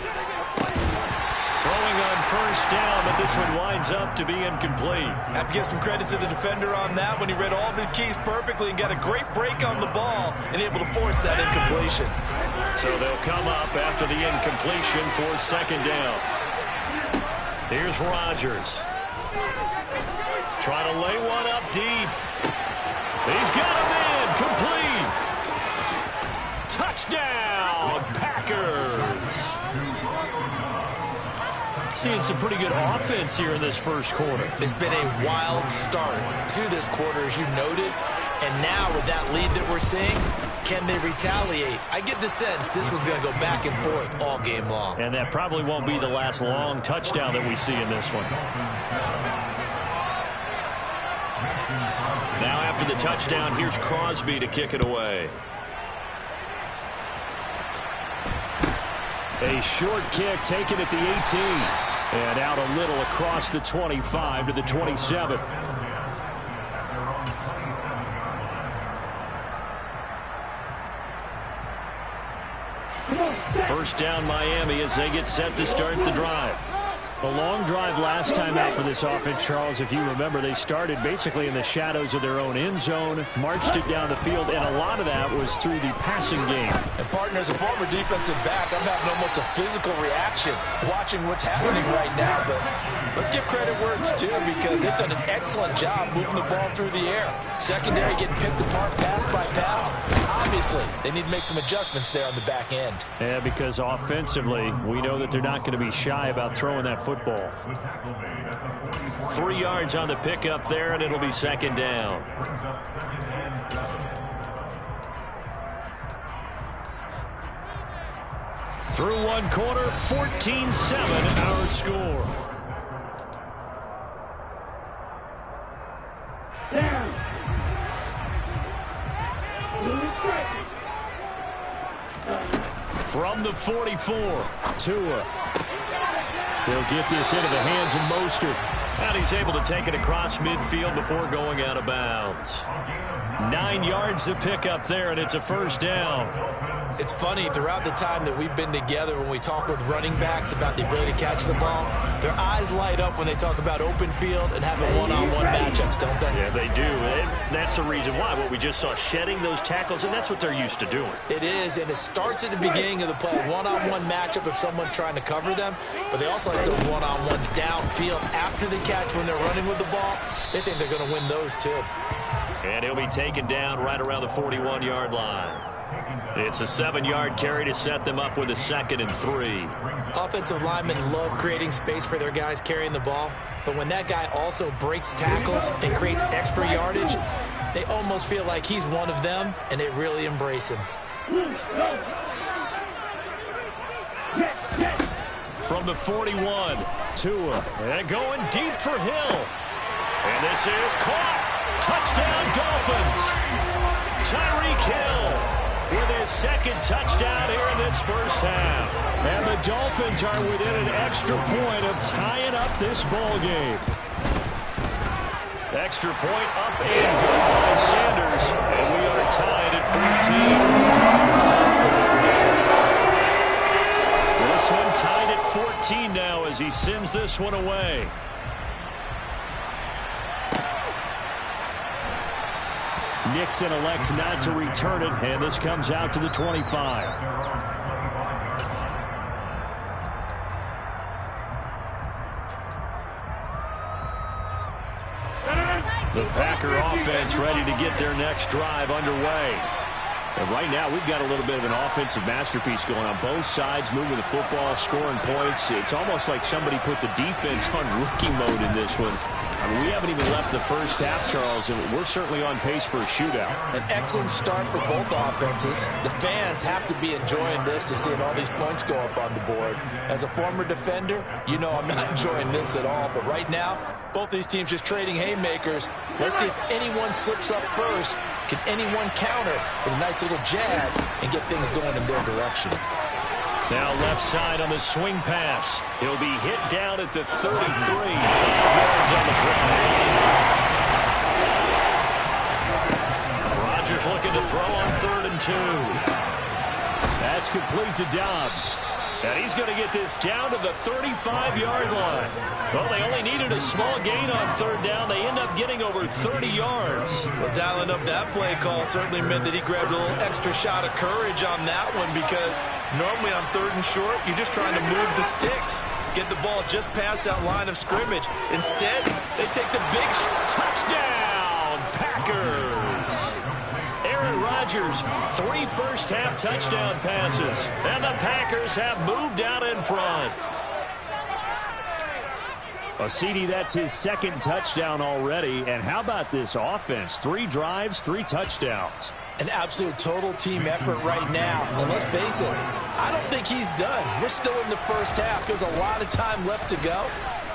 Throwing on 1st down, but this one winds up to be incomplete. Have to give some credit to the defender on that when he read all of his keys perfectly and got a great break on the ball and able to force that incompletion. So they'll come up after the incompletion for 2nd down. Here's Rodgers. Trying to lay one up deep. He's got him in. Complete. Touchdown, Packers. Seeing some pretty good offense here in this first quarter. It's been a wild start to this quarter, as you noted. And now with that lead that we're seeing, can they retaliate? I get the sense this one's going to go back and forth all game long. And that probably won't be the last long touchdown that we see in this one. Now after the touchdown, here's Crosby to kick it away. A short kick taken at the 18. And out a little across the 25 to the 27. First down Miami as they get set to start the drive. A long drive last time out for this offense, Charles. If you remember, they started basically in the shadows of their own end zone, marched it down the field, and a lot of that was through the passing game. And, partner, as a former defensive back, I'm having almost a physical reaction watching what's happening right now. But let's give credit where it's due because they've done an excellent job moving the ball through the air. Secondary getting picked apart pass by pass. Obviously, they need to make some adjustments there on the back end. Yeah, because offensively, we know that they're not going to be shy about throwing that football. 3 yards on the pickup there, and it'll be 2nd down. Through one quarter, 14-7 our score. From the 44, Tua. He'll get this into the hands of Mostert. And he's able to take it across midfield before going out of bounds. 9 yards to pick up there, and it's a 1st down. It's funny, throughout the time that we've been together, when we talk with running backs about the ability to catch the ball, their eyes light up when they talk about open field and having one-on-one matchups, don't they? Yeah, they do. And that's the reason why. What we just saw, shedding those tackles, and that's what they're used to doing. It is, and it starts at the beginning of the play. One-on-one matchup if someone's trying to cover them, but they also like those one-on-ones downfield after the catch when they're running with the ball. They think they're going to win those too. And he'll be taken down right around the 41-yard line. It's a 7-yard carry to set them up with a 2nd and 3. Offensive linemen love creating space for their guys carrying the ball, but when that guy also breaks tackles and creates extra yardage, they almost feel like he's one of them, and they really embrace him. From the 41, Tua, and going deep for Hill. And this is caught. Touchdown, Dolphins. Tyreek Hill with his 2nd touchdown here in this first half. And the Dolphins are within an extra point of tying up this ball game. Extra point up and good by Sanders. And we are tied at 14. This one tied at 14 now as he sends this one away. Nixon elects not to return it, and this comes out to the 25. The Packer offense ready to get their next drive underway. And right now, we've got a little bit of an offensive masterpiece going on. Both sides moving the football, scoring points. It's almost like somebody put the defense on rookie mode in this one. I mean, we haven't even left the first half, Charles, and we're certainly on pace for a shootout. An excellent start for both offenses. The fans have to be enjoying this to seeing all these points go up on the board. As a former defender, you know I'm not enjoying this at all. But right now, both these teams just trading haymakers. Let's see if anyone slips up first. Can anyone counter with a nice little jab and get things going in their direction? Now left side on the swing pass. He'll be hit down at the 33. 5 yards on the play. Rodgers looking to throw on 3rd and 2. That's complete to Dobbs. And he's going to get this down to the 35-yard line. Well, they only needed a small gain on 3rd down. They end up getting over 30 yards. Well, dialing up that play call certainly meant that he grabbed a little extra shot of courage on that one, because normally on 3rd and short, you're just trying to move the sticks, get the ball just past that line of scrimmage. Instead, they take the big touchdown, Packers. Aaron Rodgers, 3 first-half touchdown passes, and the Packers have moved out in front. CD, that's his 2nd touchdown already. And how about this offense? 3 drives, 3 touchdowns. An absolute total team effort right now. And let's face it, I don't think he's done. We're still in the first half. There's a lot of time left to go.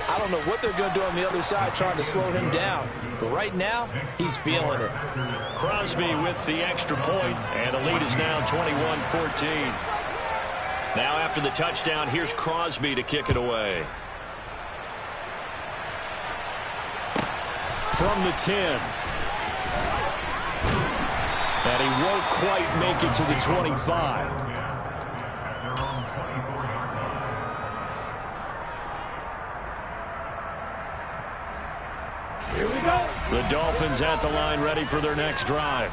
I don't know what they're going to do on the other side trying to slow him down. But right now, he's feeling it. Crosby with the extra point, and the lead is now 21-14. Now after the touchdown, here's Crosby to kick it away. From the 10. And he won't quite make it to the 25. Here we go. The Dolphins at the line, ready for their next drive.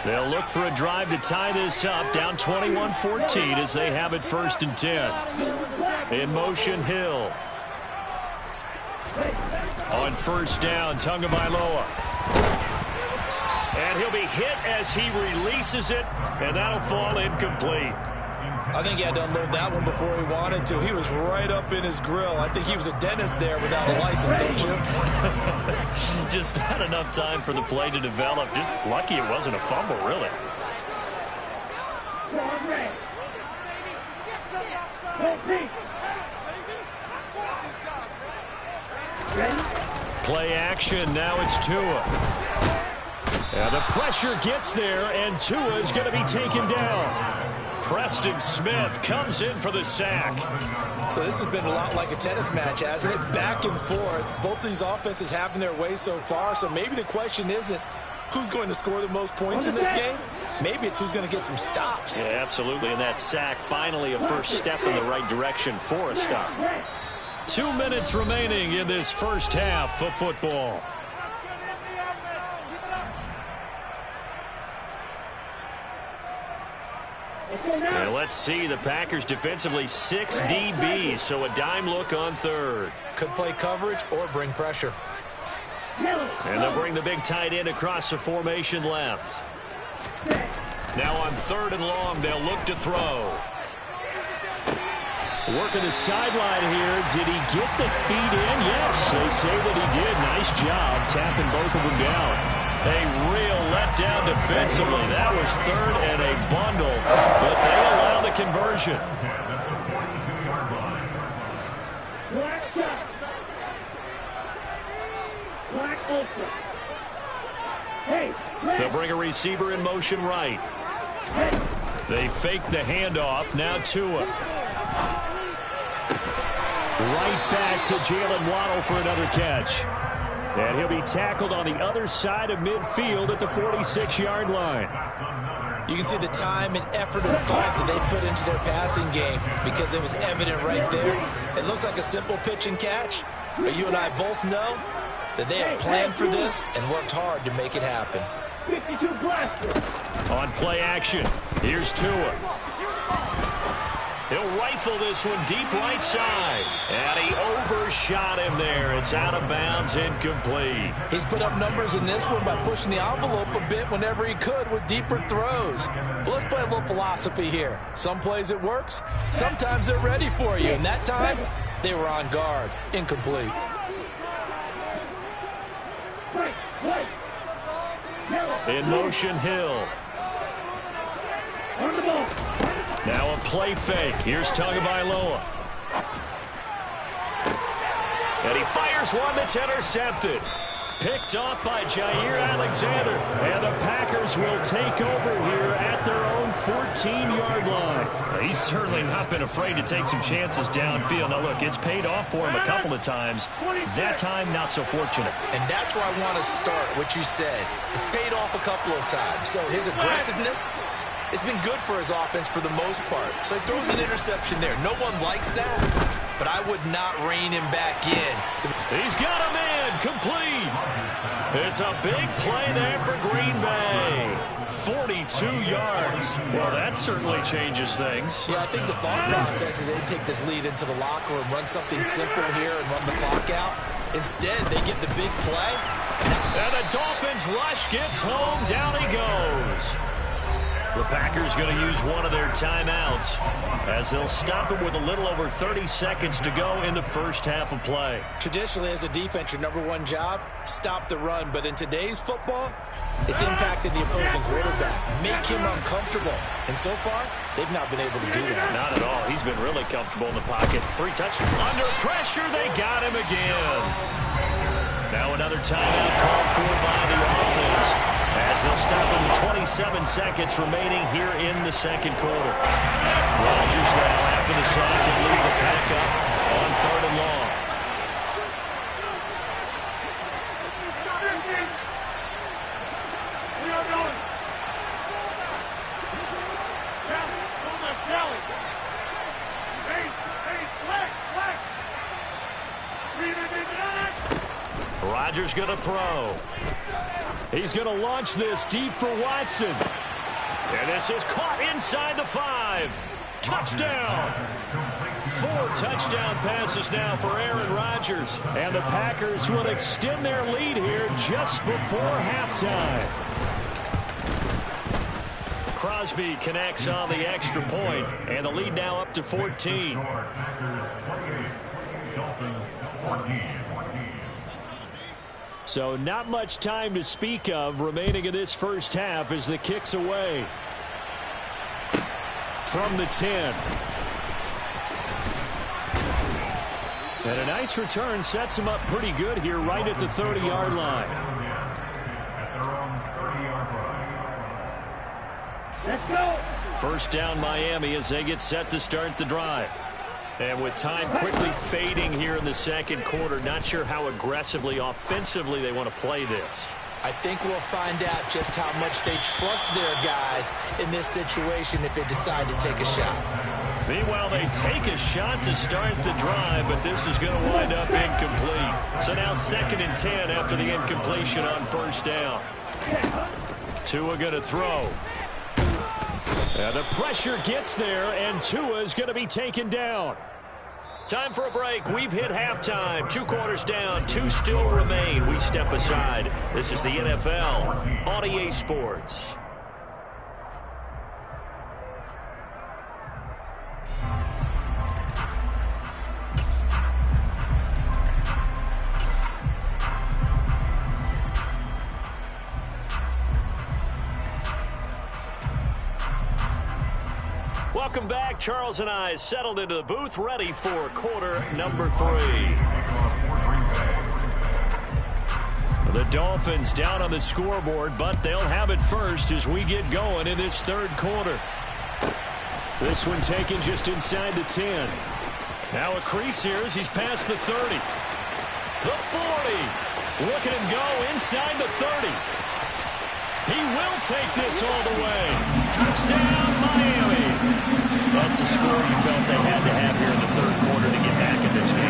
They'll look for a drive to tie this up, down 21-14 as they have it 1st and 10. In motion, Hill. On 1st down, Tagovailoa. And he'll be hit as he releases it, and that'll fall incomplete. I think he had to unload that one before he wanted to. He was right up in his grill. I think he was a dentist there without a license, don't you? Just not enough time for the play to develop. Just lucky it wasn't a fumble, really. Play action, now it's Tua. And the pressure gets there, and Tua is going to be taken down. Preston Smith comes in for the sack. So this has been a lot like a tennis match, hasn't it? Back and forth. Both of these offenses having their way so far, so maybe the question isn't who's going to score the most points in this game. Maybe it's who's going to get some stops. Yeah, absolutely, and that sack finally a first step in the right direction for a stop. 2 minutes remaining in this first half of football. And let's see, the Packers defensively 6 DBs, so a dime look on 3rd. Could play coverage or bring pressure. And they'll bring the big tight end across the formation left. Now on 3rd and long, they'll look to throw. Working the sideline here. Did he get the feet in? Yes, they say that he did. Nice job tapping both of them down. A real letdown defensively. That was 3rd and a bundle, but they allow the conversion. They'll bring a receiver in motion right. They fake the handoff. Now Tua. Right back to Jalen Waddle for another catch. And he'll be tackled on the other side of midfield at the 46-yard line. You can see the time and effort and thought that they put into their passing game because it was evident right there. It looks like a simple pitch and catch, but you and I both know that they have planned for this and worked hard to make it happen. On play action, here's Tua. He'll rifle this one deep right side. And he overshot him there. It's out of bounds, incomplete. He's put up numbers in this one by pushing the envelope a bit whenever he could with deeper throws. But let's play a little philosophy here. Some plays it works. Sometimes they're ready for you. And that time, they were on guard. Incomplete. In motion, Hill. Now a play fake. Here's Tagovailoa. And he fires one that's intercepted. Picked off by Jair Alexander. And the Packers will take over here at their own 14-yard line. He's certainly not been afraid to take some chances downfield. Now, look, it's paid off for him a couple of times. That time, not so fortunate. And that's where I want to start, what you said. It's paid off a couple of times. So his aggressiveness, it's been good for his offense for the most part. So he throws an interception there. No one likes that, but I would not rein him back in. He's got him in. Complete. It's a big play there for Green Bay. 42 yards. Well, that certainly changes things. Yeah, I think the thought process is they'd take this lead into the locker room, run something simple here and run the clock out. Instead, they get the big play. And the Dolphins rush gets home. Down he goes. The Packers going to use one of their timeouts as they'll stop it with a little over 30 seconds to go in the first half of play. Traditionally, as a defense, your number one job, stop the run. But in today's football, it's impacted the opposing quarterback. Make him uncomfortable. And so far, they've not been able to do that. Not at all. He's been really comfortable in the pocket. 3 touchdowns. Under pressure, they got him again. Now another timeout called for by the offense, as they'll stop him with 27 seconds remaining here in the second quarter. Rodgers now, after the sack, can lead the pack up on 3rd and long. Rodgers going to throw. He's going to launch this deep for Watson. And this is caught inside the 5. Touchdown. 4 touchdown passes now for Aaron Rodgers. And the Packers will extend their lead here just before halftime. Crosby connects on the extra point, and the lead now up to 14. So not much time to speak of remaining in this first half as the kick's away. From the 10. And a nice return sets him up pretty good here right at the 30-yard line. Let's go. First down Miami as they get set to start the drive. And with time quickly fading here in the second quarter, not sure how aggressively, offensively they want to play this. I think we'll find out just how much they trust their guys in this situation if they decide to take a shot. Meanwhile, they take a shot to start the drive, but this is going to wind up incomplete. So now 2nd and 10 after the incompletion on first down. Tua going to throw. And the pressure gets there, and Tua is going to be taken down. Time for a break. We've hit halftime. 2 quarters down, 2 still remain. We step aside. This is the NFL on EA Sports. Welcome back. Charles and I settled into the booth, ready for quarter number 3. The Dolphins down on the scoreboard, but they'll have it first as we get going in this 3rd quarter. This one taken just inside the 10. Now a crease here as he's past the 30. The 40. Look at him go inside the 30. He will take this all the way. Touchdown, Miami. That's a score you felt they had to have here in the 3rd quarter to get back in this game.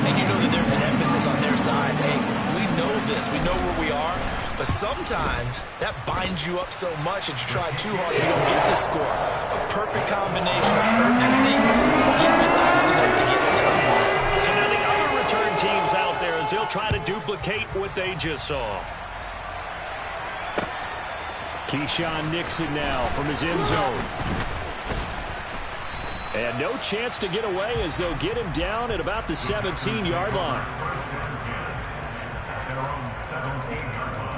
And you know that there's an emphasis on their side. Hey, we know this. We know where we are. But But sometimes that binds you up so much that you try too hard, you don't get the score. A perfect combination of urgency, yet relaxed enough to get it done. So now the other return teams out there as they'll try to duplicate what they just saw. Keyshawn Nixon now from his end zone. And no chance to get away as they'll get him down at about the 17-yard line. Their own 17-yard line.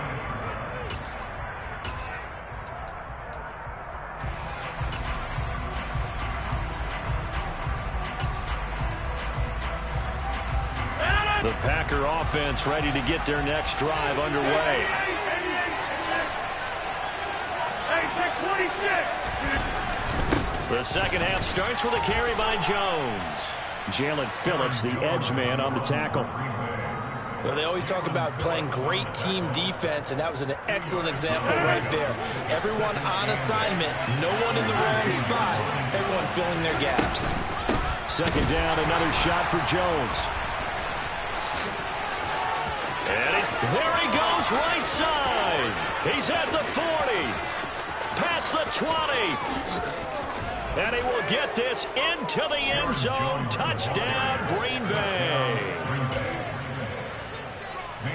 The Packer offense ready to get their next drive underway. The second half starts with a carry by Jones. Jalen Phillips, the edge man, on the tackle. Well, they always talk about playing great team defense, and that was an excellent example right there. Everyone on assignment, no one in the wrong spot, everyone filling their gaps. Second down, another shot for Jones. And there he goes, right side. He's at the 40, past the 20. And he will get this into the end zone. Touchdown, Green Bay.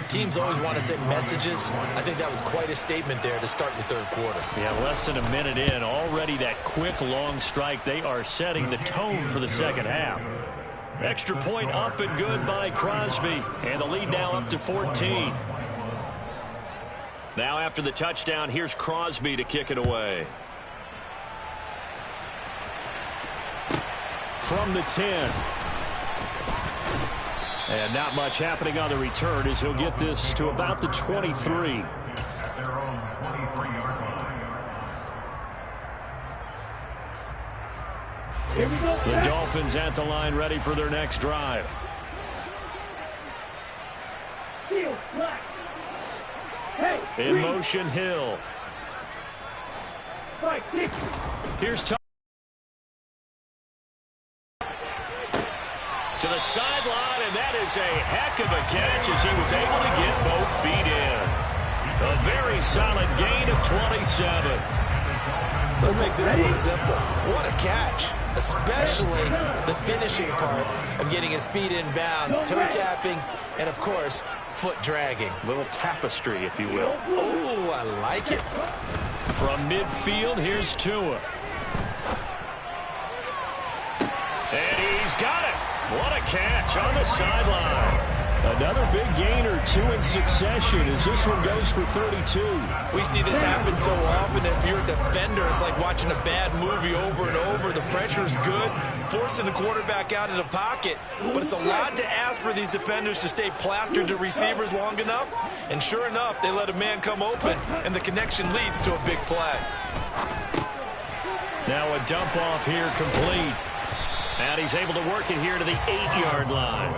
Teams always want to send messages. I think that was quite a statement there to start the third quarter. Yeah, less than a minute in. Already that quick, long strike. They are setting the tone for the second half. Extra point up and good by Crosby. And the lead now up to 14. Now after the touchdown, here's Crosby to kick it away. From the 10. And not much happening on the return as he'll get this to about the 23. At their own 23-yard line. The Dolphins at the line ready for their next drive. In motion, Hill. Here's Tom. To the sideline, and that is a heck of a catch as he was able to get both feet in. A very solid gain of 27. Let's make this one simple. What a catch, especially the finishing part of getting his feet in bounds, toe tapping, and of course, foot dragging. A little tapestry, if you will. Oh, I like it. From midfield, here's Tua. And he's got it. What a catch on the sideline. Another big gain or two in succession as this one goes for 32. We see this happen so often. If you're a defender, it's like watching a bad movie over and over. The pressure's good, forcing the quarterback out of the pocket. But it's a lot to ask for these defenders to stay plastered to receivers long enough. And sure enough, they let a man come open, and the connection leads to a big play. Now a dump off here complete. And he's able to work it here to the 8-yard line.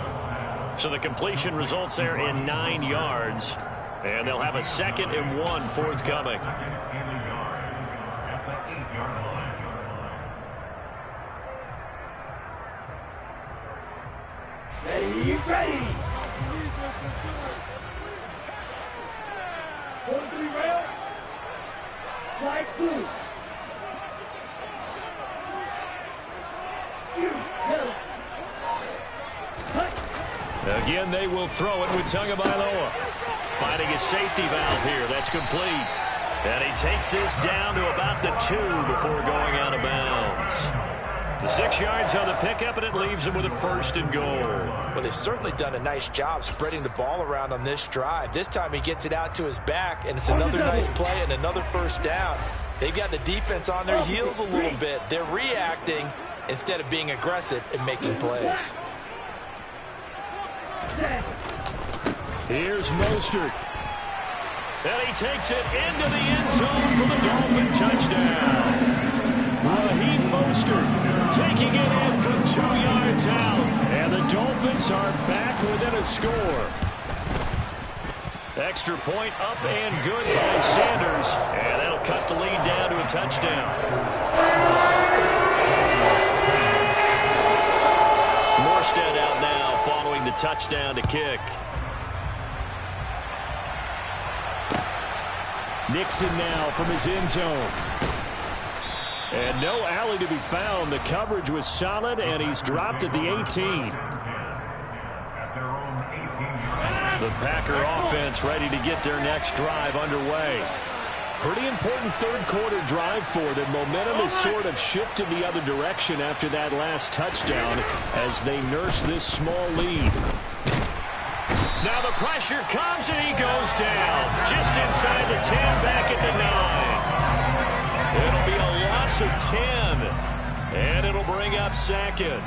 So the completion results there in 9 yards. And they'll have a 2nd and 1 forthcoming. Ready. 43 rail. Flag 2. Again, they will throw it with Tagovailoa. Finding his safety valve here. That's complete. And he takes this down to about the 2 before going out of bounds. The 6 yards on the pickup, and it leaves him with a 1st and goal. Well, they've certainly done a nice job spreading the ball around on this drive. This time he gets it out to his back, and it's another nice play and another 1st down. They've got the defense on their heels a little bit. They're reacting instead of being aggressive and making plays. Here's Mostert. And he takes it into the end zone for the Dolphin touchdown. Raheem Mostert taking it in from 2 yards out. And the Dolphins are back within a score. Extra point up and good by Sanders. And that'll cut the lead down to a touchdown. Morstead out now following the touchdown to kick. Nixon now from his end zone. And no alley to be found. The coverage was solid, and he's dropped at the 18. The Packer offense ready to get their next drive underway. Pretty important third-quarter drive for them. Momentum has sort of shifted the other direction after that last touchdown as they nurse this small lead. Now the pressure comes, and he goes down. Just inside the 10, back at the 9. It'll be a loss of 10, and it'll bring up second.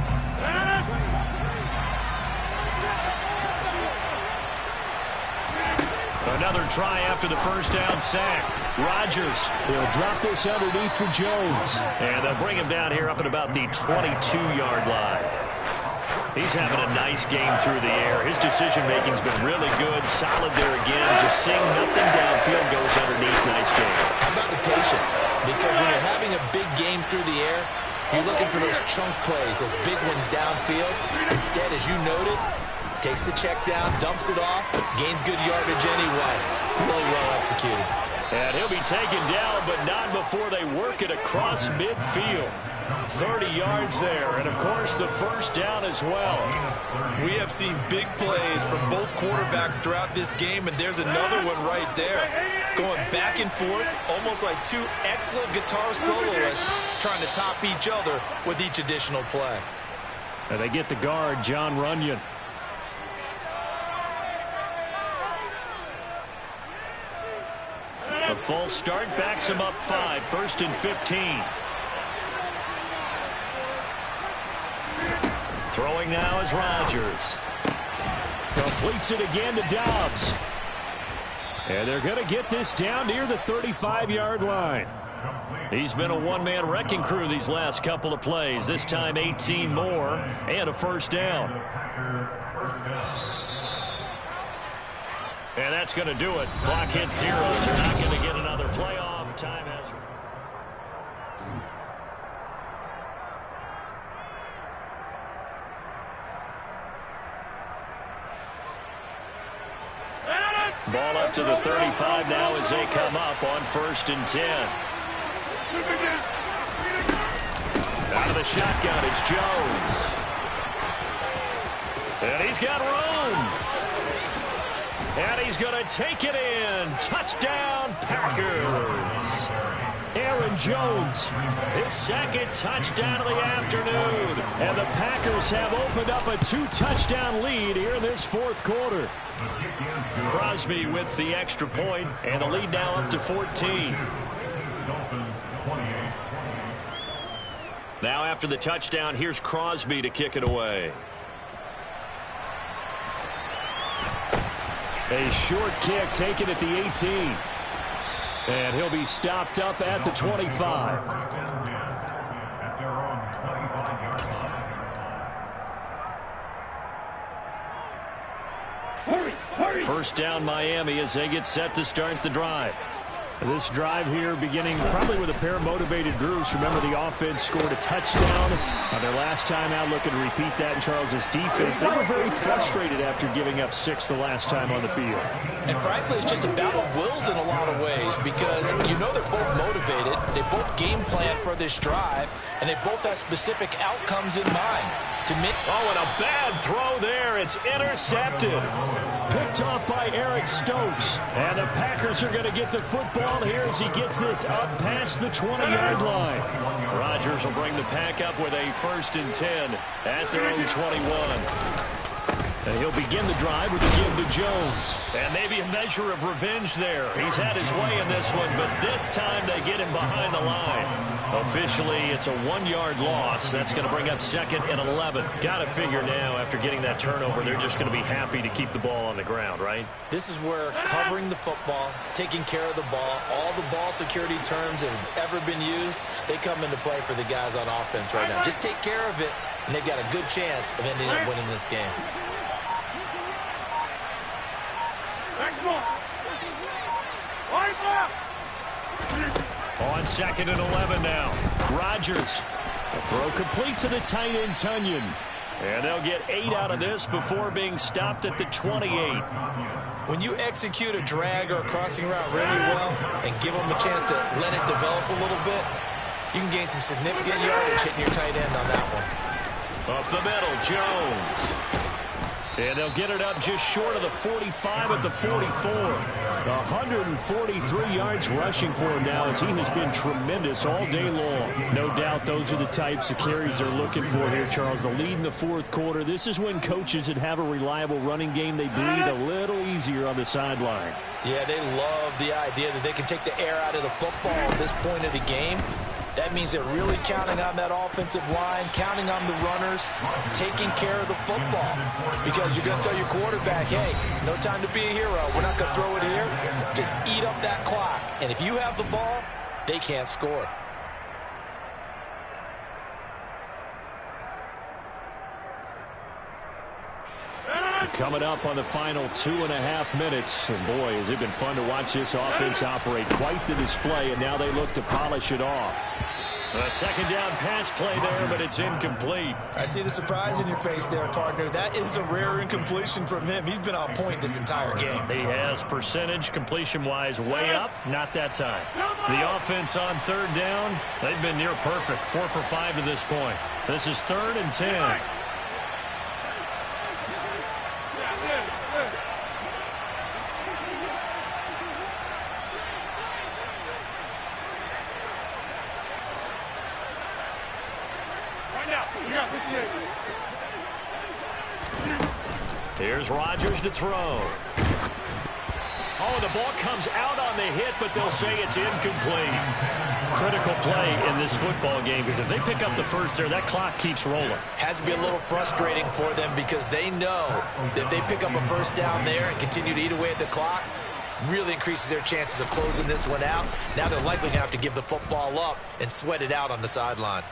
Another try after the first down sack. Rodgers will drop this underneath for Jones. And they'll bring him down here up at about the 22-yard line. He's having a nice game through the air. His decision-making's been really good. Solid there again. Just seeing nothing downfield goes underneath. Nice game. How about the patience? Because when you're having a big game through the air, you're looking for those chunk plays, those big ones downfield. Instead, as you noted, takes the check down, dumps it off, gains good yardage anyway. Really well executed. And he'll be taken down, but not before they work it across midfield. 30 yards there, and of course the first down as well. We have seen big plays from both quarterbacks throughout this game, and there's another one right there. Going back and forth, almost like two excellent guitar soloists trying to top each other with each additional play. And they get the guard, John Runyon. A false start backs him up 5, 1st and 15. Throwing now is Rodgers. Completes it again to Dobbs. And they're going to get this down near the 35-yard line. He's been a one-man wrecking crew these last couple of plays. This time 18 more and a first down. And that's going to do it. Clock hits zeros. They're not going to get another playoff. Time has... Ball up to the 35 now as they come up on 1st and 10. Out of the shotgun, it's Jones. And he's got room. And he's going to take it in. Touchdown, Packers. Aaron Jones, his second touchdown of the afternoon. And the Packers have opened up a 2-touchdown lead here in this fourth quarter. Crosby with the extra point, and the lead now up to 14. Now after the touchdown, here's Crosby to kick it away. A short kick taken at the 18. And he'll be stopped up at the 25. First down Miami as they get set to start the drive. This drive here beginning probably with a pair of motivated groups. Remember, the offense scored a touchdown on their last time out. Looking to repeat that in Charles's defense. They were very frustrated after giving up 6 the last time on the field. And frankly, it's just a battle of wills in a lot of ways because you know they're both motivated. They both game plan for this drive, and they both have specific outcomes in mind. Oh, and a bad throw there. It's intercepted. Picked off by Eric Stokes. And the Packers are going to get the football here as he gets this up past the 20-yard line. Rodgers will bring the Pack up with a 1st and 10 at their own 21. And he'll begin the drive with a give to Jones. And maybe a measure of revenge there. He's had his way in this one, but this time they get him behind the line. Officially, it's a 1-yard loss. That's going to bring up 2nd and 11. Got to figure now, after getting that turnover, they're just going to be happy to keep the ball on the ground, right? This is where covering the football, taking care of the ball, all the ball security terms that have ever been used, they come into play for the guys on offense right now. Just take care of it, and they've got a good chance of ending up winning this game. On 2nd and 11 now. Rodgers. The throw complete to the tight end, Tunyon. And they'll get 8 out of this before being stopped at the 28. When you execute a drag or a crossing route really well and give them a chance to let it develop a little bit, you can gain some significant yardage hitting your tight end on that one. Up the middle, Jones. And they'll get it up just short of the 45 at the 44. 143 yards rushing for him now as he has been tremendous all day long. No doubt those are the types of carries they're looking for here, Charles. The lead in the fourth quarter. This is when coaches that have a reliable running game, they breathe a little easier on the sideline. Yeah, they love the idea that they can take the air out of the football at this point of the game. That means they're really counting on that offensive line, counting on the runners, taking care of the football. Because you're going to tell your quarterback, hey, no time to be a hero. We're not going to throw it here. Just eat up that clock. And if you have the ball, they can't score. Coming up on the final 2.5 minutes. And boy, has it been fun to watch this offense operate. Quite the display, and now they look to polish it off. A second down pass play there, but it's incomplete. I see the surprise in your face there, partner. That is a rare incompletion from him. He's been on point this entire game. He has percentage completion-wise way up. Not that time. The offense on third down, they've been near perfect. 4 for 5 to this point. This is 3rd and 10. Here's Rodgers to throw. Oh, the ball comes out on the hit, but they'll say it's incomplete. Critical play in this football game, because if they pick up the first there, that clock keeps rolling. Has to be a little frustrating for them because they know that if they pick up a first down there and continue to eat away at the clock, really increases their chances of closing this one out. Now they're likely to have to give the football up and sweat it out on the sideline.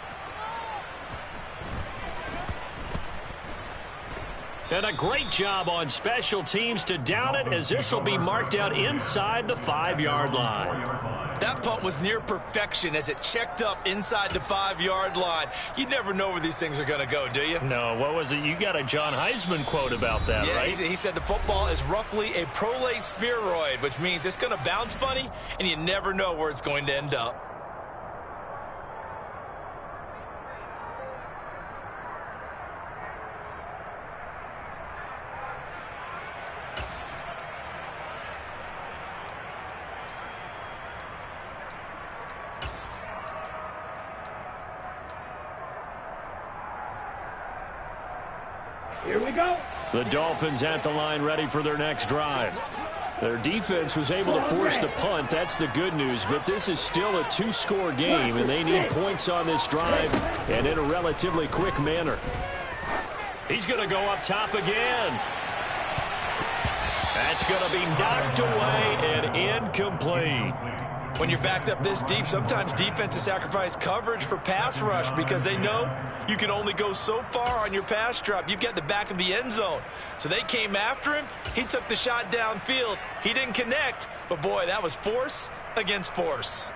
And a great job on special teams to down it, as this will be marked out inside the 5-yard line. That punt was near perfection as it checked up inside the 5-yard line. You never know where these things are going to go, do you? No, what was it? You got a John Heisman quote about that, yeah, right? He said the football is roughly a prolate spheroid, which means it's going to bounce funny, and you never know where it's going to end up. Here we go. The Dolphins at the line, ready for their next drive. Their defense was able to force the punt. That's the good news, but this is still a 2-score game, and they need points on this drive and in a relatively quick manner. He's going to go up top again. That's going to be knocked away and incomplete. When you're backed up this deep, sometimes defenses sacrifice coverage for pass rush because they know you can only go so far on your pass drop. You've got the back of the end zone. So they came after him. He took the shot downfield. He didn't connect, but boy, that was force against force.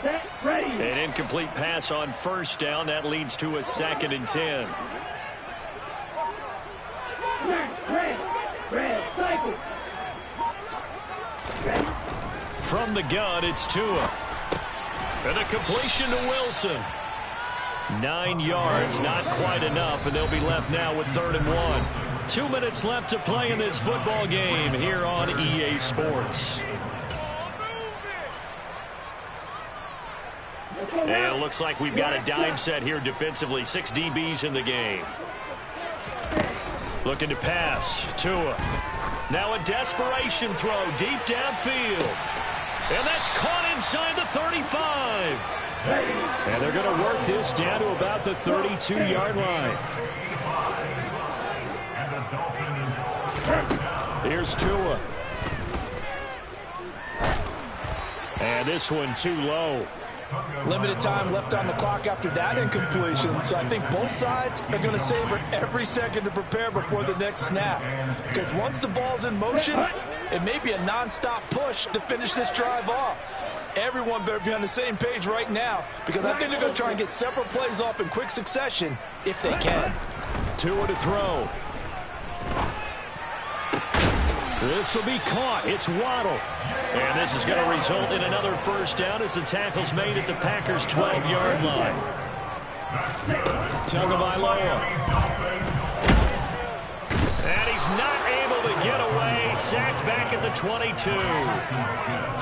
Set, ready. An incomplete pass on first down. That leads to a 2nd and 10. From the gun, it's Tua. And a completion to Wilson. 9 yards, not quite enough, and they'll be left now with 3rd and 1. 2 minutes left to play in this football game here on EA Sports. And it looks like we've got a dime set here defensively. 6 DBs in the game. Looking to pass. Tua. Now a desperation throw deep downfield. And that's caught inside the 35. And they're going to work this down to about the 32-yard line. Here's Tua. And this one too low. Limited time left on the clock after that incompletion, so I think both sides are going to savor every second to prepare before the next snap. Because once the ball's in motion, it may be a non-stop push to finish this drive off. everyone better be on the same page right now, because I think they're going to try and get several plays off in quick succession if they can. Tua to throw. This will be caught. It's Waddle. And this is going to result in another first down as the tackle's made at the Packers' 12-yard line. Tagovailoa. And he's not able to get away. Sacked back at the 22.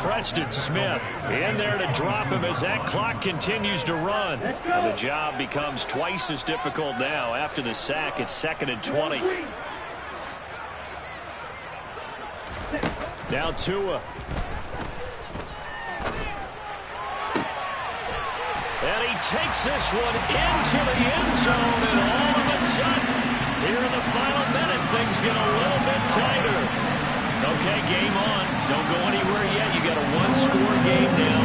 Preston Smith in there to drop him as that clock continues to run. And the job becomes twice as difficult now. After the sack, it's 2nd and 20. Now Tua. And he takes this one into the end zone, and all of a sudden, here in the final minute, things get a little bit tighter. Okay, game on. Don't go anywhere yet. You got a one-score game now.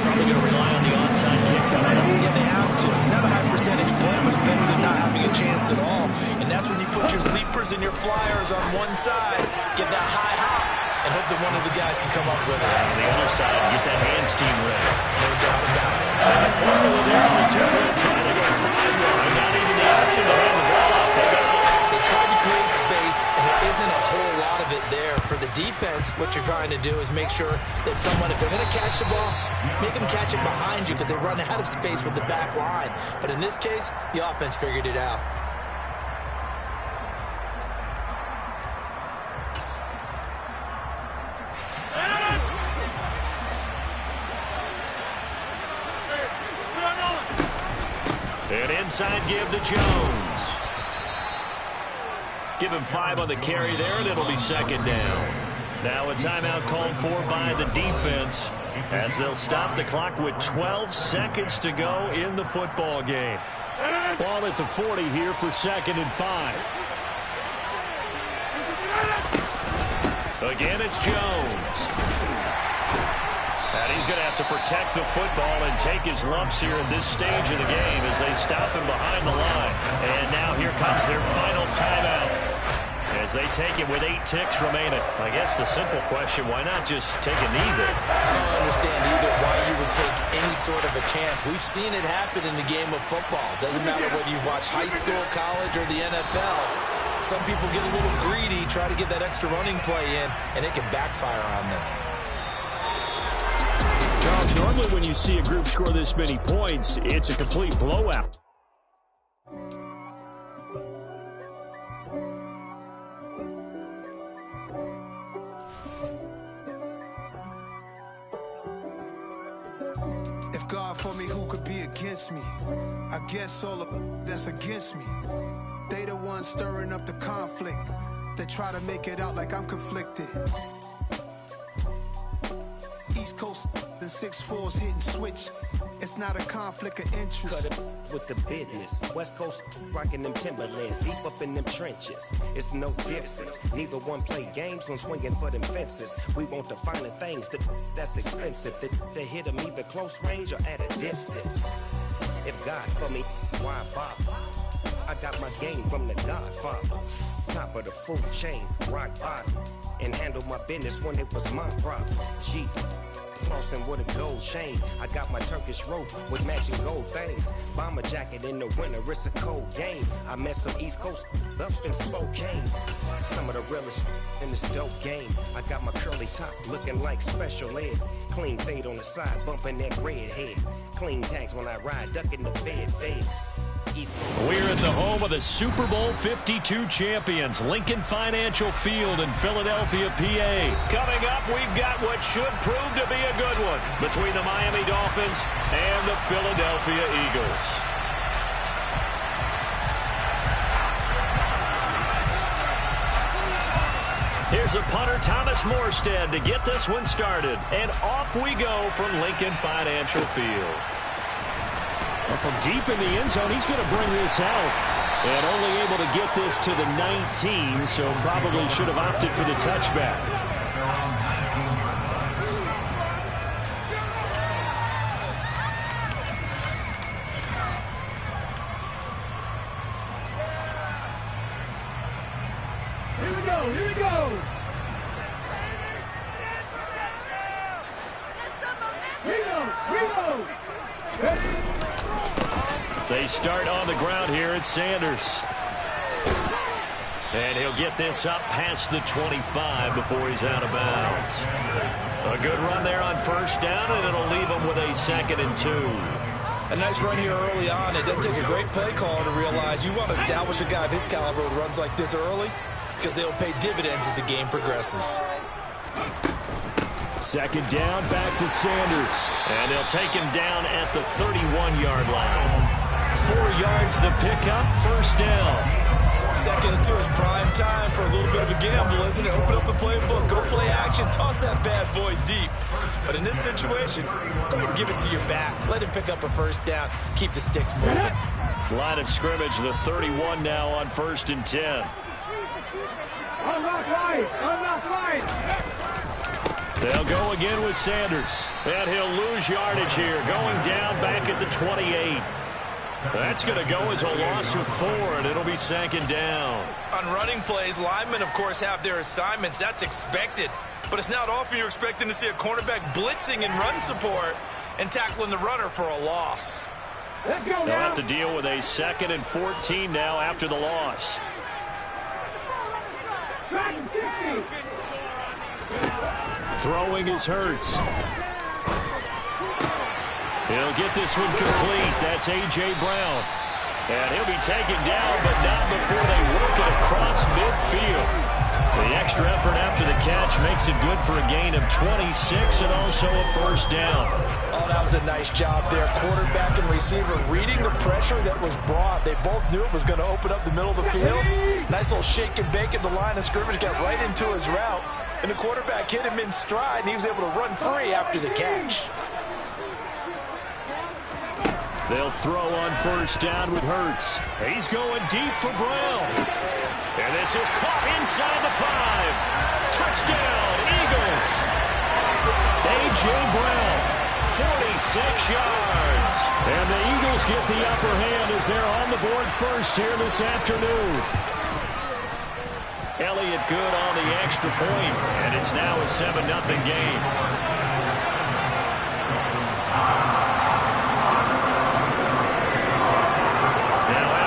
Probably going to rely on the onside kick coming up. Yeah, they have to. It's not a high-percentage play, but it's better than not having a chance at all. And that's when you put your leapers and your flyers on one side, get that high hop, and hope that one of the guys can come up with it. On the other side, get that hands team ready. No doubt about it. And the formula there on the two-point, trying to go 5 wide. Not even the option to hand the ball off. They tried to create space, and there isn't a whole lot of it there. For the defense, what you're trying to do is make sure that if they're going to catch the ball, make them catch it behind you because they run out of space with the back line. But in this case, the offense figured it out. An inside give to Jones. Give him 5 on the carry there, and it'll be 2nd down. Now a timeout called for by the defense as they'll stop the clock with 12 seconds to go in the football game. Ball at the 40 here for 2nd and 5. Again, it's Jones. And he's going to have to protect the football and take his lumps here at this stage of the game as they stop him behind the line. And now here comes their final timeout as they take it with 8 ticks remaining. I guess the simple question, why not just take a knee there? I don't understand either why you would take any sort of a chance. We've seen it happen in the game of football. Doesn't matter whether you watch high school, college, or the NFL. Some people get a little greedy, try to get that extra running play in, and it can backfire on them. Charles, normally when you see a group score this many points, it's a complete blowout. If God for me, who could be against me? I guess all of that's against me. They the ones stirring up the conflict. They try to make it out like I'm conflicted. East Coast and 6'4's hitting switch. It's not a conflict of interest. Cut it with the business. West Coast rocking them Timberlands, deep up in them trenches. It's no difference. Neither one play games when swinging for them fences. We want the finer things that's expensive. They hit them either close range or at a distance. If God for me, why bother? I got my game from the Godfather. Top of the food chain, rock bottom. And handle my business when it was my problem. Jeep. Flossing with a gold chain. I got my Turkish rope with matching gold things. Bomber jacket in the winter, it's a cold game. I met some East Coast up in Spokane. Some of the realest in this dope game. I got my curly top looking like special ed. Clean fade on the side, bumping that red head. Clean tags when I ride, ducking the feds. We're at the home of the Super Bowl 52 champions, Lincoln Financial Field in Philadelphia, PA. Coming up, we've got what should prove to be a good one between the Miami Dolphins and the Philadelphia Eagles. Here's a punter, Thomas Morstead, to get this one started. And off we go from Lincoln Financial Field. Well, from deep in the end zone, he's going to bring this out. And only able to get this to the 19, so probably should have opted for the touchback. Here we go, here we go. Get some go. They start on the ground here at Sanders. And he'll get this up past the 25 before he's out of bounds. A good run there on first down, and it'll leave him with a 2nd and 2. A nice run here early on. It doesn't take a great play caller to realize you want to establish a guy of his caliber with runs like this early because they'll pay dividends as the game progresses. 2nd down, back to Sanders. And they'll take him down at the 31-yard line. 4 yards the pickup, first down. 2nd and 2 is prime time for a little bit of a gamble, isn't it? Open up the playbook, go play action, toss that bad boy deep. But in this situation, go ahead and give it to your back. Let him pick up a first down. Keep the sticks moving. Line of scrimmage, the 31 now on 1st and 10. Unlock line. They'll go again with Sanders. And he'll lose yardage here, going down back at the 28. That's going to go as a loss of 4, and it'll be 2nd down. On running plays, linemen, of course, have their assignments. That's expected. But it's not often you're expecting to see a cornerback blitzing and run support and tackling the runner for a loss. Let's go. They'll have to deal with a 2nd and 14 now after the loss. Throwing is Hurts. He'll get this one complete. That's A.J. Brown. And he'll be taken down, but not before they work it across midfield. The extra effort after the catch makes it good for a gain of 26 and also a first down. Oh, that was a nice job there. Quarterback and receiver reading the pressure that was brought. They both knew it was going to open up the middle of the field. Nice little shake and bake at the line of scrimmage, got right into his route. And the quarterback hit him in stride, and he was able to run free after the catch. They'll throw on first down with Hurts. He's going deep for Brown. And this is caught inside the 5. Touchdown, Eagles. A.J. Brown, 46 yards. And the Eagles get the upper hand as they're on the board first here this afternoon. Elliott good on the extra point, and it's now a 7-0 game.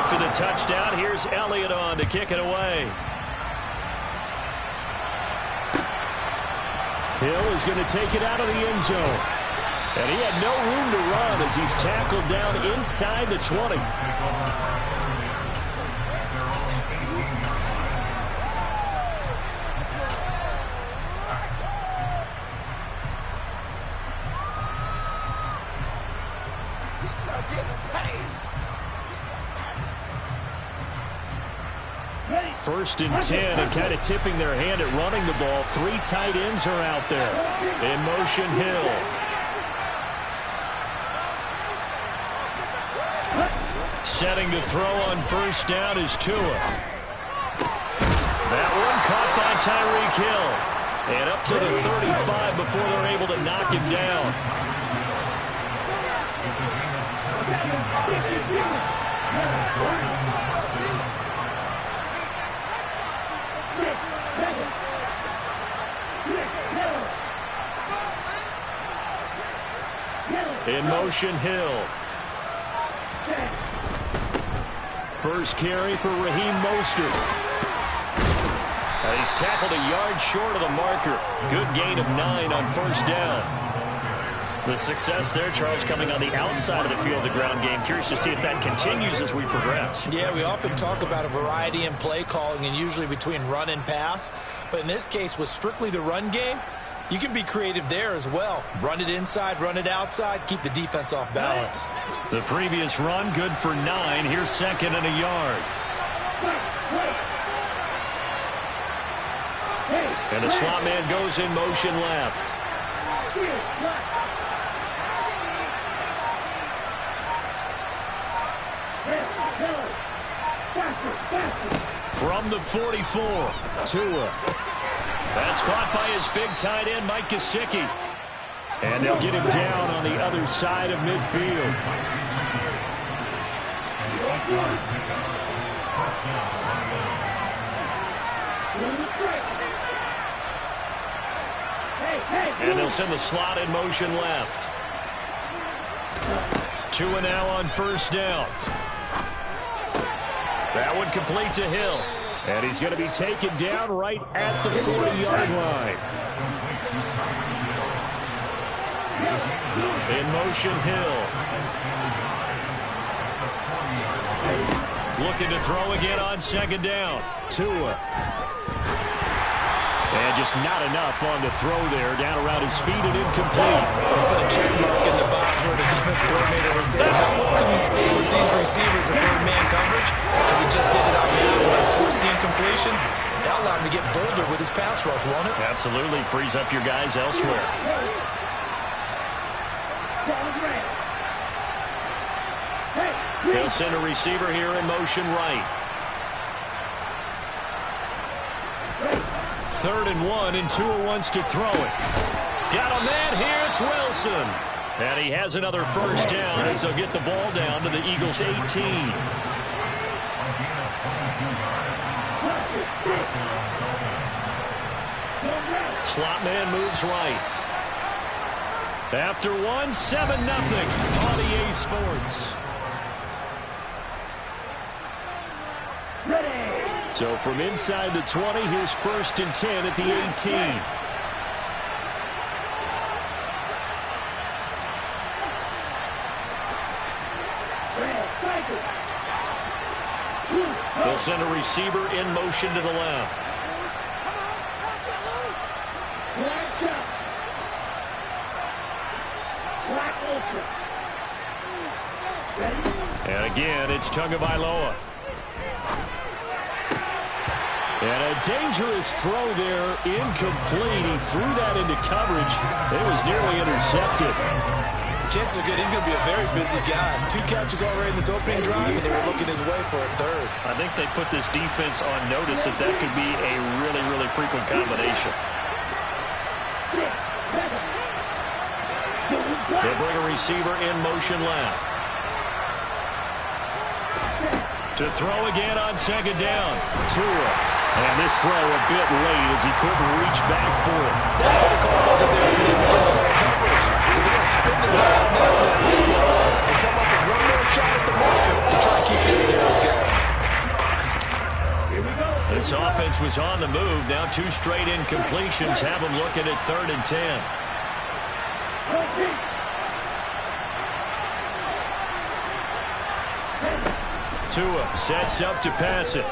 After the touchdown, here's Elliott on to kick it away. Hill is going to take it out of the end zone. And he had no room to run as he's tackled down inside the 20. First and 10, and kind of tipping their hand at running the ball. 3 tight ends are out there. In motion, Hill. Setting to throw on first down is Tua. That one caught by Tyreek Hill. And up to the 35 before they're able to knock him down. In motion, Hill. First carry for Raheem Mostert. He's tackled a yard short of the marker. Good gain of 9 on first down. The success there, Charles, coming on the outside of the field, the ground game. Curious to see if that continues as we progress. Yeah, we often talk about a variety in play calling and usually between run and pass. But in this case, with strictly the run game, you can be creative there as well. Run it inside, run it outside, keep the defense off balance. The previous run, good for 9. Here's 2nd and a yard. And the slot man goes in motion left. From the 44, Tua. That's caught by his big tight end, Mike Gesicki. And they'll get him down on the other side of midfield. And they'll send the slot in motion left. Tua now on first down. That one complete to Hill. And he's going to be taken down right at the 40-yard line. In motion, Hill. Looking to throw again on second down. Tua. And just not enough on the throw there. Down around his feet and incomplete. They put a check mark in the box where the defense coordinator was saying, how well can we stay with these receivers if we're in man coverage? Because he just did it on that one. Forcing completion. That allowed him to get bolder with his pass rush, won't it? Absolutely. Frees up your guys elsewhere. They'll send a receiver here in motion right. 3rd and 1, and Tua wants to throw it. Got a man here, it's Wilson. And he has another first down as they'll get the ball down to the Eagles' 18. Slot man moves right. After 1, 7-0 on EA Sports. So from inside the 20, here's 1st and 10 at the 18. They'll send a receiver in motion to the left. And again, it's Tagovailoa. And a dangerous throw there, incomplete. He threw that into coverage. It was nearly intercepted. Chances are good. He's going to be a very busy guy. 2 catches already in this opening drive, and they were looking his way for a 3rd. I think they put this defense on notice that could be a really, really frequent combination. They'll bring a receiver in motion left. To throw again on second down. Tua. And this throw a bit late as he couldn't reach back for it. That protocol wasn't there against that coverage. So they're going to spin the ball now and come up with one more shot at the marker to try to keep this series going. This offense was on the move. Now 2 straight incompletions have them looking at 3rd and 10. Tua sets up to pass it.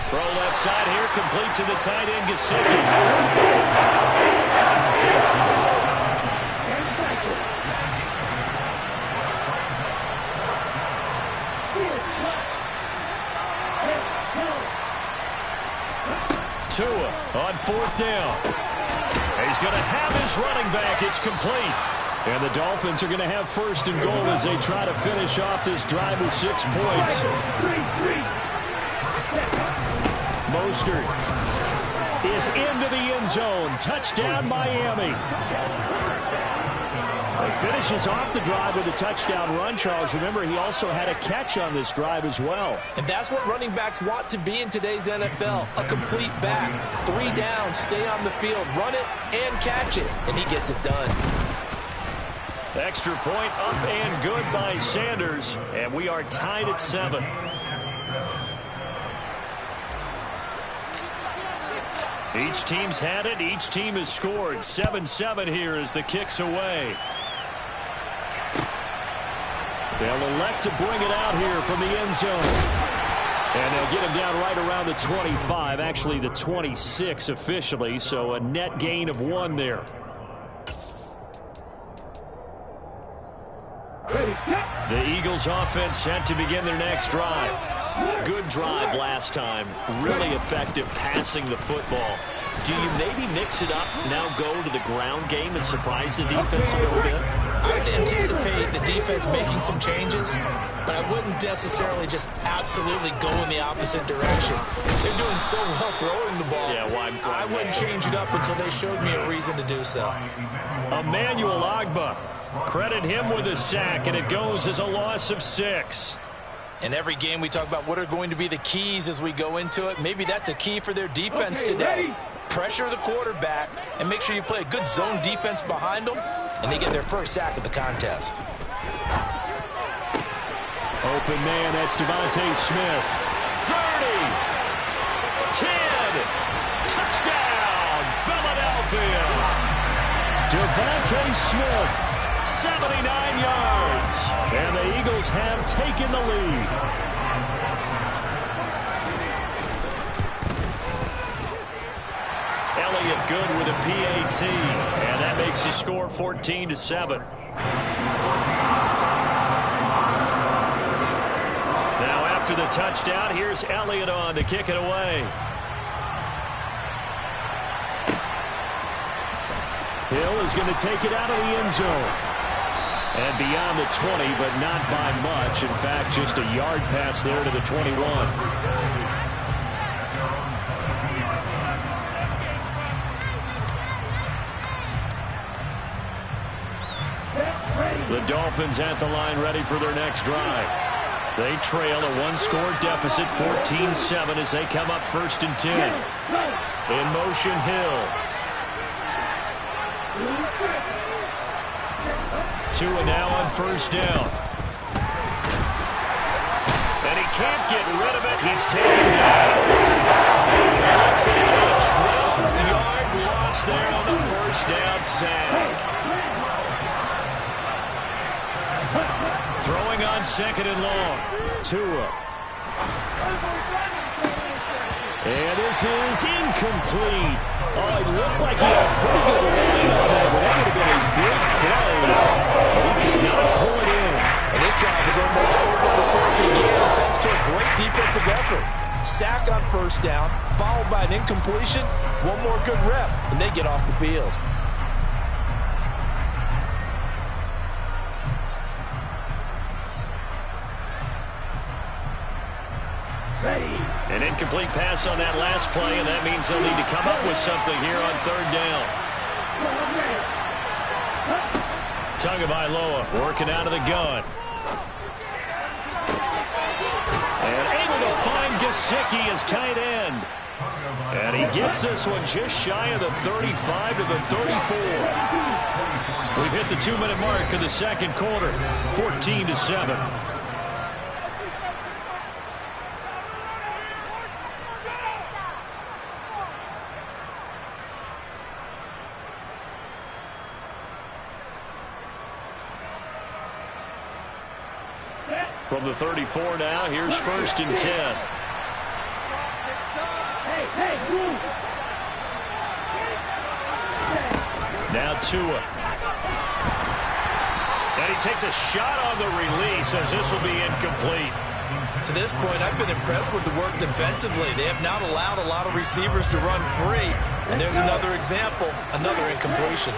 Throw left side here, complete to the tight end, Gesicki. Tua on 4th down. He's going to have his running back. It's complete. And the Dolphins are going to have 1st and goal as they try to finish off this drive with 6 points. Mostert is into the end zone. Touchdown, Miami. He finishes off the drive with a touchdown run, Charles. Remember, he also had a catch on this drive as well. And that's what running backs want to be in today's NFL. A complete back. 3 down, stay on the field, run it, and catch it. And he gets it done. Extra point up and good by Sanders. And we are tied at 7. Each team's had it. Each team has scored. 7-7 here as the kick's away. They'll elect to bring it out here from the end zone. And they'll get him down right around the 25. Actually, the 26 officially. So a net gain of 1 there. The Eagles offense set to begin their next drive. Good drive last time. Really effective passing the football. Do you maybe mix it up, now go to the ground game and surprise the defense a little bit? I would anticipate the defense making some changes, but I wouldn't necessarily just absolutely go in the opposite direction. They're doing so well throwing the ball. Yeah, why I wouldn't change it up until they showed me a reason to do so. Emmanuel Ogbah. Credit him with a sack, and it goes as a loss of 6. In every game, we talk about what are going to be the keys as we go into it. Maybe that's a key for their defense today. Pressure the quarterback and make sure you play a good zone defense behind them. and they get their first sack of the contest. Open man, that's Devontae Smith. 30, 10, touchdown, Philadelphia. Devontae Smith, 79 yards, and the Eagles have taken the lead. Elliott good with a PAT, and that makes the score 14-7. Now after the touchdown, here's Elliott on to kick it away. Hill is going to take it out of the end zone. And beyond the 20, but not by much. In fact, just a yard pass there to the 21. The Dolphins at the line ready for their next drive. They trail a one-score deficit, 14-7, as they come up 1st and 10. In motion, Hill. Tua now on 1st down. And he can't get rid of it. He's taken down. Looks like a 12-yard loss there on the 1st down sack. Throwing on 2nd and long. Tua. And this is incomplete. Oh, it looked like he had a pretty good line on that, but that would have been a big play. But he could not pull it in. And this drive is almost over before it began, thanks to a great defensive effort. Sack on 1st down, followed by an incompletion. One more good rep, and they get off the field. An incomplete pass on that last play, and that means they'll need to come up with something here on 3rd down. Tagovailoa working out of the gun. And able to find Gesicki as tight end. And he gets this one just shy of the 35 to the 34. We've hit the 2-minute mark of the 2nd quarter, 14-7. From the 34 now, here's 1st and 10. Now Tua. And he takes a shot on the release as this will be incomplete. To this point, I've been impressed with the work defensively. They have not allowed a lot of receivers to run free. And there's another example, another incompletion.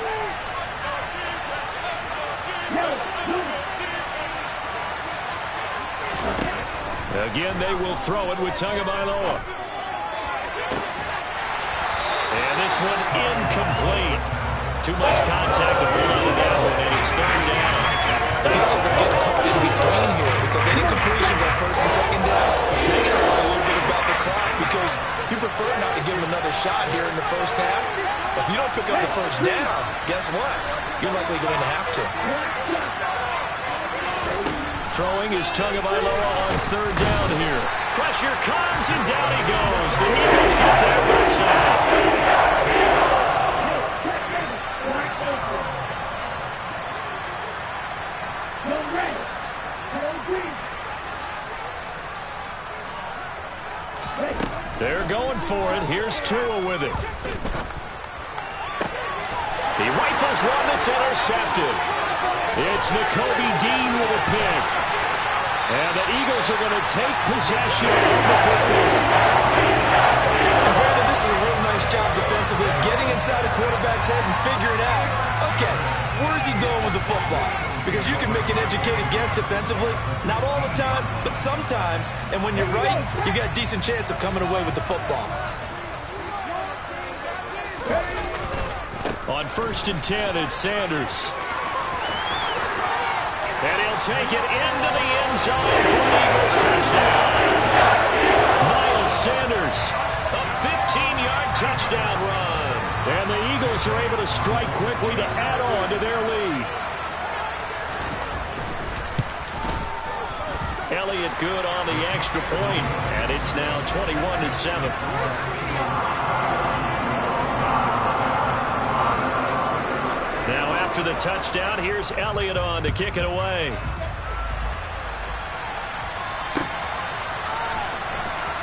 Again, they will throw it with Tagovailoa. And this one incomplete. Too much contact to hold on to that one, and he's 3rd down. It feels like we're getting caught in between here because any completions on 1st and 2nd down, they got to worry a little bit about the clock because you prefer not to give them another shot here in the 1st half. But if you don't pick up the 1st down, guess what? You're likely going to have to. Throwing is Tagovailoa on 3rd down here. Pressure comes, and down he goes. The Eagles get there for the sack. They're going for it. Here's Tua with it. He rifles one that's intercepted. It's Nakobe Dean with a pick. And the Eagles are going to take possession of the football. And Brandon, this is a real nice job defensively, getting inside a quarterback's head and figuring out, okay, where's he going with the football? Because you can make an educated guess defensively, not all the time, but sometimes. And when you're right, you've got a decent chance of coming away with the football. On 1st and 10, it's Sanders. And he'll take it into the end zone for an Eagles touchdown. Miles Sanders, a 15-yard touchdown run. And the Eagles Dolphins are able to strike quickly to add on to their lead. Elliott good on the extra point, and it's now 21-7. Now after the touchdown, here's Elliott on to kick it away.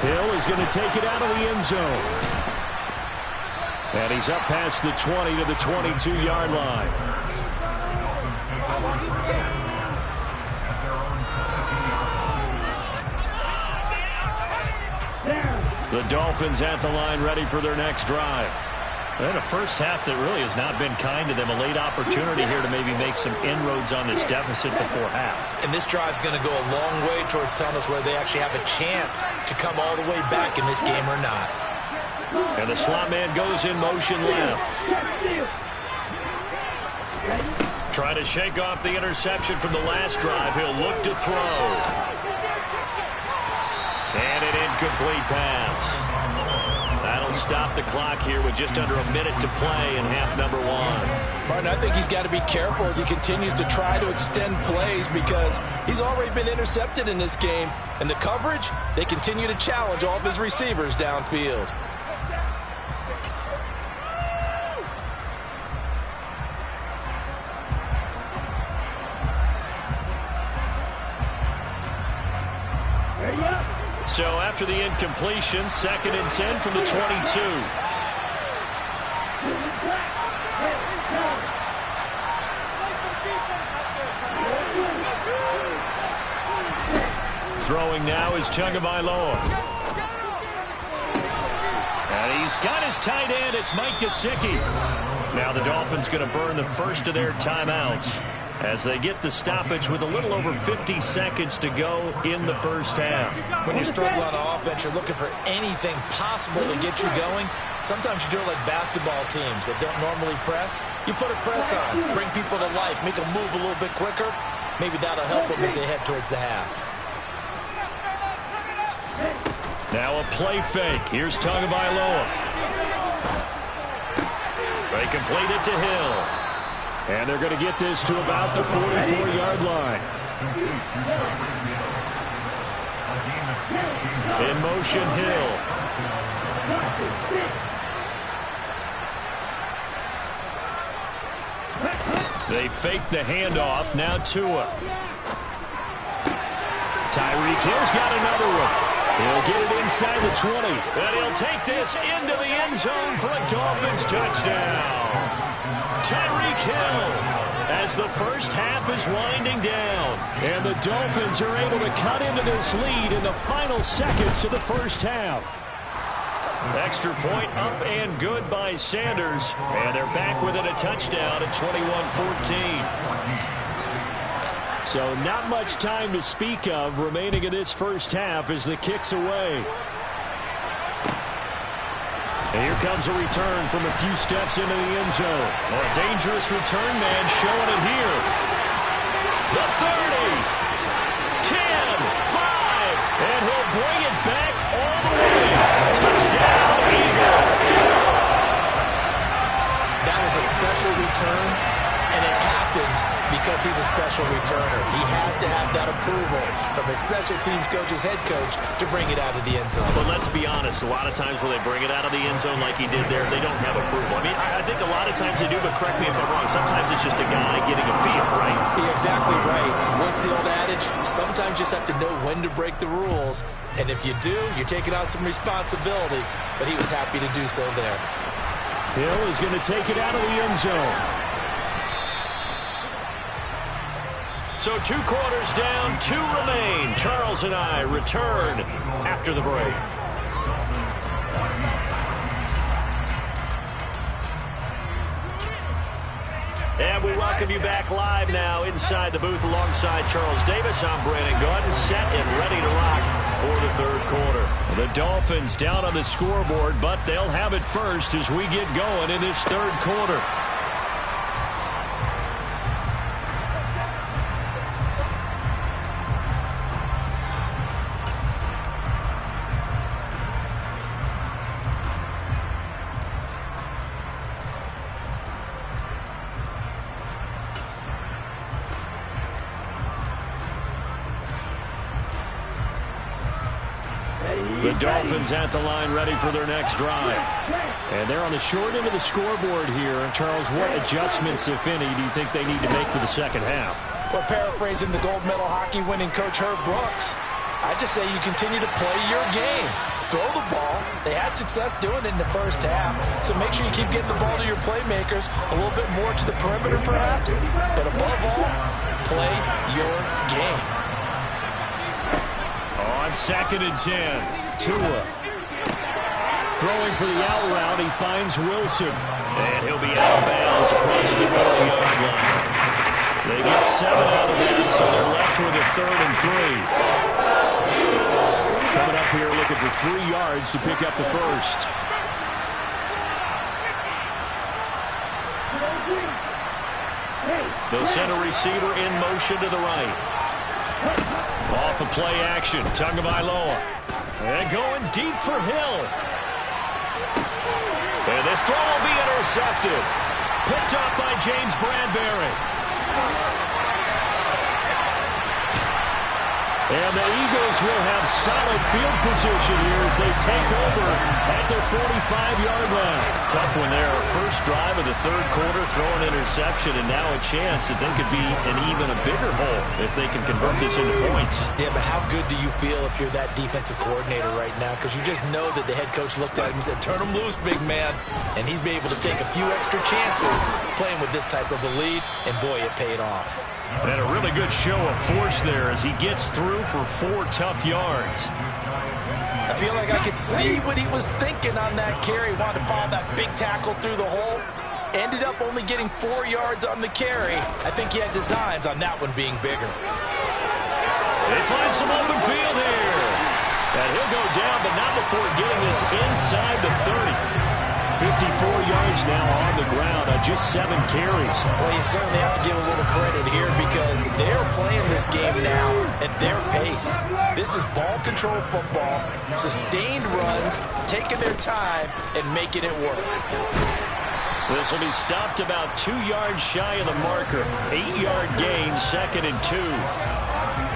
Hill is going to take it out of the end zone. And he's up past the 20 to the 22-yard line. The Dolphins at the line ready for their next drive. And a first half that really has not been kind to them. A late opportunity here to maybe make some inroads on this deficit before half. And this drive's going to go a long way towards telling us whether they actually have a chance to come all the way back in this game or not. And the slot man goes in motion left. Trying to shake off the interception from the last drive. He'll look to throw. And an incomplete pass. That'll stop the clock here with just under a minute to play in half number one. Martin, I think he's got to be careful as he continues to try to extend plays because he's already been intercepted in this game. And the coverage, they continue to challenge all of his receivers downfield. So after the incompletion, 2nd and 10 from the 22. Throwing now is Tagovailoa. And he's got his tight end. It's Mike Gesicki. Now the Dolphins going to burn the first of their timeouts as they get the stoppage with a little over 50 seconds to go in the first half. When you struggle on offense, you're looking for anything possible to get you going. Sometimes you do it like basketball teams that don't normally press. You put a press on, bring people to life, make them move a little bit quicker. Maybe that'll help them as they head towards the half. Now a play fake. Here's Tagovailoa. They complete it to Hill. And they're going to get this to about the 44-yard line. In motion, Hill. They fake the handoff. Now Tua. Tyreek Hill's got another one. He'll get it inside the 20. And he'll take this into the end zone for a Dolphins touchdown. Tyreek Hill as the first half is winding down. And the Dolphins are able to cut into this lead in the final seconds of the first half. Extra point up and good by Sanders. And they're back within a touchdown at 21-14. So not much time to speak of remaining in this first half as the kick's away. And here comes a return from a few steps into the end zone. A dangerous return man showing it here. The 30, 10, 5, and he'll bring it back all the way. Touchdown, Eagles. That was a special return, and it happened because he's a special returner. He has to have that approval from his special teams coach's head coach to bring it out of the end zone. But let's be honest, a lot of times when they bring it out of the end zone like he did there, they don't have approval. I mean, I think a lot of times they do, but correct me if I'm wrong. Sometimes it's just a guy getting a feel, right? You're exactly right. What's the old adage? Sometimes you just have to know when to break the rules. And if you do, you're taking on some responsibility. But he was happy to do so there. Hill is going to take it out of the end zone. So 2 quarters down, 2 remain. Charles and I return after the break. And we welcome you back live now inside the booth alongside Charles Davis. I'm Brandon Gaudin, set and ready to rock for the third quarter. The Dolphins down on the scoreboard, but they'll have it first as we get going in this third quarter. The Dolphins at the line ready for their next drive. And they're on the short end of the scoreboard here. Charles, what adjustments, if any, do you think they need to make for the second half? Well, paraphrasing the gold medal hockey winning coach Herb Brooks, I just say you continue to play your game. Throw the ball. They had success doing it in the first half, so make sure you keep getting the ball to your playmakers, a little bit more to the perimeter perhaps, but above all, play your game. On 2nd and 10, Tua. Throwing for the out route, he finds Wilson, and he'll be out of bounds across the 40-yard line. They get 7 out of that, so they're left with a 3rd and 3. Coming up here looking for 3 yards to pick up the first. They'll send a receiver in motion to the right. Off of play action, Tagovailoa. And going deep for Hill. And this throw will be intercepted. Picked up by James Bradbury. And the Eagles will have solid field position here as they take over at their 45-yard line. Tough one there. First drive of the 3rd quarter, throw an interception, and now a chance that they could be an even a bigger hole if they can convert this into points. Yeah, but how good do you feel if you're that defensive coordinator right now? Because you just know that the head coach looked at him and said, turn him loose, big man. And he's been able to take a few extra chances playing with this type of a lead, and boy, it paid off. And a really good show of force there as he gets through for 4 tough yards. I feel like I could see what he was thinking on that carry. Wanted to follow that big tackle through the hole. Ended up only getting 4 yards on the carry. I think he had designs on that one being bigger. They find some open field here. And he'll go down, but not before getting this inside the 30. 54 yards now on the ground on just 7 carries. Well, you certainly have to give a little credit here because they're playing this game now at their pace. This is ball control football, sustained runs, taking their time and making it work. This will be stopped about 2 yards shy of the marker. 8-yard gain, 2nd and 2.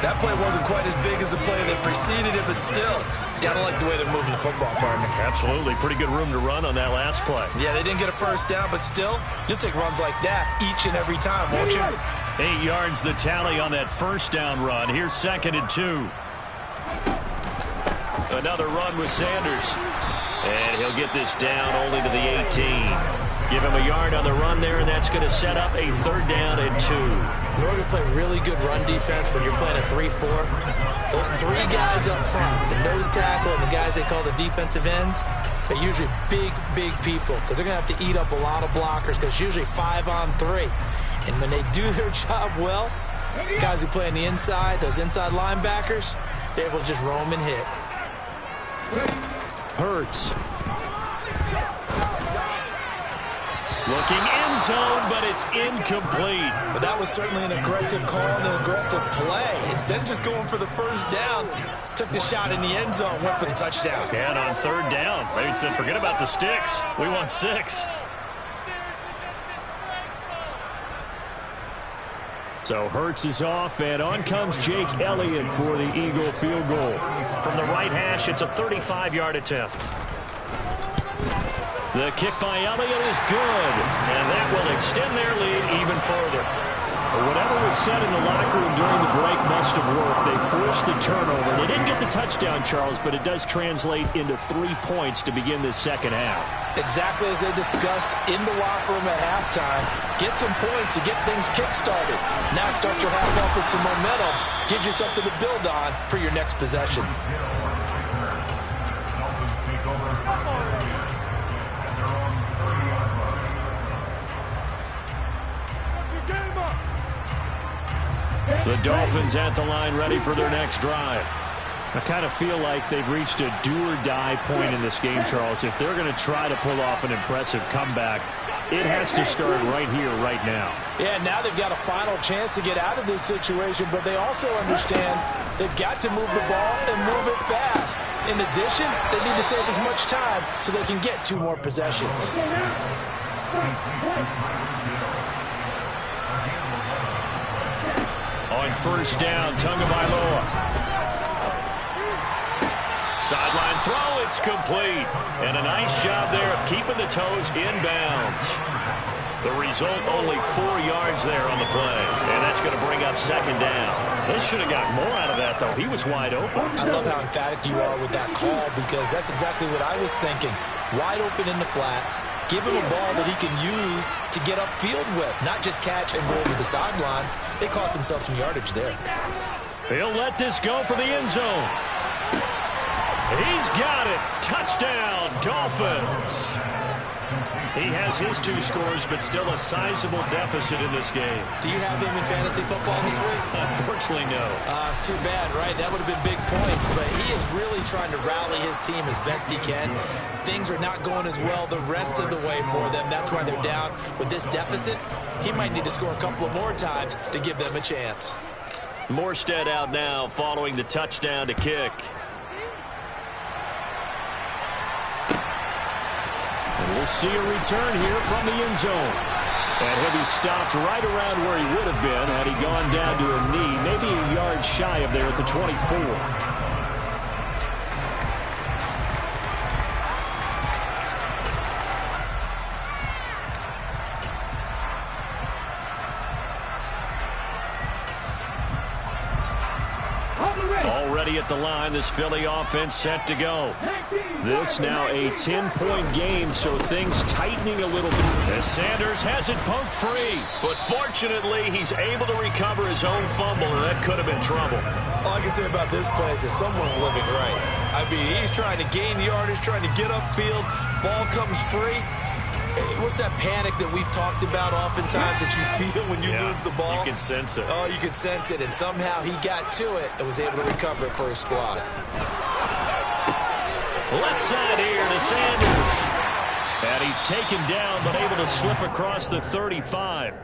That play wasn't quite as big as the play that preceded it, but still, gotta like the way they're moving the football, partner. Absolutely. Pretty good room to run on that last play. Yeah, they didn't get a first down, but still, you'll take runs like that each and every time, won't you? 8 yards the tally on that first down run. Here's 2nd and 2. Another run with Sanders. And he'll get this down only to the 18. Give him a yard on the run there, and that's going to set up a 3rd down and 2. In order to play really good run defense when you're playing a 3-4, those 3 guys up front, the nose tackle and the guys they call the defensive ends, they're usually big, big people because they're going to have to eat up a lot of blockers because it's usually 5-on-3. And when they do their job well, guys who play on the inside, those inside linebackers, they're able to just roam and hit. Hurts. Looking end zone, but it's incomplete. But that was certainly an aggressive call and an aggressive play. Instead of just going for the first down, took the shot in the end zone, went for the touchdown. And on 3rd down, they said, forget about the sticks. We want 6. So Hurts is off, and on comes Jake Elliott for the Eagle field goal. From the right hash, it's a 35-yard attempt. The kick by Elliott is good, and that will extend their lead even further. Whatever was said in the locker room during the break must have worked. They forced the turnover. They didn't get the touchdown, Charles, but it does translate into 3 points to begin this second half. Exactly as they discussed in the locker room at halftime. Get some points to get things kick-started. Now start your half off with some momentum. Gives you something to build on for your next possession. The Dolphins at the line ready for their next drive. I kind of feel like they've reached a do-or-die point in this game, Charles. If they're going to try to pull off an impressive comeback, it has to start right here, right now. Yeah, now they've got a final chance to get out of this situation, but they also understand they've got to move the ball and move it fast. In addition, they need to save as much time so they can get 2 more possessions. On first down, Tagovailoa. Sideline throw, it's complete. And a nice job there of keeping the toes inbounds. The result, only 4 yards there on the play. And that's going to bring up second down. This should have got more out of that, though. He was wide open. I love how emphatic you are with that call, because that's exactly what I was thinking. Wide open in the flat. Give him a ball that he can use to get upfield with, not just catch and go over the sideline. They cost themselves some yardage there. He'll let this go for the end zone. He's got it. Touchdown, Dolphins. He has his 2 scores, but still a sizable deficit in this game. Do you have him in fantasy football this week? Unfortunately, no. It's too bad, right? That would have been big points, but he is really trying to rally his team as best he can. Things are not going as well the rest of the way for them. That's why they're down. With this deficit, he might need to score a couple of more times to give them a chance. Morstead out now following the touchdown to kick. And we'll see a return here from the end zone. And he'll be stopped right around where he would have been had he gone down to a knee, maybe a yard shy of there at the 24. Already at the line, this Philly offense set to go. This now a 10-point game, so things tightening a little bit. As Sanders has it poked free, but fortunately he's able to recover his own fumble, and that could have been trouble. All I can say about this play is that someone's living right. I mean, he's trying to gain yardage, trying to get upfield. Ball comes free. What's that panic that we've talked about oftentimes that you feel when you lose the ball? You can sense it. Oh, you can sense it, and somehow he got to it and was able to recover it for his squad. Left side here to Sanders. And he's taken down, but able to slip across the 35.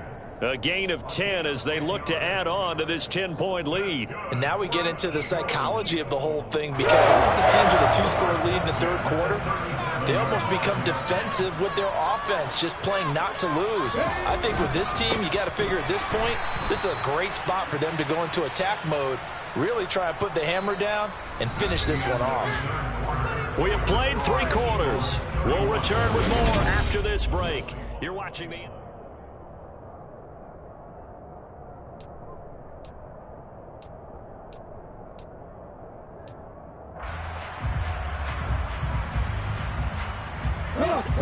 A gain of 10 as they look to add on to this 10-point lead. And now we get into the psychology of the whole thing, because a lot of teams with a 2-score lead in the third quarter, they almost become defensive with their offense, just playing not to lose. I think with this team, you got to figure at this point, this is a great spot for them to go into attack mode, really try and put the hammer down and finish this one off. We have played 3 quarters. We'll return with more after this break. You're watching the...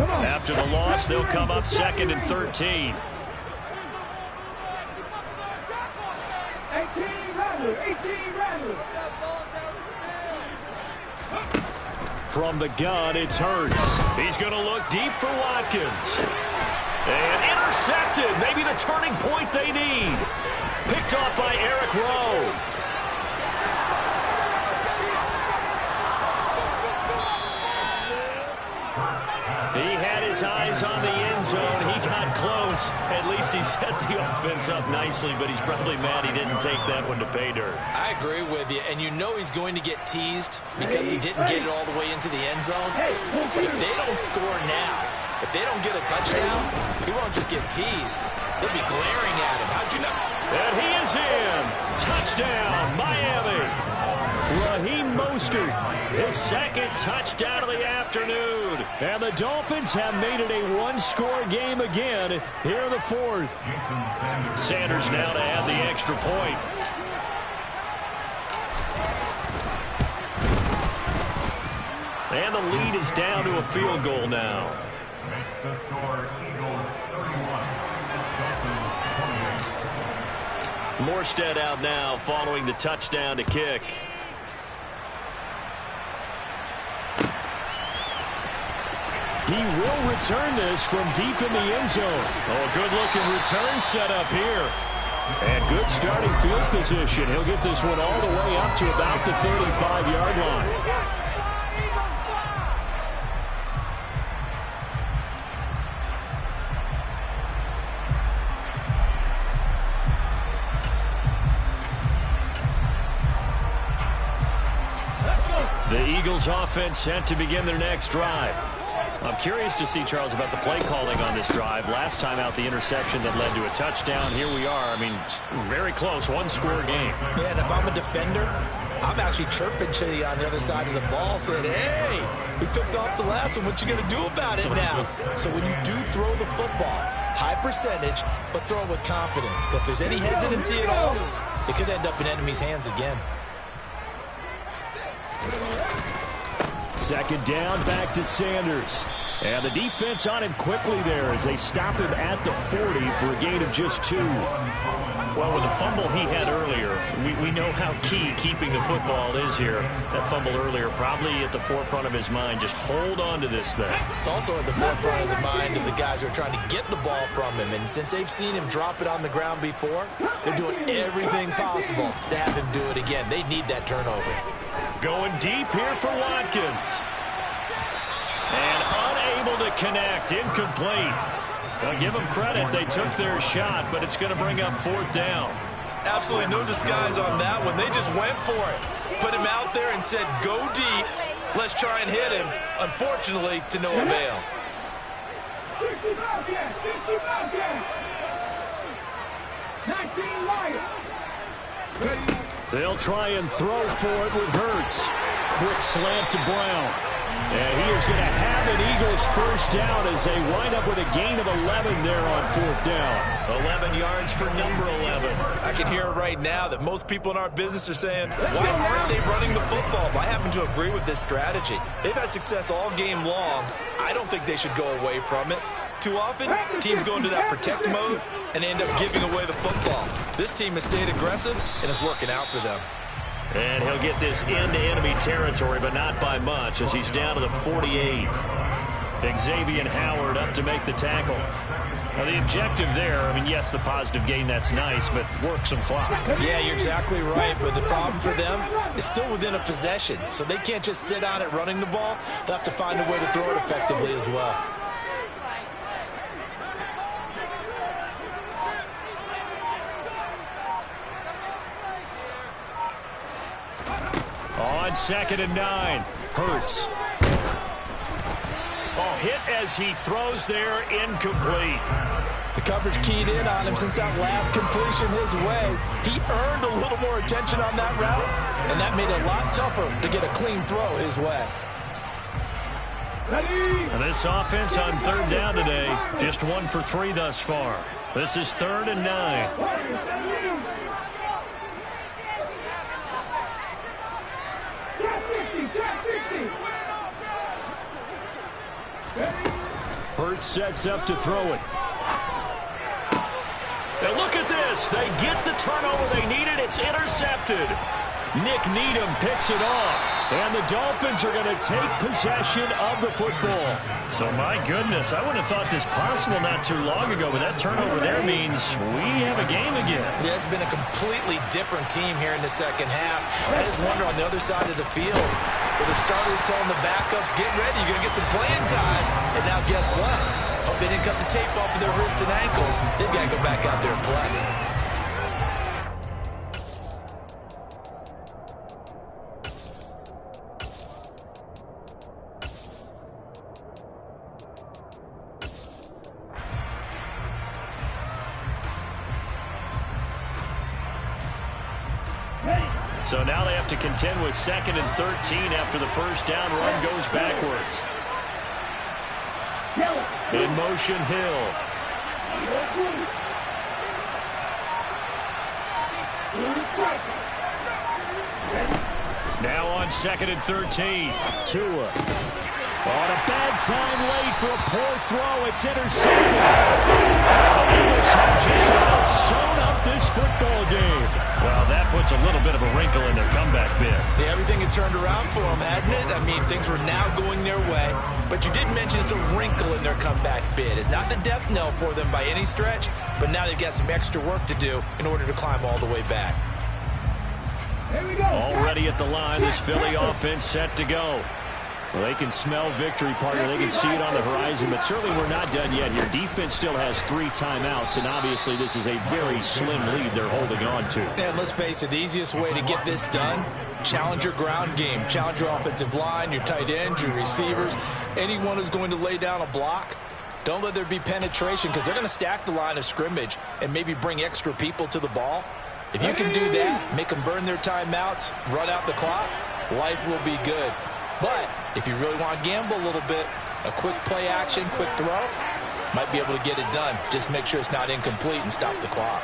After the loss, they'll come up 2nd and 13. 18 Rattlers. From the gun, it's Hurts. He's going to look deep for Watkins. And intercepted. Maybe the turning point they need. Picked off by Eric Rowe. He had his eyes on the end zone. He got close. At least he set the offense up nicely, but he's probably mad he didn't take that one to pay dirt. I agree with you, and you know he's going to get teased because he didn't get it all the way into the end zone. But if they don't score now, if they don't get a touchdown, he won't just get teased. They'll be glaring at him. How'd you know? And he is in. Touchdown, Miami. Raheem Mostert, his 2nd touchdown of the afternoon. And the Dolphins have made it a 1-score game again here in the 4th. Sanders now to add the extra point. And the lead is down to a field goal now. Makes the score Eagles 31. Dolphins 28. Morstead out now following the touchdown to kick. He will return this from deep in the end zone. Oh, good-looking return set up here. And good starting field position. He'll get this one all the way up to about the 35-yard line. The Eagles offense set to begin their next drive. I'm curious to see, Charles, about the play calling on this drive. Last time out, the interception that led to a touchdown. Here we are. I mean, very close, 1-score game. Yeah, and if I'm a defender, I'm actually chirping to you on the other side of the ball saying, hey, we picked off the last one. What you going to do about it now? So when you do throw the football, high percentage, but throw it with confidence. If there's any hesitancy at all, it could end up in enemy's hands again. Second down, back to Sanders. And the defense on him quickly there as they stop him at the 40 for a gain of just 2. Well, with the fumble he had earlier, we know how key keeping the football is here. That fumble earlier probably at the forefront of his mind. Just hold on to this thing. It's also at the forefront of the mind of the guys who are trying to get the ball from him. And since they've seen him drop it on the ground before, they're doing everything possible to have him do it again. They need that turnover. Going deep here for Watkins. And unable to connect. Incomplete. Well, give them credit. They took their shot, but it's going to bring up 4th down. Absolutely no disguise on that one. They just went for it. Put him out there and said, go deep. Let's try and hit him. Unfortunately, to no avail. 19 Lions. They'll try and throw for it with Hurts. Quick slant to Brown. And he is going to have an Eagles first down as they wind up with a gain of 11 there on 4th down. 11 yards for number 11. I can hear right now that most people in our business are saying, why aren't they running the football? But I happen to agree with this strategy. They've had success all game long. I don't think they should go away from it. Too often, teams go into that protect mode and end up giving away the football. This team has stayed aggressive, and it's working out for them. And he'll get this into enemy territory, but not by much, as he's down to the 48. Xavier Howard up to make the tackle. Now, the objective there, I mean, yes, the positive gain, that's nice, but work some clock. Yeah, you're exactly right, but the problem for them is still within a possession, so they can't just sit on it running the ball. They'll have to find a way to throw it effectively as well. On 2nd and 9, Hurts. Oh, hit as he throws there, incomplete. The coverage keyed in on him since that last completion his way. He earned a little more attention on that route, and that made it a lot tougher to get a clean throw his way. And this offense on 3rd down today, just 1 for 3 thus far. This is 3rd and 9. Hurts sets up to throw it. Now look at this. They get the turnover they needed. It's intercepted. Nick Needham picks it off. And the Dolphins are going to take possession of the football. So, my goodness, I wouldn't have thought this possible not too long ago, but that turnover there means we have a game again. Yeah, it's been a completely different team here in the second half. I just wonder on the other side of the field, where the starters telling the backups, get ready, you're going to get some playing time. And now guess what? Hope they didn't cut the tape off of their wrists and ankles. They've got to go back out there and play. So now they have to contend with 2nd and 13 after the first down run goes backwards. In motion, Hill. Now on 2nd and 13. Tua. On a bad time late for a poor throw. It's intercepted. The Eagles have just about sewn up this football game. Well, that puts a little bit of a wrinkle in their comeback bid. Yeah, everything had turned around for them, hadn't it? I mean, things were now going their way. But you did mention it's a wrinkle in their comeback bid. It's not the death knell for them by any stretch, but now they've got some extra work to do in order to climb all the way back. Already at the line, this Philly offense set to go. Well, they can smell victory, partner. They can see it on the horizon, but certainly we're not done yet here. Defense still has 3 timeouts, and obviously this is a very slim lead they're holding on to. And let's face it, the easiest way to get this done, challenge your ground game. Challenge your offensive line, your tight ends, your receivers, anyone who's going to lay down a block. Don't let there be penetration because they're going to stack the line of scrimmage and maybe bring extra people to the ball. If you can do that, make them burn their timeouts, run out the clock, life will be good. But if you really want to gamble a little bit, a quick play action, quick throw, might be able to get it done. Just make sure it's not incomplete and stop the clock.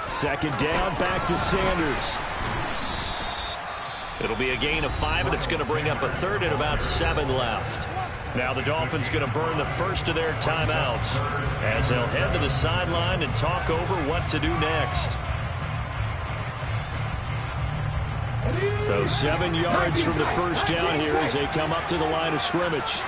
Second down, back to Sanders. It'll be a gain of 5, and it's going to bring up a third and about 7 left. Now the Dolphins going to burn the first of their timeouts as they'll head to the sideline and talk over what to do next. So 7 yards from the first down here as they come up to the line of scrimmage.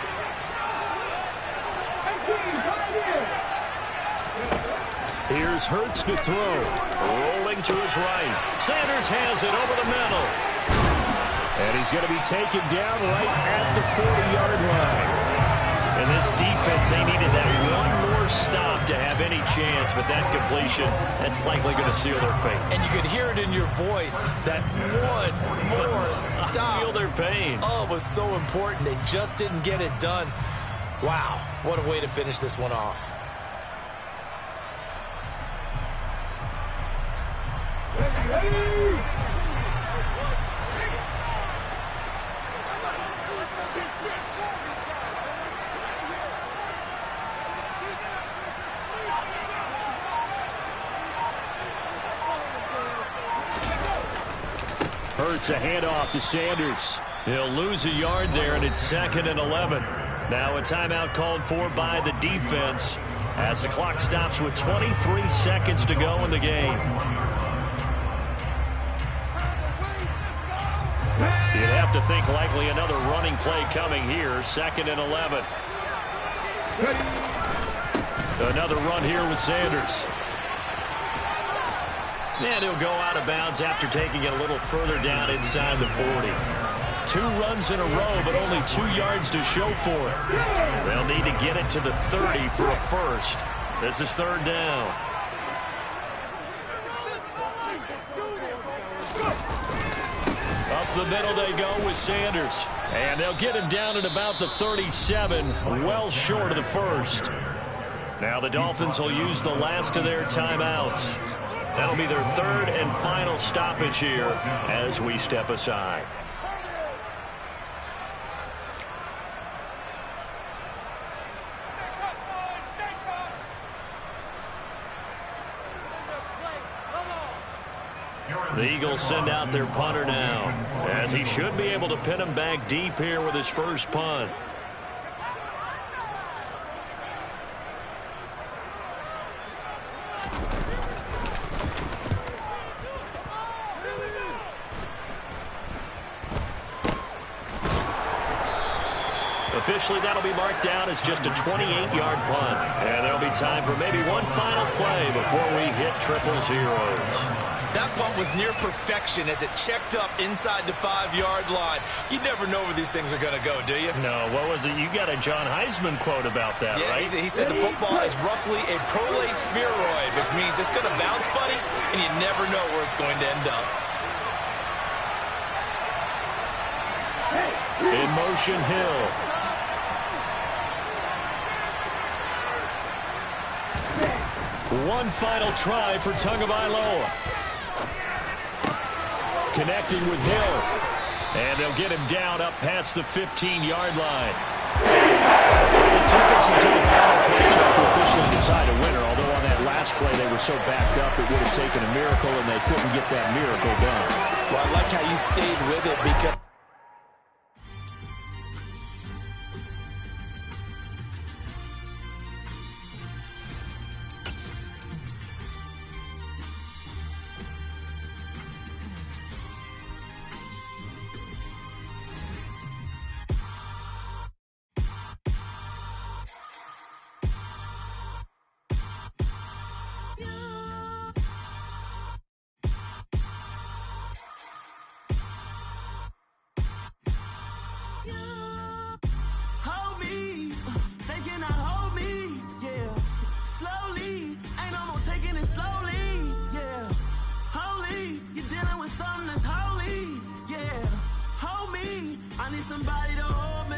Here's Hurts to throw. Rolling to his right. Sanders has it over the middle. And he's going to be taken down right at the 40-yard line. And this defense, they needed that one more stop to have any chance, but that completion, that's likely going to seal their fate. And you could hear it in your voice, that one more stop. I feel their pain. Oh, it was so important. They just didn't get it done. Wow, what a way to finish this one off. Hurts a handoff to Sanders. He'll lose a yard there, and it's 2nd and 11. Now a timeout called for by the defense as the clock stops with 23 seconds to go in the game. You'd have to think likely another running play coming here. 2nd and 11. Another run here with Sanders. And he'll go out of bounds after taking it a little further down inside the 40. 2 runs in a row, but only 2 yards to show for it. They'll need to get it to the 30 for a first. This is 3rd down. Up the middle they go with Sanders. And they'll get him down at about the 37, well short of the first. Now the Dolphins will use the last of their timeouts. That'll be their 3rd and final stoppage here as we step aside. The Eagles send out their punter now, as he should be able to pin him back deep here with his first punt. Officially, that'll be marked down as just a 28-yard punt. And there'll be time for maybe one final play before we hit triple zeros. That punt was near perfection as it checked up inside the 5-yard line. You never know where these things are going to go, do you? No, what was it? You got a John Heisman quote about that, yeah, right? He said the football is roughly a prolate spheroid, which means it's going to bounce funny, and you never know where it's going to end up. In motion, Hill. One final try for Tagovailoa. Connecting with Hill. And they'll get him down up past the 15-yard line. It took us until the final play to officially decide a winner, although on that last play they were so backed up it would have taken a miracle, and they couldn't get that miracle done. Well, I like how you stayed with it because need somebody to hold me.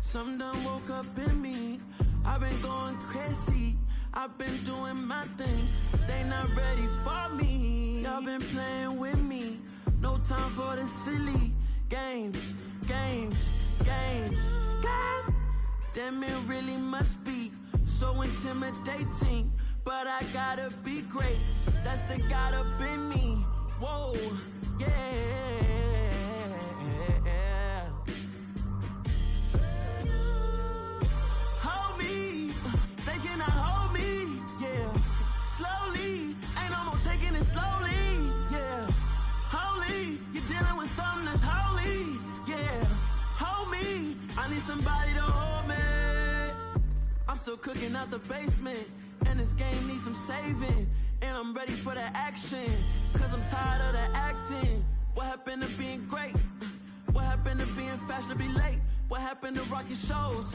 Something done woke up in me. I've been going crazy. I've been doing my thing. They not ready for me. Y'all been playing with me. No time for the silly games, games, games, games. Damn, it really must be so intimidating. But I gotta be great. That's the God up in me. Whoa, yeah. Hold me. They cannot hold me. Yeah. Slowly. Ain't no more taking it slowly. Yeah. Holy. You're dealing with something that's holy. Yeah. Hold me. I need somebody to hold me. I'm still cooking out the basement. And this game needs some saving. And I'm ready for the action. Cause I'm tired of the acting. What happened to being great? What happened to being fashionably late? What happened to rocking shows?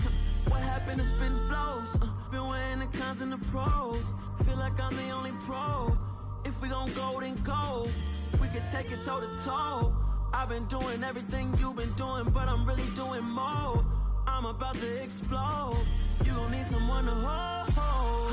What happened to spitting flows? Been weighing the cons and the pros. Feel like I'm the only pro. If we gon' go, then go. We could take it toe to toe. I've been doing everything you've been doing, but I'm really doing more. I'm about to explode. You gon' need someone to hold.